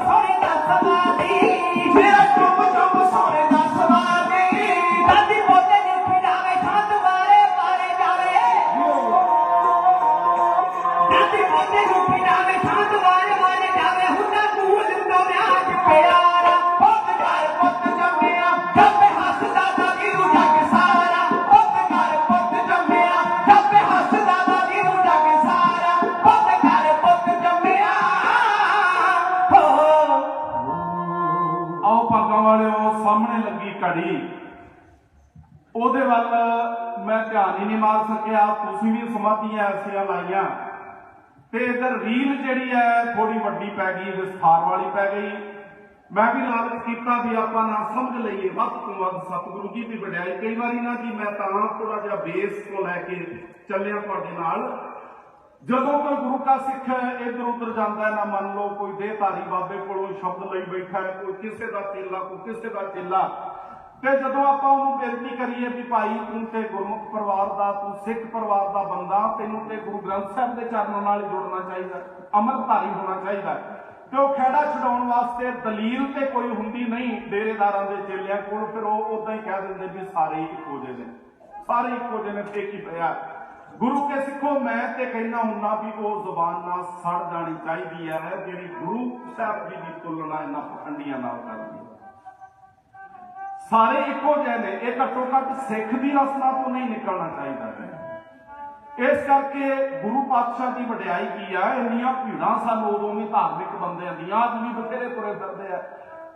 सोने दा सवादी तेरा चम चम सोने दा सवादी दादी पोते दी खिलावे छात वारे वारे जावे दादी पोते दी खिलावे छात वारे वारे जावे हुन्ना कूल तो म्याज प्यारा पुत घर पुत जम्मिया जब हसदा दादी रू जग सारा पुत घर पुत जम्मिया जब हसदा दादी रू जग सारा पुत घर पुत जम्मिया हो आओ भागां वालिओ सामने लगी घड़ी ਉਹਦੇ ਵੱਲ ਮੈਂ ਧਿਆਨ ਹੀ ਨਹੀਂ ਮਾਰ ਸਕਿਆ ਤੁਸੀਂ ਵੀ ਸਮਾਧੀਆਂ ਐਸੀਆਂ ਲਾਈਆਂ ਤੇ ਇਧਰ ਰੀਲ ਜਿਹੜੀ ਹੈ ਥੋੜੀ ਵੱਡੀ ਪੈ ਗਈ ਵਿਸਥਾਰ ਵਾਲੀ ਪੈ ਗਈ ਮੈਂ ਵੀ ਲਾਲਚ ਕੀਤਾ ਵੀ ਆਪਾਂ ਨਾ ਸਮਝ ਲਈਏ ਵੱਧ ਤੋਂ ਵੱਧ ਸਤਿਗੁਰੂ ਜੀ ਦੀ ਵਡਿਆਈ ਕਈ ਵਾਰੀ ਨਾ ਜੀ ਮੈਂ ਤਾਂ ਥੋੜਾ ਜਿਹਾ ਬੇਸ ਤੋਂ ਲੈ ਕੇ ਚੱਲਿਆ ਤੁਹਾਡੇ ਨਾਲ ਜਦੋਂ ਕੋਈ ਗੁਰੂ ਕਾ ਸਿੱਖ ਇੱਧਰ ਉੱਧਰ ਜਾਂਦਾ ਹੈ ਨਾ ਮੰਨ ਲਓ ਕੋਈ ਦੇਹਧਾਰੀ ਬਾਬੇ ਕੋਲੋਂ ਸ਼ਬਦ ਲਈ ਬੈਠਾ ਹੈ ਕੋਈ ਕਿਸੇ ਦਾ ਚੇਲਾ ਕੋਈ ਕਿਸੇ ਦਾ ਚੇਲਾ ਤੇ ਜਦੋਂ ਆਪਾਂ ਉਹਨੂੰ ਬੇਨਤੀ ਕਰੀਏ ਵੀ ਭਾਈ ਤੂੰ ਤੇ ਗੁਰਮੁਖ ਪਰਿਵਾਰ ਦਾ ਤੂੰ ਸਿੱਖ ਪਰਿਵਾਰ ਦਾ ਬੰਦਾ ਤੈਨੂੰ ਤੇ ਗੁਰੂ ਗ੍ਰੰਥ ਸਾਹਿਬ ਦੇ ਚਰਨਾਂ ਨਾਲ ਜੁੜਨਾ ਚਾਹੀਦਾ ਅੰਮ੍ਰਿਤਧਾਰੀ ਹੋਣਾ ਚਾਹੀਦਾ ਤੇ ਉਹ ਖਹਿੜਾ ਛਡਾਉਣ ਵਾਸਤੇ ਦਲੀਲ ਤੇ ਕੋਈ ਹੁੰਦੀ ਨਹੀਂ ਡੇਰੇਦਾਰਾਂ ਦੇ ਚੇਲਿਆਂ ਕੋਲ ਫਿਰ ਉਹ ਉਦਾਂ ਹੀ ਕਹਿ ਦਿੰਦੇ ਵੀ ਸਾਰੇ ਇੱਕੋ ਜਿਹੇ ਨੇ ਸਾਰੇ ਇੱਕੋ ਜਿਹੇ ਨੇ ਤੇ ਕੀ ਪਿਆ ਗੁਰੂ ਕੇ ਸਿੱਖੋ ਮੈਂ ਤੇ ਕਹਿਣਾ ਹੁੰਨਾ ਵੀ ਉਹ ਜ਼ੁਬਾਨ ਨਾਲ ਸੜ ਜਾਣੀ ਚਾਹੀਦੀ ਹੈ ਜਿਹੜੀ ਗੁਰੂ ਸਾਹਿਬ ਜੀ ਦੀ ਤੁਲਨਾ ਇਹਨਾਂ ਪਖੰਡੀਆਂ ਨਾਲ ਕਰਦੀ ਹੈ ਸਾਰੇ ਇੱਕੋ ਜਿਹੇ ਨੇ ਇਹ ਘੱਟੋ ਘੱਟ ਸਿੱਖ ਦੀ ਰਸਨਾ ਤੋਂ ਨਹੀਂ ਨਿਕਲਣਾ ਚਾਹੀਦਾ ਹੈ ਇਸ ਕਰਕੇ ਗੁਰੂ ਪਾਤਸ਼ਾਹ ਦੀ ਵਡਿਆਈ ਕੀ ਆ ਇੰਨੀਆਂ ਭੀੜਾਂ ਸਨ ਉਦੋਂ ਵੀ ਧਾਰਮਿਕ ਬੰਦਿਆਂ ਦੀਆਂ ਅੱਜ ਵੀ ਬਥੇਰੇ ਤੁਰੇ ਫਿਰਦੇ ਆ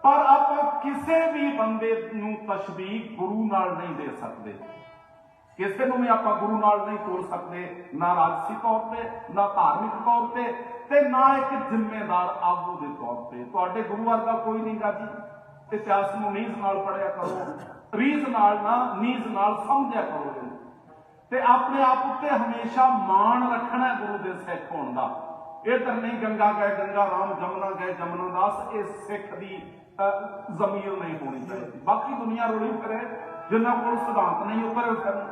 ਪਰ ਆਪਾਂ ਕਿਸੇ ਵੀ ਬੰਦੇ ਨੂੰ ਤਸ਼ਬੀਹ ਗੁਰੂ ਨਾਲ ਨਹੀਂ ਦੇ ਸਕਦੇ ਕਿਸੇ ਨੂੰ ਵੀ ਆਪਾਂ ਗੁਰੂ ਨਾਲ ਨਹੀਂ ਤੋੜ ਸਕਦੇ ਨਾ ਰਾਜਸੀ ਤੌਰ ਤੇ ਨਾ ਧਾਰਮਿਕ ਤੌਰ ਤੇ ਨਾ ਇੱਕ ਜ਼ਿੰਮੇਦਾਰ ਆਗੂ ਦੇ ਤੌਰ ਤੇ ਤੁਹਾਡੇ ਗੁਰੂ ਵਰਗਾ ਕੋਈ ਨਹੀਂ ਗਾ ਜੀ ਇਤਿਹਾਸ ਨੂੰ ਨੀਜ਼ ਨਾਲ ਪੜਿਆ ਕਰੋ ਰੀਝ ਨਾਲ ਨਾ ਨੀਜ਼ ਨਾਲ ਸਮਝਿਆ ਕਰੋ ਤੇ ਆਪਣੇ ਆਪ ਉੱਤੇ ਹਮੇਸ਼ਾ ਮਾਣ ਰੱਖਣਾ ਗੁਰੂ ਦੇ ਸਿੱਖ ਹੋਣ ਦਾ ਇਧਰ ਨਹੀਂ ਗੰਗਾ ਗਏ ਗੰਗਾ ਰਾਮ ਜਮਨਾ ਗਏ ਜਮਨਾ ਦਾਸ ਇਹ ਸਿੱਖ ਦੀ ਜ਼ਮੀਰ ਨਹੀਂ ਹੋਣੀ ਚਾਹੀਦੀ ਬਾਕੀ ਦੁਨੀਆ ਰੋਲੀ ਫਿਰੇ ਜਿਨ੍ਹਾਂ ਕੋਲ ਸਿਧਾਂਤ ਨਹੀਂ ਉਤਰੇ ਫਿਰਨ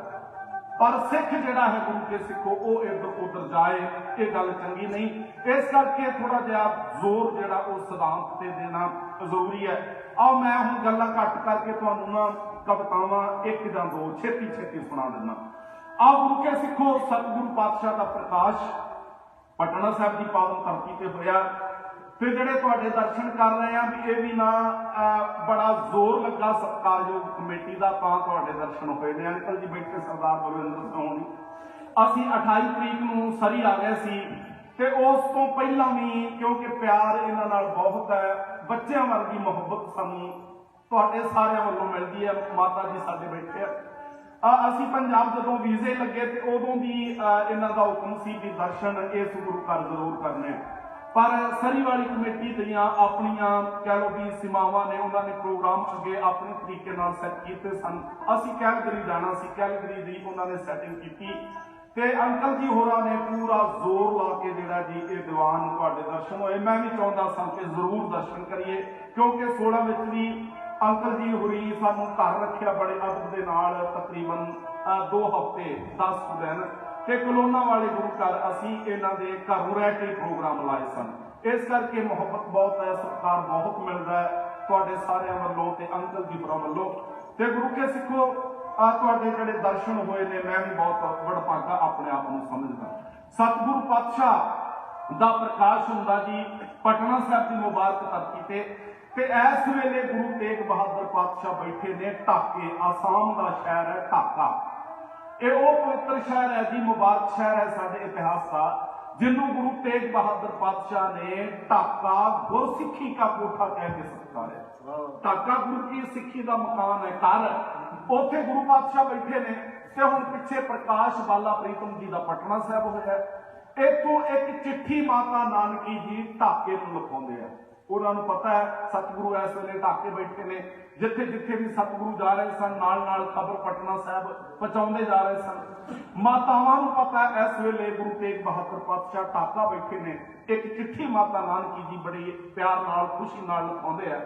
ਪਰ ਸਿੱਖ ਜਿਹੜਾ ਹੈ ਗੁਰੂ ਕੇ ਸਿੱਖੋ ਉਹ ਇੱਧਰ ਉੱਧਰ ਜਾਏ ਇਹ ਗੱਲ ਚੰਗੀ ਨਹੀਂ ਇਸ ਕਰਕੇ ਥੋੜਾ ਜਿਹਾ ਜ਼ੋਰ ਜਿਹੜਾ ਉਹ ਸਿਧਾਂਤ ਤੇ ਦੇਣਾ ਜ਼ਰੂਰੀ ਹੈ ਆਓ ਮੈਂ ਹੁਣ ਗੱਲਾਂ ਘੱਟ ਕਰਕੇ ਤੁਹਾਨੂੰ ਨਾ ਕਵਿਤਾਵਾਂ ਇੱਕ ਜਾਂ ਦੋ ਛੇਤੀ ਸੁਣਾ ਦਿੰਦਾ ਆਓ ਗੁਰੂ ਕੇ ਸਿੱਖੋ ਸਤਿਗੁਰੂ ਪਾਤਸ਼ਾਹ ਦਾ ਪ੍ਰਕਾਸ਼ ਪਟਨਾ ਸਾਹਿਬ ਦੀ ਪਾਵਨ ਧਰਤੀ ਤੇ ਹੋਇਆ ਤੇ ਜਿਹੜੇ ਤੁਹਾਡੇ ਦਰਸ਼ਨ ਕਰ ਰਹੇ ਆ ਵੀ ਇਹ ਵੀ ਨਾ ਬੜਾ ਜ਼ੋਰ ਲੱਗਾ ਸਤਿਕਾਰਯੋਗ ਕਮੇਟੀ ਦਾ ਤਾਂ ਤੁਹਾਡੇ ਦਰਸ਼ਨ ਹੋਏ ਨੇ ਅੰਕਲ ਜੀ ਬੈਠੇ ਸਰਦਾਰ ਬਲਵਿੰਦਰ ਸੋਹਣੀ ਅਸੀਂ 28 ਤਰੀਕ ਨੂੰ ਸਰੀ ਆ ਗਏ ਸੀ ਤੇ ਉਸ ਤੋਂ ਪਹਿਲਾਂ ਵੀ ਕਿਉਂਕਿ ਪਿਆਰ ਇਹਨਾਂ ਨਾਲ ਬਹੁਤ ਹੈ ਬੱਚਿਆਂ ਵਰਗੀ ਮੁਹੱਬਤ ਸਾਨੂੰ ਤੁਹਾਡੇ ਸਾਰਿਆਂ ਵੱਲੋਂ ਮਿਲਦੀ ਹੈ ਮਾਤਾ ਜੀ ਸਾਡੇ ਬੈਠੇ ਆ ਅਸੀਂ ਪੰਜਾਬ ਜਦੋਂ ਵੀਜ਼ੇ ਲੱਗੇ ਤੇ ਉਦੋਂ ਵੀ ਇਹਨਾਂ ਦਾ ਹੁਕਮ ਸੀ ਵੀ ਦਰਸ਼ਨ ਇਸ ਗੁਰੂ ਘਰ ਜ਼ਰੂਰ ਕਰਨੇ ਪਰ ਸਰੀ ਵਾਲੀ ਕਮੇਟੀ ਦੀਆਂ ਆਪਣੀਆਂ ਕਹਿ ਲਓ ਵੀ ਸੀਮਾਵਾਂ ਨੇ ਉਹਨਾਂ ਨੇ ਪ੍ਰੋਗਰਾਮ ਅੱਗੇ ਆਪਣੇ ਤਰੀਕੇ ਨਾਲ ਸੈੱਟ ਕੀਤੇ ਸਨ ਅਸੀਂ ਕੈਲਗਰੀ ਜਾਣਾ ਸੀ ਕੈਲਗਰੀ ਦੀ ਉਹਨਾਂ ਨੇ ਸੈਟਿੰਗ ਕੀਤੀ ਤੇ ਅੰਕਲ ਜੀ ਹੋਰਾਂ ਨੇ ਪੂਰਾ ਜ਼ੋਰ ਲਾ ਕੇ ਜਿਹੜਾ ਜੀ ਇਹ ਦੀਵਾਨ ਤੁਹਾਡੇ ਦਰਸ਼ਨ ਹੋਏ ਮੈਂ ਵੀ ਚਾਹੁੰਦਾ ਸਾਂ ਕਿ ਜ਼ਰੂਰ ਦਰਸ਼ਨ ਕਰੀਏ ਕਿਉਂਕਿ 16 ਵਿੱਚ ਵੀ ਅੰਕਲ ਜੀ ਹੋਰੀ ਸਾਨੂੰ ਘਰ ਰੱਖਿਆ ਬੜੇ ਅਦਬ ਦੇ ਨਾਲ ਤਕਰੀਬਨ 2 ਹਫ਼ਤੇ 10 ਦਿਨ ਤੇ ਕਲੋਨਾ ਵਾਲੇ ਗੁਰੂ ਘਰ ਅਸੀਂ ਇਹਨਾਂ ਦੇ ਘਰੋਂ ਰਹਿ ਕੇ ਪ੍ਰੋਗਰਾਮ ਲਾਏ ਸਨ ਇਸ ਕਰਕੇ ਮੁਹੱਬਤ ਬਹੁਤ ਹੈ ਸਤਿਕਾਰ ਬਹੁਤ ਮਿਲਦਾ ਹੈ ਤੁਹਾਡੇ ਸਾਰਿਆਂ ਵੱਲੋਂ ਤੇ ਅੰਕਲ ਜੀ ਹੋਰਾਂ ਵੱਲੋਂ ਤੇ ਗੁਰੂ ਕੇ ਸਿੱਖੋ ਤੁਹਾਡੇ ਜਿਹੜੇ ਦਰਸ਼ਨ ਹੋਏ ਨੇ ਮੈਂ ਵੀ ਬਹੁਤ ਵਡਭਾਗਾ ਆਪਣੇ ਆਪ ਨੂੰ ਸਮਝਦਾ ਸਤਿਗੁਰੂ ਪਾਤਸ਼ਾਹ ਦਾ ਪ੍ਰਕਾਸ਼ ਹੁੰਦਾ ਜੀ ਪਟਨਾ ਸਾਹਿਬ ਦੀ ਮੁਬਾਰਕ ਧਰਤੀ ਤੇ ਇਸ ਵੇਲੇ ਗੁਰੂ ਤੇਗ ਬਹਾਦਰ ਪਾਤਸ਼ਾਹ ਬੈਠੇ ਨੇ ਢਾਕੇ ਆਸਾਮ ਦਾ ਸ਼ਹਿਰ ਹੈ ਢਾਕਾ ਇਹ ਉਹ ਪਵਿੱਤਰ ਸ਼ਹਿਰ ਹੈ ਜੀ ਮੁਬਾਰਕ ਸ਼ਹਿਰ ਹੈ ਸਾਡੇ ਇਤਿਹਾਸ ਦਾ ਜਿਹਨੂੰ ਗੁਰੂ ਤੇਗ ਬਹਾਦਰ ਪਾਤਸ਼ਾਹ ਨੇ ਢਾਕਾ ਗੁਰਸਿੱਖੀ ਦਾ ਕੋਠਾ ਕਹਿ ਕੇ ਸਤਿਕਾਰਿਆ ਢਾਕਾ ਗੁਰੂ ਕੀ ਸਿੱਖੀ ਦਾ ਮਕਾਨ ਹੈ ਘਰ ਉੱਥੇ ਗੁਰੂ ਪਾਤਸ਼ਾਹ ਬੈਠੇ ਨੇ ਤੇ ਹੁਣ ਪਿੱਛੇ ਪ੍ਰਕਾਸ਼ ਬਾਲਾ ਪ੍ਰੀਤਮ ਜੀ ਦਾ ਪਟਨਾ ਸਾਹਿਬ ਹੋਇਆ ਇੱਥੋਂ ਇੱਕ ਚਿੱਠੀ ਮਾਤਾ ਨਾਨਕੀ ਜੀ ਢਾਕੇ ਨੂੰ ਲਿਖਾਉਂਦੇ ਆ ਉਹਨਾਂ ਨੂੰ ਪਤਾ ਹੈ ਸਤਿਗੁਰੂ ਇਸ ਵੇਲੇ ਢਾਕੇ ਬੈਠੇ ਨੇ ਜਿੱਥੇ ਜਿੱਥੇ ਵੀ ਸਤਿਗੁਰੂ ਜਾ ਰਹੇ ਸਨ ਨਾਲ ਖਬਰ ਪਟਨਾ ਸਾਹਿਬ ਪਹੁੰਚਾਉਂਦੇ ਜਾ ਰਹੇ ਸਨ ਮਾਤਾਵਾਂ ਨੂੰ ਪਤਾ ਇਸ ਵੇਲੇ ਗੁਰੂ ਤੇਗ ਬਹਾਦਰ ਪਾਤਸ਼ਾਹ ਢਾਕਾ ਬੈਠੇ ਨੇ ਇੱਕ ਚਿੱਠੀ ਮਾਤਾ ਨਾਨਕੀ ਜੀ ਬੜੀ ਪਿਆਰ ਨਾਲ ਖੁਸ਼ੀ ਨਾਲ ਲਿਖਾਉਂਦੇ ਆ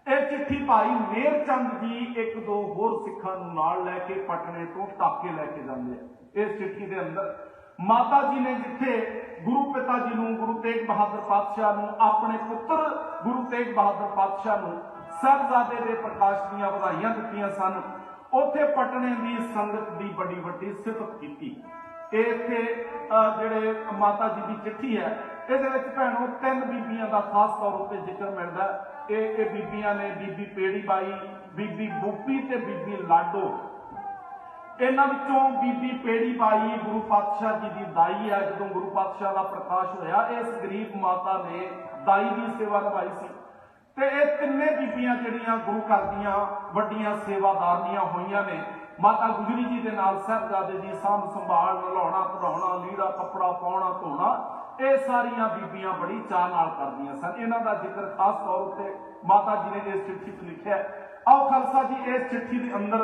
ਇਹ ਚਿੱਠੀ ਭਾਈ ਮੇਰ ਚੰਦ ਜੀ 1-2 ਹੋਰ ਸਿੱਖਾਂ ਨੂੰ ਨਾਲ ਲੈ ਕੇ ਪਟਨੇ ਤੋਂ ਢਾਕੇ ਲੈ ਕੇ ਜਾਂਦੇ ਆ इस चिट्ठी के अंदर माता जी ने जिथे गुरु पिता जी नूं, गुरु तेग बहादुर पातशाह नूं, अपने पुत्र गुरु तेग बहादुर पातशाह नूं साहिबजादे दे प्रकाश दीआं वधाइयां दित्तियां सन, उत्थे पटने की संगत की बड़ी वड्डी सिफत की। इत्थे जिहड़े माता जी की चिट्ठी है इहदे विच भैणों 3 बीबियां का खास तौर पर जिक्र मिलता है। ये बीबियां ने बीबी पेड़ी बाई, बीबी बूपी ते बीबी लाडो। इन्हां विचों बीबी पेड़ी बाई गुरु पातशाह जी की दाई है। जो गुरु पातशाह का प्रकाश होया इस गरीब माता ने दाई की सेवा निभाई सी। ते ये तिन्ने बीबियां जिहड़ियां गुरु घर दीआं वड्डियां सेवादारनियां होईयां ने। माता गुजरी जी के नाल साहिबजादे दी सांभ संभाल, नलाउणा धुलाउणा, लीड़ा कपड़ा पाउणा धोना, ये सारियां बीबियां बड़ी चाह नाल करदियां सन। इन्हां दा जिक्र खास तौर पर माता जी ने इस चिट्ठी च लिखिआ। आओ खालसा जी इस चिट्ठी के अंदर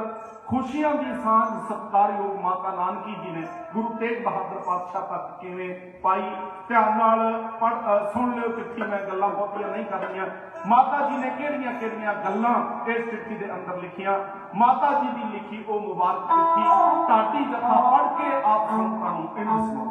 खुशियां की सांझ सत्कारयोग माता नानकी जी ने गुरु तेग बहादुर पातशाह तक किवें पाई, ध्यान नाल सुन लिओ चिट्ठी। मैं गल्लां बहुतियां नहीं करनियां। माता जी ने किहड़ियां गल्लां इस चिट्ठी के अंदर लिखियां। माता जी की लिखी वो मुबारक चिट्ठी ढाडी जथा पढ़ के आप संतां नूं इन्हां सुणाओ।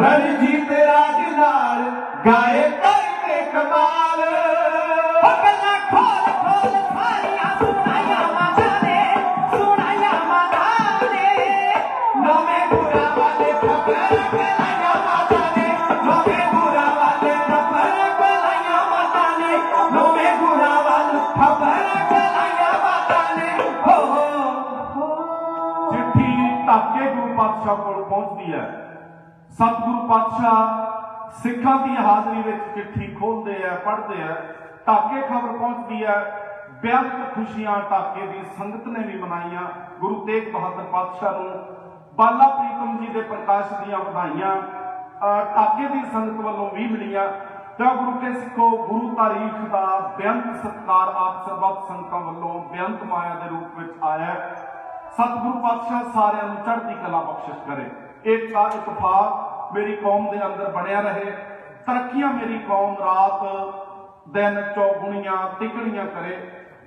रणजीत राज नाल गाए करके कमाल गल्लां खोल खोल सारियां सुनाया माता ने नवे गुरा वाले खबर गलाया माता ने नवे गुरा वाले खबर गलाया माता ने नवे गुरा वाले खबर गलाया माता ने हो चिट्ठी ढाके गुरु पातशाह कोल पहुंचती है। सतगुरु पातशाह सिखां की हाजरी में चिट्ठी खोलते हैं, पढ़ते हैं। ढाके खबर पहुंचती है। बेअंत खुशियां ढाके की संगत ने भी मनाइया। गुरु तेग बहादुर पातशाह नूं बाला प्रीतम जी के प्रकाश दियां वधाइयां ढाके की संगत वालों भी मिलियां। तो गुरु के सिखो गुरु तारीख का बेअंत सत्कार आप सरबत संगतां वालों बेअंत माया के रूप में आया। सतगुरु पातशाह सारिਆਂ ਨੂੰ चढ़ती कला बख्शिश करे। एकता इतफाक मेरी कौम के अंदर बनया रहे। तरक्कियां मेरी कौम रात दिन चौगुणियां तिकड़ियां करे।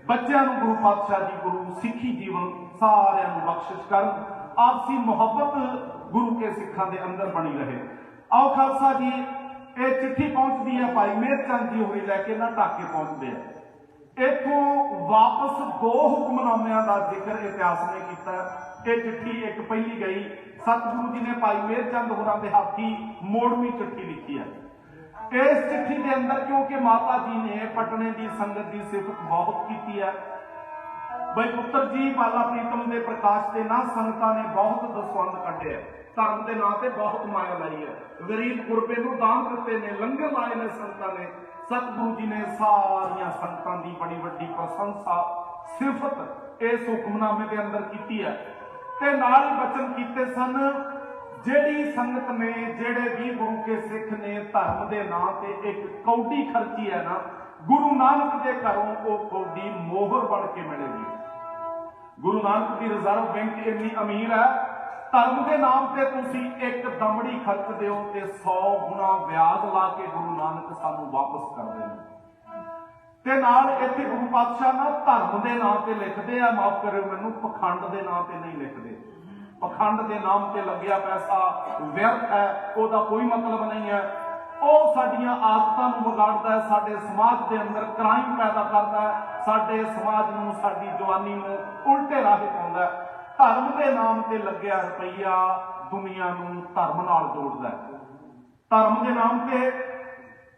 बच्चों को गुरु पातशाह जी गुरु सिखी जीवन सारिਆਂ ਨੂੰ बख्शिश कर। आपसी मुहब्बत गुरु के सिखा के अंदर बनी रहे। आओ खालसा जी ये चिट्ठी पहुंचती है भाई मेहर चंद जी होरी लैके ना ढाके पहुंचते हैं। इथों वापस दो हुक्मनामियां का जिक्र इतिहास ने किया। ये चिट्ठी एक पहली गई सतगुरु जी ने भाई मेहर चंद होरां दे हाथी मोड़वी चिट्ठी लिखी है। इस चिट्ठी के अंदर क्योंकि माता जी ने पटने की संगत की सिफत बहुत की है। बई पुत्र जी बाला प्रीतम के प्रकाश के ना संगतां ने बहुत दसवंध कटे है। धर्म के नां ते बहुत माया लाई है। गरीब गुरबे नूं दान दिते ने, लंगर लाए ने संगतां ने। सतगुरु जी ने सारिया संगतां दी बड़ी वड्डी प्रशंसा सिफत इस हुक्मनामे के अंदर की है। ते नाल ही बचन कीते सन जेड़ी संगत ने जेड़े भी गुरु के सिख ने धर्म के नां ते एक कौडी खर्ची है ना, गुरु नानक के घरों वो कौडी मोहर बन के मिलेगी। गुरु नानक की रिजर्व बैंक इन्नी अमीर है, धर्म के नाम से तुसी एक दमड़ी खर्च दिओ ते 100 गुना ब्याज ला के गुरु नानक सानू वापस कर देने। ते नाल इत्थे गुरु पातशाह ना धर्म के नाम से लिखते हैं, माफ करो मैनू, पखंड के नाम से नहीं लिखते। पखंड के नाम से लग्या पैसा व्यर्थ है, उसका कोई मतलब नहीं है। ਉਹ ਸਾਡੀਆਂ ਆਦਤਾਂ ਨੂੰ ਵਿਗਾੜਦਾ ਹੈ, ਸਾਡੇ ਸਮਾਜ ਦੇ ਅੰਦਰ ਕ੍ਰਾਈਮ ਪੈਦਾ ਕਰਦਾ ਹੈ, ਸਾਡੇ ਸਮਾਜ ਨੂੰ ਸਾਡੀ ਜਵਾਨੀ ਨੂੰ ਉਲਟੇ ਰਾਹ ਪਾਉਂਦਾ ਹੈ। ਧਰਮ ਦੇ ਨਾਮ ਤੇ ਲੱਗਿਆ ਰੁਪਈਆ ਦੁਨੀਆ ਨੂੰ ਧਰਮ ਨਾਲ ਜੋੜਦਾ ਹੈ। ਧਰਮ ਦੇ ਨਾਮ ਤੇ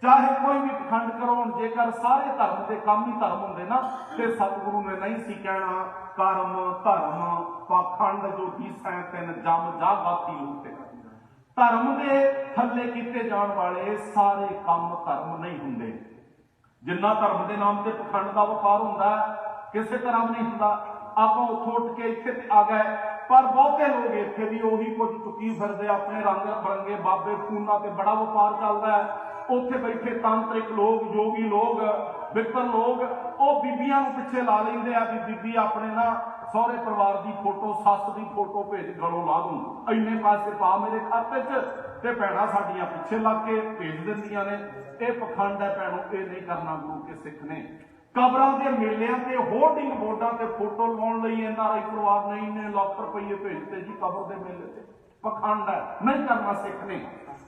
ਚਾਹੇ ਕੋਈ ਵੀ ਪਖੰਡ ਕਰੋ, ਜੇਕਰ ਸਾਰੇ ਧਰਮ ਦੇ ਕੰਮ ਹੀ ਧਰਮ ਹੁੰਦੇ ਨਾ ਤੇ ਸਤਿਗੁਰੂ ਨੇ ਨਹੀਂ ਸੀ ਕਹਿਣਾ ਕਰਮ ਧਰਮ ਪਖੰਡ ਜੋ ਈਸੈ ਤਿੰਨ ਜਮ ਜਾ ਗਾਤੀ ਲੂਟੇ। धर्म के थले किए जाने वाले सारे काम धर्म नहीं होंगे। जिन्ना धर्म के नाम से पखंड का व्यापार होंगे किसी तरह नहीं होंगे। आप उठो उठ के इतने आ गए, पर बहुते लोग इतने भी उही कुछ चुकी फिरते अपने रंग बरंगे बाबे खूना से बड़ा व्यापार चलता है। उत्थे बैठे तांत्रिक लोग योगी लोग बिकर लोग वो बीबियां पिछे ला लेंगे आ भी बीबी अपने ना सौरे परिवार की फोटो सस की फोटो भेज गलों ला दूँ, इन्ने पैसे पा मेरे खाते च भैणा साडियां पिछे लग के भेज दिंदियां ने। यह पखंड है भैणों, ये नहीं करना गुरु के सिख ने। कबरों के मेलियां ते होर्डिंग बोर्डां ते फोटो लवाउण लई एनआरआई परिवार ने इन्ने लाख रुपये भेजते जी कबर के मेले से। पखंड है, नहीं करना सिख ने।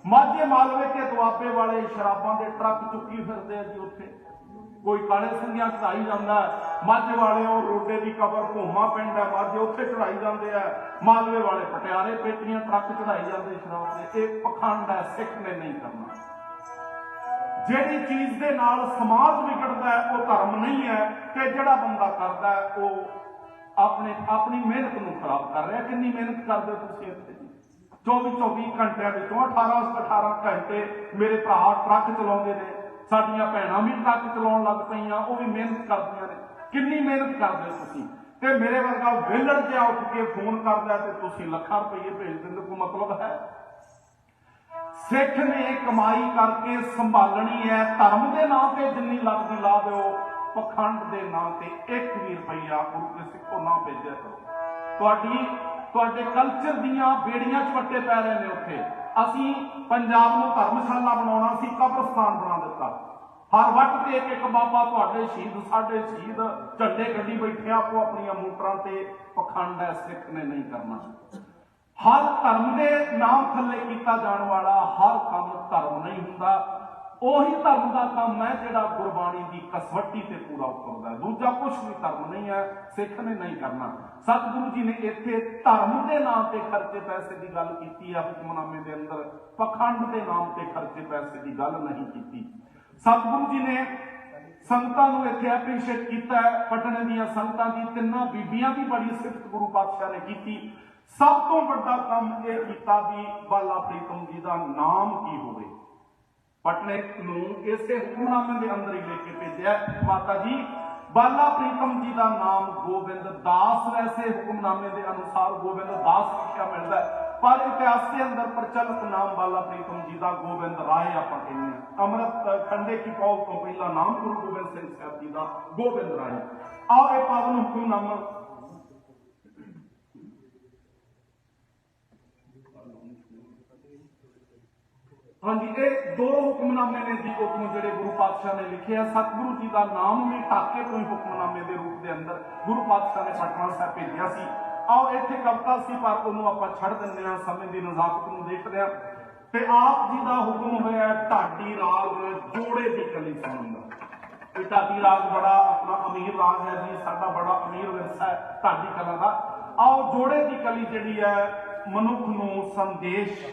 माझे मालवे के दुआबे वाले शराबां के ट्रक चुकी फिरते हैं जी। उत्थे कोई काले संघिया चढ़ाई जाता है, माझे वाले और रोडे की कबर भूमा पिंड है माझे उत्थे चढ़ाई जाते हैं, मालवे वाले पटियाले पेटियां ट्रक चढ़ाई जाते शराब के। एक पखंड है, सिख ने नहीं करना। जिहड़ी चीज के नाल समाज बिगड़ता है वो धर्म नहीं है, कि जिहड़ा बंदा करता है वो अपनी मेहनत को खराब कर रहा है। कितनी मेहनत करते तुसीं इत्थे 24-24 घंटे 18-18 घंटे मेरे भरा ट्रक चलाते हैं। साडियां भैणां भी ट्रक चलाउण लग पईयां, वो भी मेहनत करदियां ने। कितनी मेहनत करदे तुसीं ते मेरे वर्गा वेलड़ जिहा उठ के फोन करदा ते तुसीं लाखां रुपये भेज दिंदे, कोई मतलब है? सिख ने कमाई करके संभालनी है। धर्म के नाम से जिन्नी लगदी ला दो, पखंड के नाम से एक भी रुपया गुरु के सिखों ना भेजा करो। तुहाडे कल्चर दीयां बेड़ियां झपट्टे पै रहे ने। उत्थे असीं पंजाब नूं धर्मशाला बनाउणा सी, कब्रस्तान बना दिता। हर वक्त ते एक एक बाबा तुहाडे शहीद साडे शहीद झंडे गड्डी बैठे आपो अपनियां मोटरां ते। पखंड है, सिख ने नहीं करना। हर धर्म के नाम थले किया जाने वाला हर काम धर्म नहीं हुंदा, ਉਹੀ ਧਰਮ ਦਾ ਕੰਮ ਹੈ ਜਿਹੜਾ ਗੁਰਬਾਣੀ ਦੀ ਕਸਵੱਟੀ ਤੇ ਪੂਰਾ ਉਤਰਦਾ ਹੈ। ਦੂਜਾ ਕੁਝ ਵੀ ਧਰਮ ਨਹੀਂ ਹੈ, ਸਿੱਖ ਨੇ ਨਹੀਂ ਕਰਨਾ। ਸਤਿਗੁਰੂ ਜੀ ਨੇ ਇੱਥੇ ਧਰਮ ਦੇ ਨਾਮ ਤੇ ਖਰਚੇ ਪੈਸੇ ਦੀ ਗੱਲ ਕੀਤੀ ਹੈ ਹੁਕਮਨਾਮੇ ਦੇ ਅੰਦਰ, ਪਖੰਡ ਦੇ ਨਾਮ ਤੇ ਖਰਚੇ ਪੈਸੇ ਦੀ ਗੱਲ ਨਹੀਂ ਕੀਤੀ। ਸਤਿਗੁਰੂ ਜੀ ਨੇ ਸੰਗਤਾਂ ਨੂੰ ਇੱਥੇ ਐਪਰੀਸ਼ੀਏਟ ਕੀਤਾ ਹੈ। ਪਟਨੇ ਦੀਆਂ ਸੰਗਤਾਂ ਦੀ ਤਿੰਨਾਂ ਬੀਬੀਆਂ ਦੀ ਬੜੀ ਸਿਫਤ ਗੁਰੂ ਪਾਤਸ਼ਾਹ ਨੇ ਕੀਤੀ। ਸਭ ਤੋਂ ਵੱਡਾ ਕੰਮ ਇਹ ਕੀਤਾ ਵੀ ਬਾਲਾ ਪ੍ਰੀਤਮ ਜੀ ਦਾ ਨਾਮ ਕੀ ਹੋਵੇ। पटने इसे हुक्मनामे के अंदर ही लेके भेजा माता जी बाला प्रीतम जी का नाम गोबिंद दास, वैसे हुक्मनामे के अनुसार गोबिंद दास लिखा मिलता है, पर इतिहास के अंदर प्रचलित नाम बाला प्रीतम जी का गोबिंद राय आप कहने। अमृत खंडे की पौध तो पहला नाम गुरु गोबिंद सिंह साहब जी का गोबिंद राय। आओ ये पावन हुक्मनामा हाँ जी, ये दो हुक्मनामे ने जी उतों जो गुरु पातशाह ने लिखे है। सतगुरु जी का नाम भी टाके तो ही हुक्मनामे के रूप के अंदर गुरु पातशाह ने पटना साहब भेजा सी। आओ इत्थे कविता सी पर उन्होंने आप छड़ दिंदे हां, समय की नजाकत नूं देखदे हां। ते आप जी का हुक्म होया ढाडी राग जोड़े की कली सुनन दा। ढाडी राग बड़ा अपना अमीर राग है जी, साडा बड़ा अमीर विरसा है ढाडी कला का। आओ जोड़े की कली जिहड़ी है मनुख नूं संदेश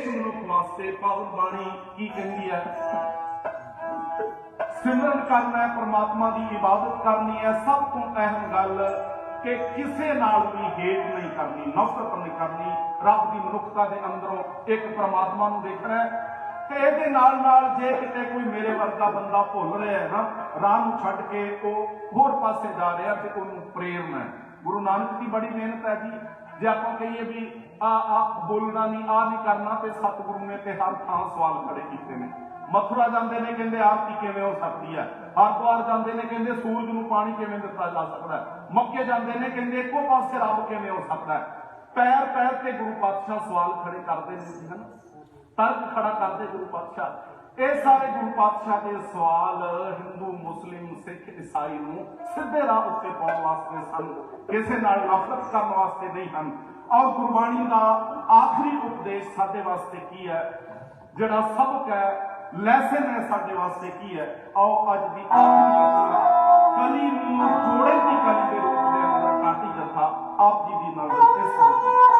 मनुख वास्ते पावन बाणी की कहती है। सिमरन करना है, परमात्मा की इबादत करनी है। सब तो अहम गल कि किसी नाल भी हेट नहीं करनी, नफरत नहीं करनी। रब की मनुखता के अंदरों एक परमात्मा नूं देखना है कि इहदे नाल नाल जे किते कोई मेरे वर्गा बंदा भुल रहा है ना, राह नूं छड्ड के वो होर पासे जा रहा ते उहनूं प्रेरणा है। गुरु नानक की बड़ी मेहनत है जी। जे आप कहिए भी आ बोलना नहीं, आ नहीं करना, तो सतगुरु ने तो हर थां सवाल खड़े किए हैं। मथुरा जाते हैं कहते आरती किवें हो सकती है, हरिद्वार जाते हैं कहते सूरज नूं पानी किवें दिता जा सकता है, मक्के जाते हैं कहते एको पासे रब किवें हो सकता है। पैर पैर से गुरु पातशाह सवाल खड़े करते हैं, तर्क खड़ा करते गुरु पातशाह। ये सारे गुरु पातशाह के सवाल हिंदू मुस्लिम सिख ईसाई नूं सीधे राह उत्ते पाउण वास्ते सन, किसी नाल नफरत करने वास्ते नहीं हैं। और गुरबाणी का आखिरी उपदेश साडे वास्ते की है, जिहड़ा सबक है, लैसन है साडे वास्ते की है। आओ अज दी आखिरी रचना कली नूं जोड़े की कली के रूप के अंदर काटी जथा आप जी दी नज़र इस तरह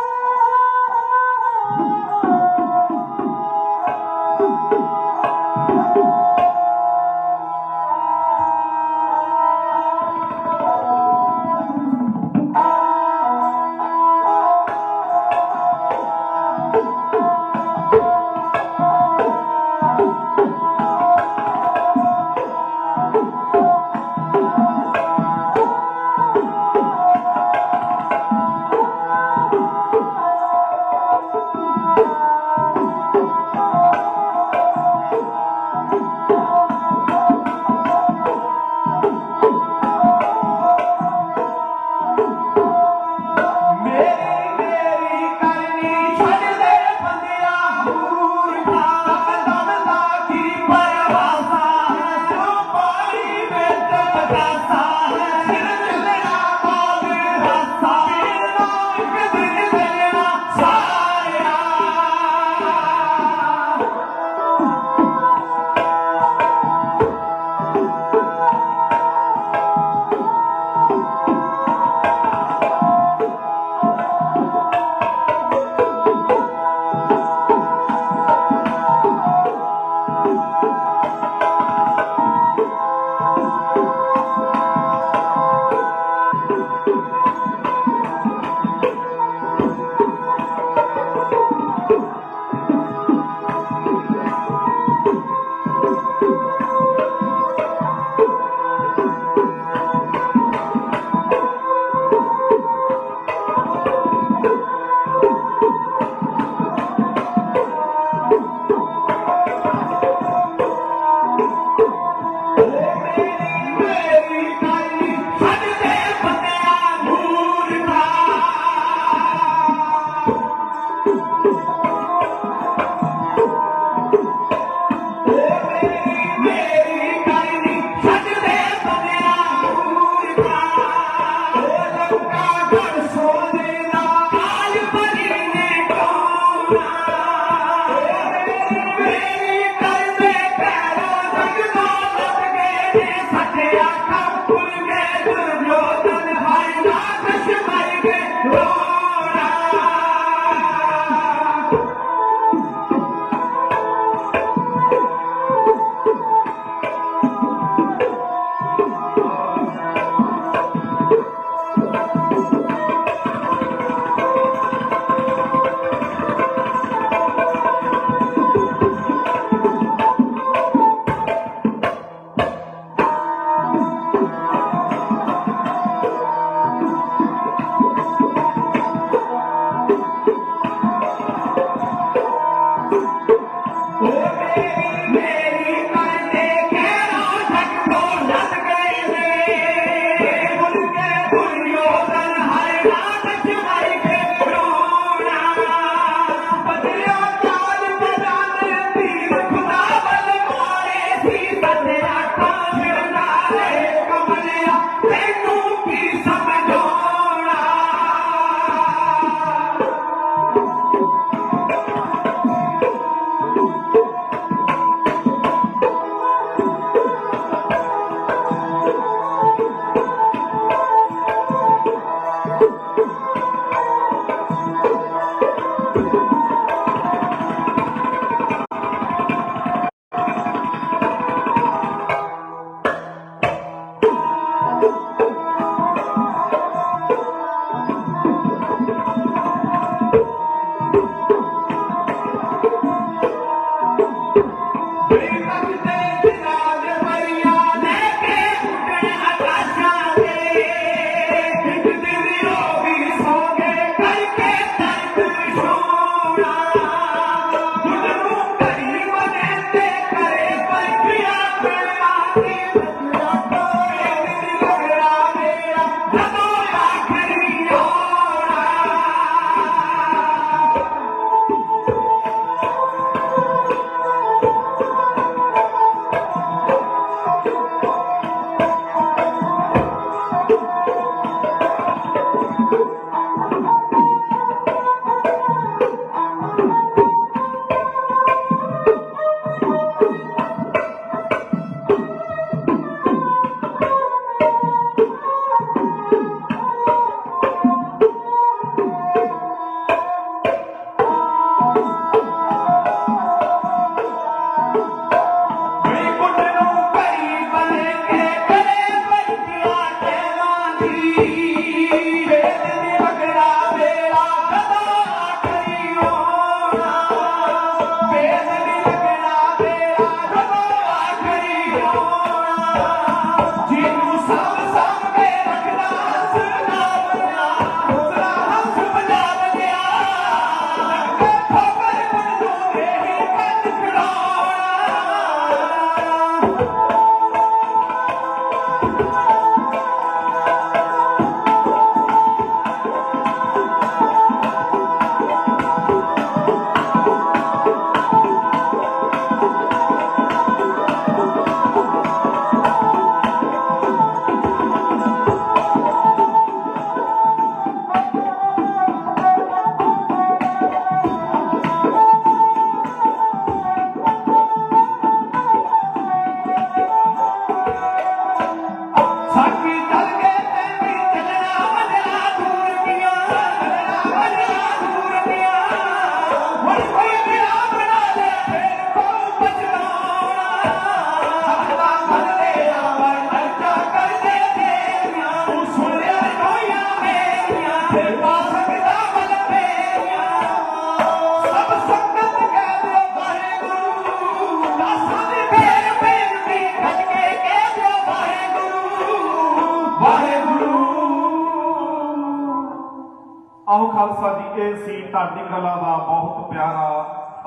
खालसा जी ये सी ढाडी कला का बहुत प्यारा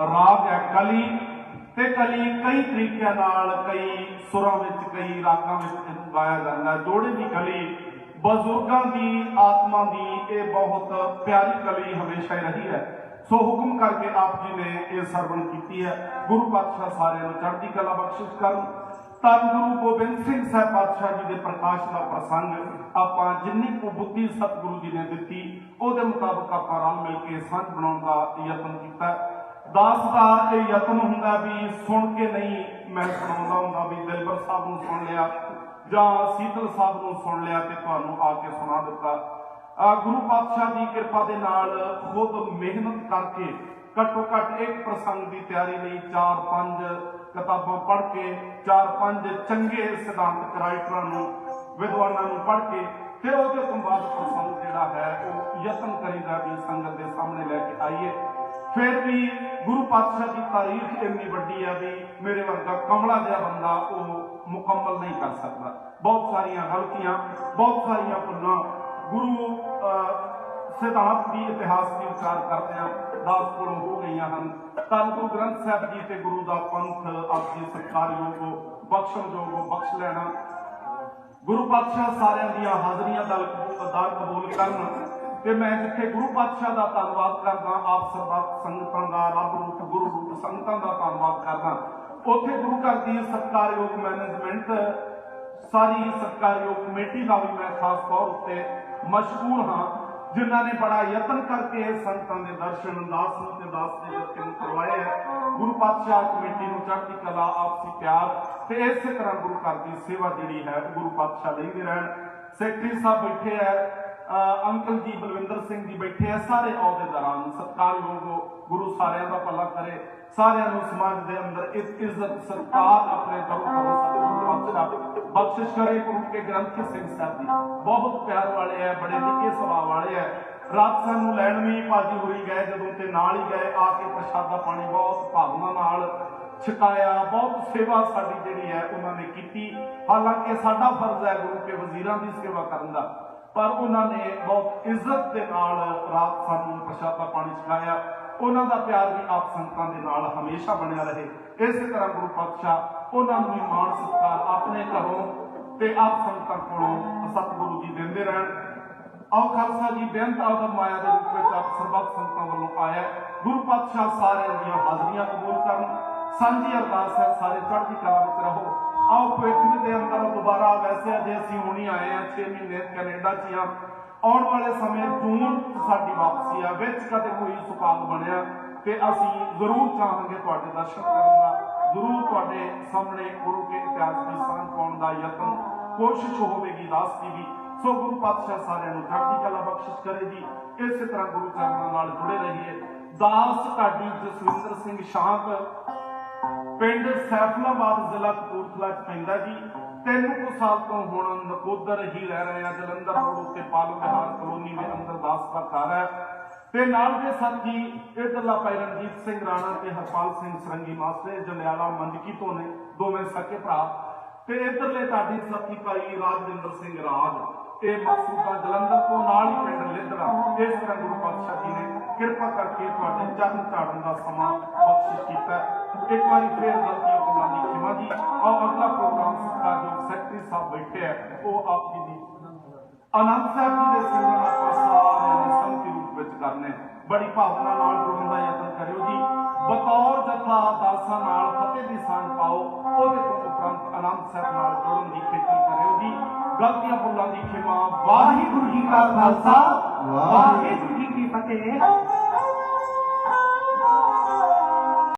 राग है कली। ते कली कई तरीकों नाल कई सुरां विच कई रागां विच गाया जाता है। जोड़े की कली बजुर्गों की आत्मा की ये बहुत प्यारी कली हमेशा ही रही है। सो हुक्म करके आप जी ने यह सरवण की है। गुरु पातशाह सारे चढ़ती कला बख्शिश कर। धन गुरु गोबिंद सिंह साहब पातशाह जी के प्रकाश का प्रसंग आप जिन्नी को बुद्धि सतगुरु जी ने दी उसके मुताबिक आप रल मिल के संघ बनाने का यत्न किया। दास का यह यत्न होंगे भी सुन के नहीं मैं सुना होंगे भी दिलबर साहब को सुन लिया जां शीतल साहब को सुन लिया तो तुहानूं आके सुना दिता। गुरु पातशाह की कृपा के नाल खुद मेहनत करके घट्टो घट्ट एक प्रसंग की तैयारी लिए 4-5 किताबां पढ़ के 4-5 चंगे सिद्धांतक राइटरां विद्वानों पढ़ के फिर उसके तो बाद प्रसंग जिहड़ा है वो यत्न करीदा भी संगत के सामने लैके आइए। फिर भी गुरु पातशाह की तारीफ इन्नी वड्डी है भी मेरे वर्गा कमला जिहा बंदा वो मुकम्मल नहीं कर सकता। बहुत सारिया गलतियां बहुत सारिया भुल्लां गुरु सिद्धांत की इतिहास की विचार करते हैं दास कोलों हो गई हैं। धन गुरु ग्रंथ साहब जी ते गुरु का पंथ आप जी सत्कारयोग बख्शणयोग बख्श लेना। गुरु पातशाह सारिਆਂ ਦੀਆਂ ਹਾਜ਼ਰੀਆਂ ਦਾ कबूल करना। ਤੇ मैं जिथे गुरु पातशाह का धन्यवाद करदा आप सरबत संगतां का रब रूप गुरु रूप संगतां का धन्यवाद करदा उत्थे गुरु घर की सत्कारयोग मैनेजमेंट सारी सत्कारयोग कमेटी का भी मैं खास तौर उत्ते मशहूर हाँ जिन्हों ने बड़ा यत्न करके संगतां के दर्शन दास नूं दास के दर्शन करवाए है। गुरु पातशाह कमेटी नूं चढ़ती कला आपसी प्यार ते इस तरह गुरु घर की सेवा जिहड़ी है गुरु पातशाह लेंदे रहन। सैकटरी साहब बैठे है अंकल जी बलविंदर सिंह जी बैठे हैं सारे अहुदेदारां सत्कारयोग गुरु सारिਆਂ ਦਾ भला करे सारिਆਂ ਨੂੰ समाज के अंदर इज्जत सत्कार अपने दरों बख्शिश करे। गुरु के ग्रंथी सिंह साहब जी बहुत प्यार वाले है बड़े निके सुभाव वाले है। रात सानू लैण भी भाजी होई गए जदों ते नाल ही गए आके प्रशादा पानी बहुत भावना नाल छकाया। बहुत सेवा साडी जिहड़ी है उन्होंने की। हालांकि साडा फर्ज है गुरु के वजीरां की सेवा करन दा पर उन्होंने बहुत इज्जत के नाल रात सानू प्रशादा पानी छकाया। उन्हों का प्यार भी आप संगतां दे नाल हमेशा बनिया रहे। इस तरह गुरु पातशाह उन्होंने भी मान सत्कार अपने घरों ते आप संगतां कोलों सतगुरु जी देंदे रहन। आओ खालसा जी बेअंत आदम माया के रूप में आप सरबत संगतां वालों आया। गुरु पातशाह सारे दी हाजरियां कबूल करन। सांझी अरदास है सारे चढ़ती कला विच रहो। आओ पृथ्वी के अंदर दोबारा वैसे अजे असीं हुणी आए हैं 6 महीने कैनेडा च हाँ आने वाले समय जून साडी वापसी है विच कदे कोई सुभाग बनिया तो असीं जरूर चाहांगे तुहाडे दर्शन करन दा जरूर तुहाडे सामने गुरु के इतिहास की सांझ पाउण दा यत्न कोशिश होवेगी दास की भी। सो गुरु पातशाह सारिਆਂ ਨੂੰ चढ़ती कला बख्शिश करे जी। इस तरह गुरु चरणों नाल जुड़े रहिए। दास ढाडी जसविंदर सिंह शांत पिंड सैफलाबाद जिला कपूरथला च पैंदा जी। 3 साल तो हुण नकोदर ही रह रहे हैं। जलंधर रोड उत्ते पाल विहार कलोनी में अंदर दास का घर है ते नाल दे साथी इधरला भाई रणजीत सिंह राणा ते हरपाल सिंह सरंगी मास्टर जंडियाला मंडकी तो ने दोवें सके भरा ते इधरले ढाडी साथी भाई राजविंदर सिंह राज ये मकसूदा जलंधर तो नाल ही पिंड लिदड़ा। इस तरह गुरु पातशाह जी ने कृपा करके तुहाडे चरण झाड़न का समा बख्शिश किया। एक बार फिर गलतियों को मानी क्षमा जी। और अगला प्रोग्राम का जो सैकटरी साहब बैठे हैं वो आप जी की आनंद साहब जी के सिमरन आप सारे संगति रूप में करने बड़ी भावना नाल जुड़न का यत्न करियो जी। बतौर जथा दासा नाल फतेह की सांझ पाओ ਉਹਦੇ ਤੋਂ ਉਪਰੰਤ आनंद साहब नाल जुड़न की खेती करियो जी। गलतियां भुल्लां की क्षमा। वाहिगुरू जी का खालसा वाहिगुरू जी की फतेह।